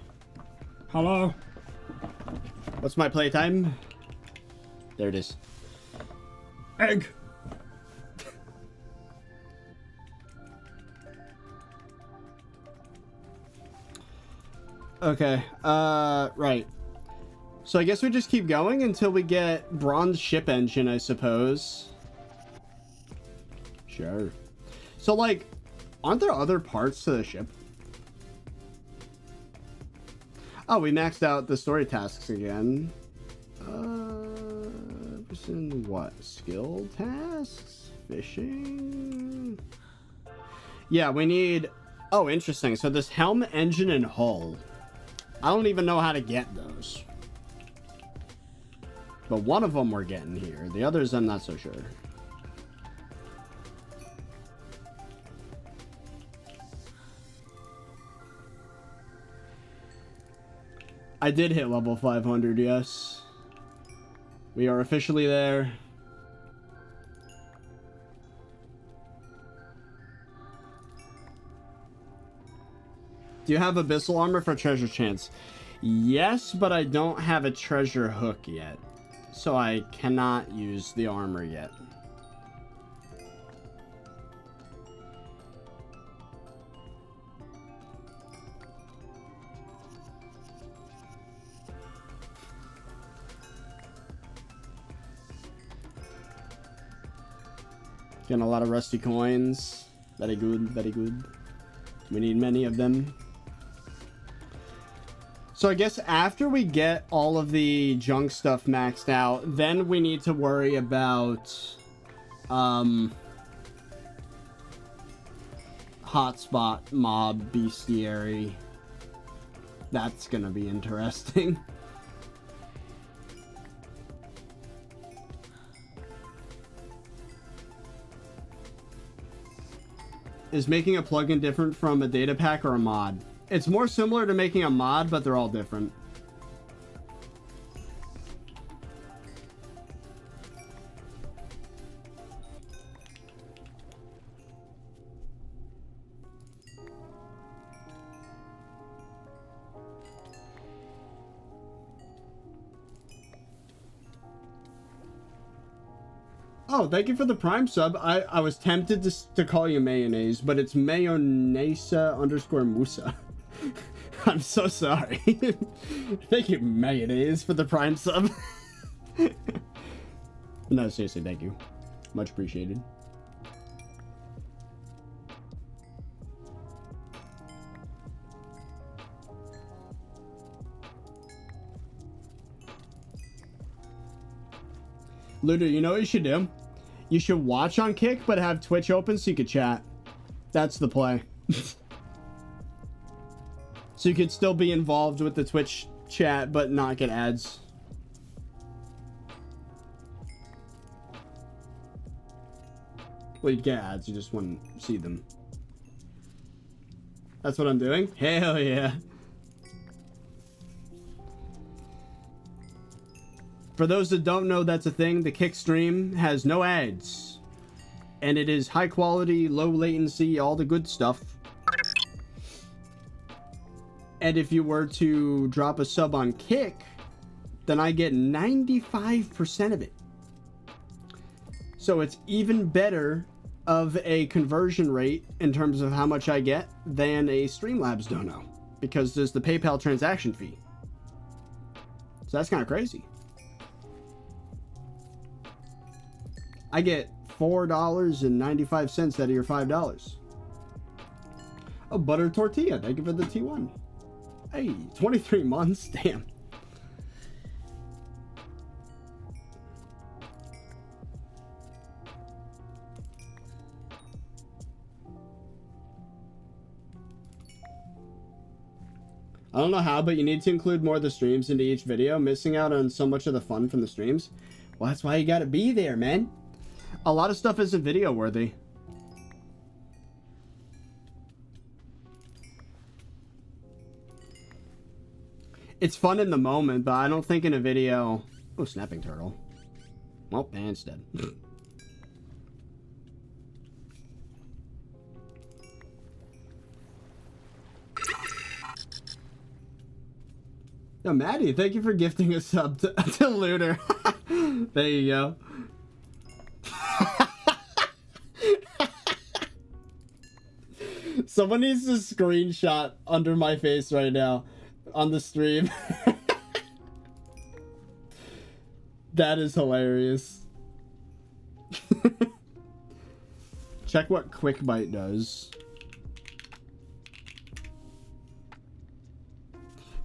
Hello? What's my playtime? There it is. Egg! Okay, right. So I guess we just keep going until we get bronze ship engine, I suppose. Sure. So, like, aren't there other parts to the ship? Oh, we maxed out the story tasks again. What? Skill tasks? Fishing? Yeah, we need... Oh, interesting. So this helm, engine, and hull. I don't even know how to get those. But one of them we're getting here. The others, I'm not so sure. I did hit level 500, yes. We are officially there. Do you have abyssal armor for treasure chance? Yes, but I don't have a treasure hook yet. So I cannot use the armor yet. Getting a lot of rusty coins. Very good, very good. We need many of them. So I guess after we get all of the junk stuff maxed out, then we need to worry about hotspot mob bestiary. That's gonna be interesting. Is making a plugin different from a data pack or a mod? It's more similar to making a mod, but they're all different. Oh, thank you for the Prime sub. I was tempted to call you mayonnaise, but it's mayonnaise_Musa. I'm so sorry. Thank you, mayonnaise, for the Prime sub. No, seriously, thank you. Much appreciated. Ludo, you know what you should do? You should watch on Kick, but have Twitch open so you could chat. That's the play. So you could still be involved with the Twitch chat, but not get ads. Well, you'd get ads, you just wouldn't see them. That's what I'm doing? Hell yeah. For those that don't know that's a thing, the Kick stream has no ads. And it is high quality, low latency, all the good stuff. And if you were to drop a sub on Kick, then I get 95% of it. So it's even better of a conversion rate in terms of how much I get than a Streamlabs dono. Because there's the PayPal transaction fee. So that's kind of crazy. I get $4.95 out of your $5. A butter tortilla. Thank you for the T1. Hey, 23 months? Damn. I don't know how, but you need to include more of the streams into each video. Missing out on so much of the fun from the streams. Well, that's why you gotta be there, man. A lot of stuff isn't video worthy. It's fun in the moment, but I don't think in a video... Oh, snapping turtle. Well, and it's dead. No, Maddie, thank you for gifting a sub to Looter. There you go. Someone needs to screenshot under my face right now on the stream. That is hilarious. Check what Quick Bite does.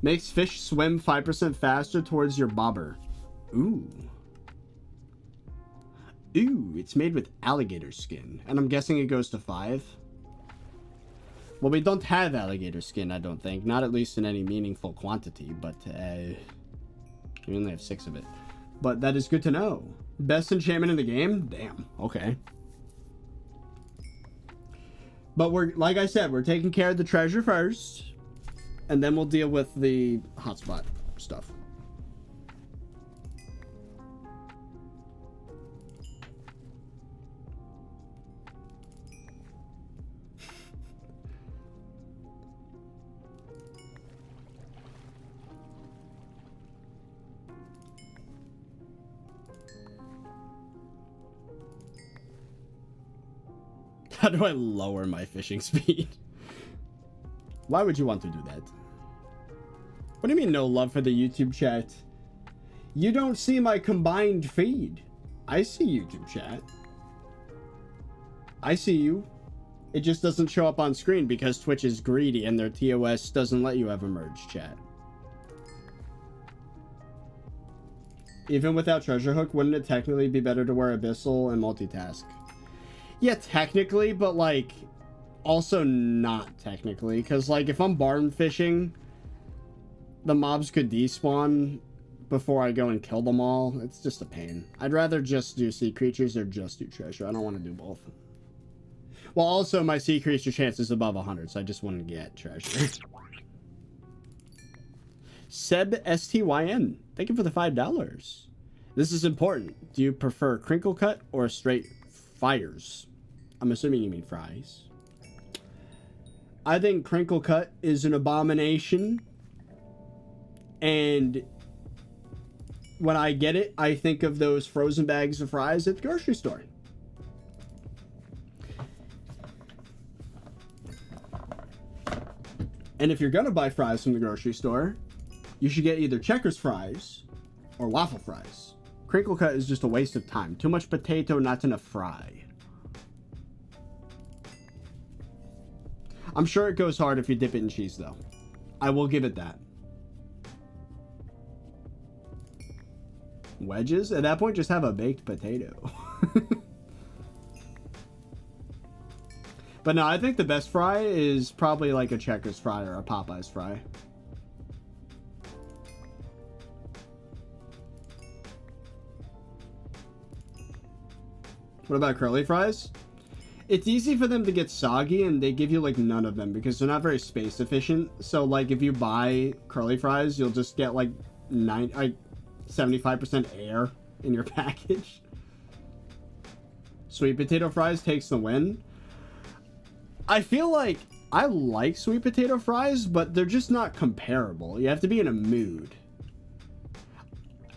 Makes fish swim 5% faster towards your bobber. Ooh. Ooh, it's made with alligator skin. And I'm guessing it goes to 5. Well, we don't have alligator skin, I don't think. Not at least in any meaningful quantity, but we only have 6 of it. But that is good to know. Best enchantment in the game? Damn. Okay. But we're, like I said, we're taking care of the treasure first. And then we'll deal with the hotspot stuff. How do I lower my fishing speed? Why would you want to do that? What do you mean no love for the YouTube chat? You don't see my combined feed. I see YouTube chat. I see you. It just doesn't show up on screen because Twitch is greedy and their TOS doesn't let you have a merge chat. Even without treasure hook, wouldn't it technically be better to wear Abyssal and multitask? Yeah, technically, but like also not technically, because like if I'm barn fishing, the mobs could despawn before I go and kill them all. It's just a pain. I'd rather just do sea creatures or just do treasure. I don't want to do both. Well, also my sea creature chance is above 100, so I just want to get treasure. Seb STYN, thank you for the $5. This is important. Do you prefer crinkle cut or straight fires? I'm assuming you mean fries. I think crinkle cut is an abomination. And when I get it, I think of those frozen bags of fries at the grocery store. And if you're gonna buy fries from the grocery store, you should get either Checkers fries or waffle fries. Crinkle cut is just a waste of time. Too much potato, not enough fry. I'm sure it goes hard if you dip it in cheese, though. I will give it that. Wedges? At that point, just have a baked potato. But no, I think the best fry is probably like a Checkers fry or a Popeyes fry. What about curly fries? It's easy for them to get soggy, and they give you like none of them because they're not very space efficient. So like if you buy curly fries, you'll just get like 75% air in your package. Sweet potato fries takes the win. I feel like I like sweet potato fries, but they're just not comparable. You have to be in a mood.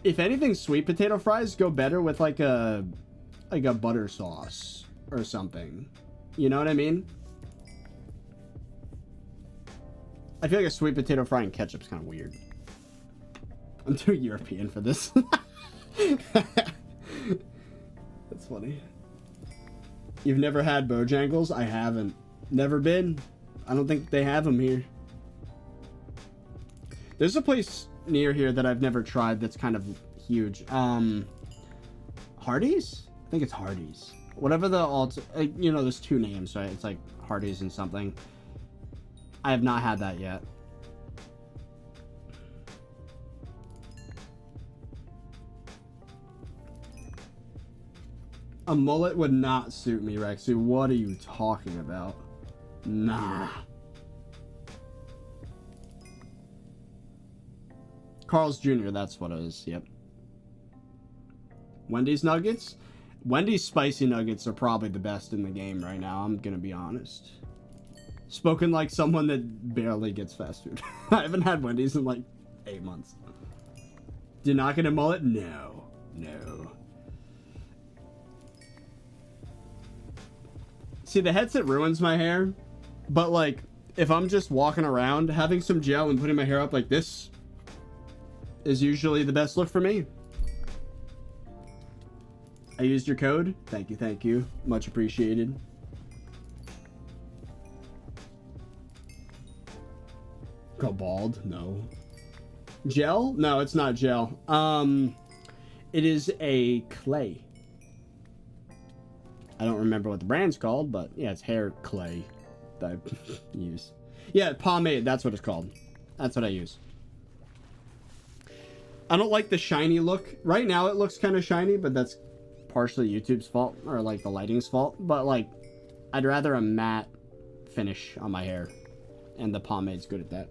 If anything, sweet potato fries go better with like a butter sauce or something. You know what I mean? I feel like a sweet potato fry and ketchup's kind of weird. I'm too European for this. That's funny. You've never had Bojangles? I haven't. Never been. I don't think they have them here. There's a place near here that I've never tried that's kind of huge. Hardee's? I think it's Hardee's. Whatever the you know, there's 2 names, right? It's like Hardee's and something. I have not had that yet. A mullet would not suit me, Rexy. What are you talking about? Nah. Carl's Jr., that's what it is, yep. Wendy's nuggets? Wendy's spicy nuggets are probably the best in the game right now, I'm gonna be honest. Spoken like someone that barely gets fast food. I haven't had Wendy's in like 8 months. Did not get a mullet? No. No. See, the headset ruins my hair, but like, if I'm just walking around, having some gel and putting my hair up like this is usually the best look for me. I used your code. Thank you, thank you. Much appreciated. Go bald? No. Gel? No, it's not gel. It is a clay. I don't remember what the brand's called, but yeah, it's hair clay that I use. Yeah, pomade, that's what it's called. That's what I use. I don't like the shiny look. Right now it looks kind of shiny, but that's partially YouTube's fault, or like the lighting's fault. But like, I'd rather a matte finish on my hair, and the pomade's good at that.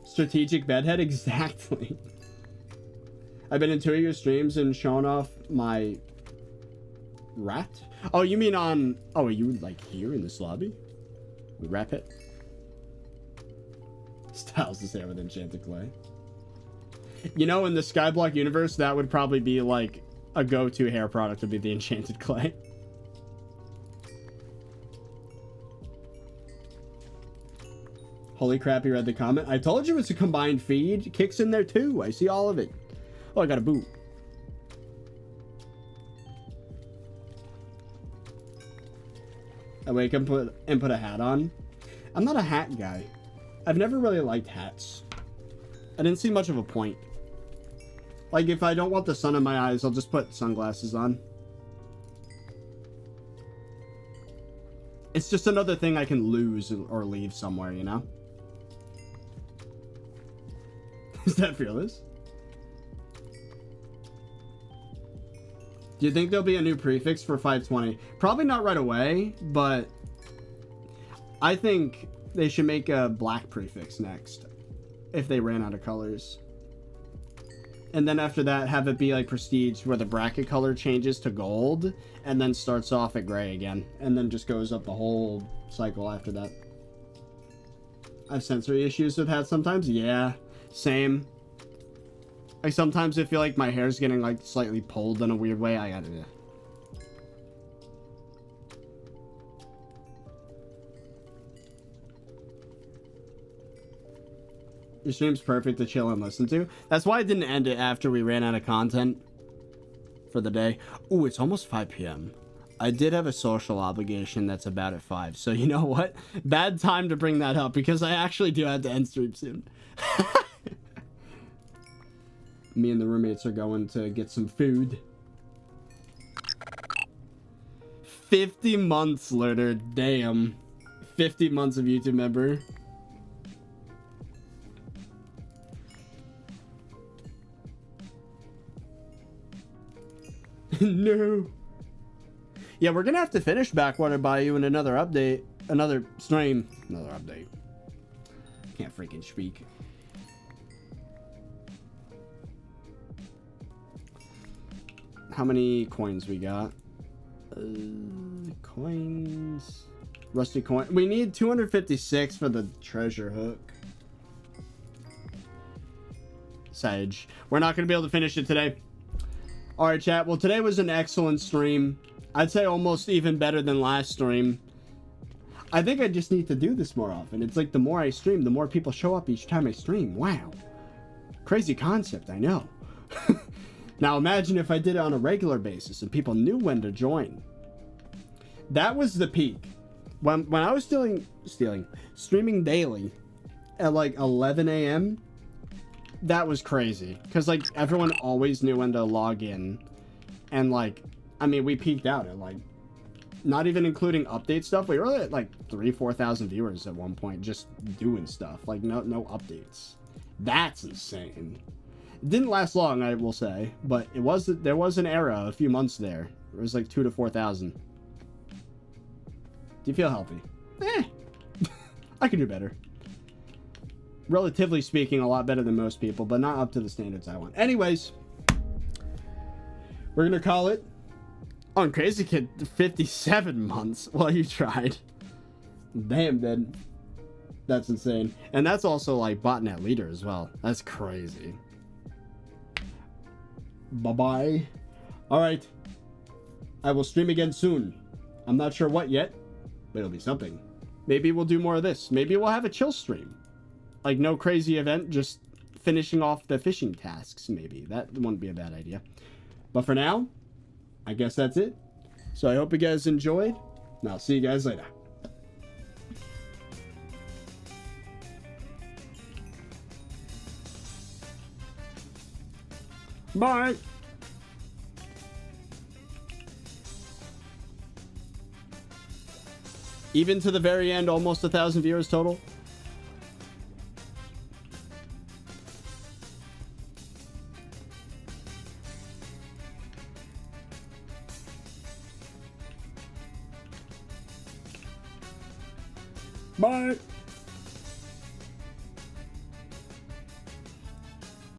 Strategic bedhead? Exactly. I've been in 2 of your streams and showing off my rat. Oh, you mean on... Oh, are you like here in this lobby? We wrap it. Styles his hair with enchanted clay. You know, in the SkyBlock universe, that would probably be like a go-to hair product, would be the enchanted clay. Holy crap, you read the comment. I told you it's a combined feed. Kicks in there too. I see all of it. Oh, I got a boot. I wake up and put a hat on. I'm not a hat guy. I've never really liked hats. I didn't see much of a point. Like, if I don't want the sun in my eyes, I'll just put sunglasses on. It's just another thing I can lose or leave somewhere, you know? Is that fearless? Do you think there'll be a new prefix for 520? Probably not right away, but I think they should make a black prefix next if they ran out of colors. And then after that, have it be like Prestige, where the bracket color changes to gold and then starts off at gray again, and then just goes up the whole cycle after that. I have sensory issues with hats sometimes. Yeah, same. Like, sometimes I feel like my hair's getting like slightly pulled in a weird way. I gotta... Your stream's perfect to chill and listen to. That's why I didn't end it after we ran out of content for the day. Ooh, it's almost 5 p.m. I did have a social obligation that's about at 5. So you know what? Bad time to bring that up, because I actually do have to end stream soon. Me and the roommates are going to get some food. 50 months, Lurder. Damn. 50 months of YouTube member. No. Yeah, we're gonna have to finish Backwater Bayou in another update. Another stream. Another update. Can't freaking speak. How many coins we got? Coins. Rusty coin. We need 256 for the treasure hook. Sage. We're not going to be able to finish it today. Alright, chat. Well, today was an excellent stream. I'd say almost even better than last stream. I think I just need to do this more often. It's like the more I stream, the more people show up each time I stream. Wow. Crazy concept, I know. Now imagine if I did it on a regular basis and people knew when to join. That was the peak. When I was streaming daily at like 11 a.m., that was crazy. Because like everyone always knew when to log in. And like, I mean, we peaked out at like, not even including update stuff, we were at like 3,000-4,000 viewers at one point just doing stuff. Like no updates. That's insane. It didn't last long, I will say, but there was an era a few months there. It was like 2,000 to 4,000. Do you feel healthy? I can do better. Relatively speaking, a lot better than most people, but not up to the standards I want. Anyways, we're gonna call it on Crazy Kid 57 months. Well, you tried. Damn, dude. That's insane. And that's also like botnet leader as well. That's crazy. Bye-bye. Alright. I will stream again soon. I'm not sure what yet, but it'll be something. Maybe we'll do more of this. Maybe we'll have a chill stream. Like, no crazy event, just finishing off the fishing tasks, maybe. That wouldn't be a bad idea. But for now, I guess that's it. So I hope you guys enjoyed, and I'll see you guys later. Bye. Even to the very end, almost 1,000 viewers total. Bye.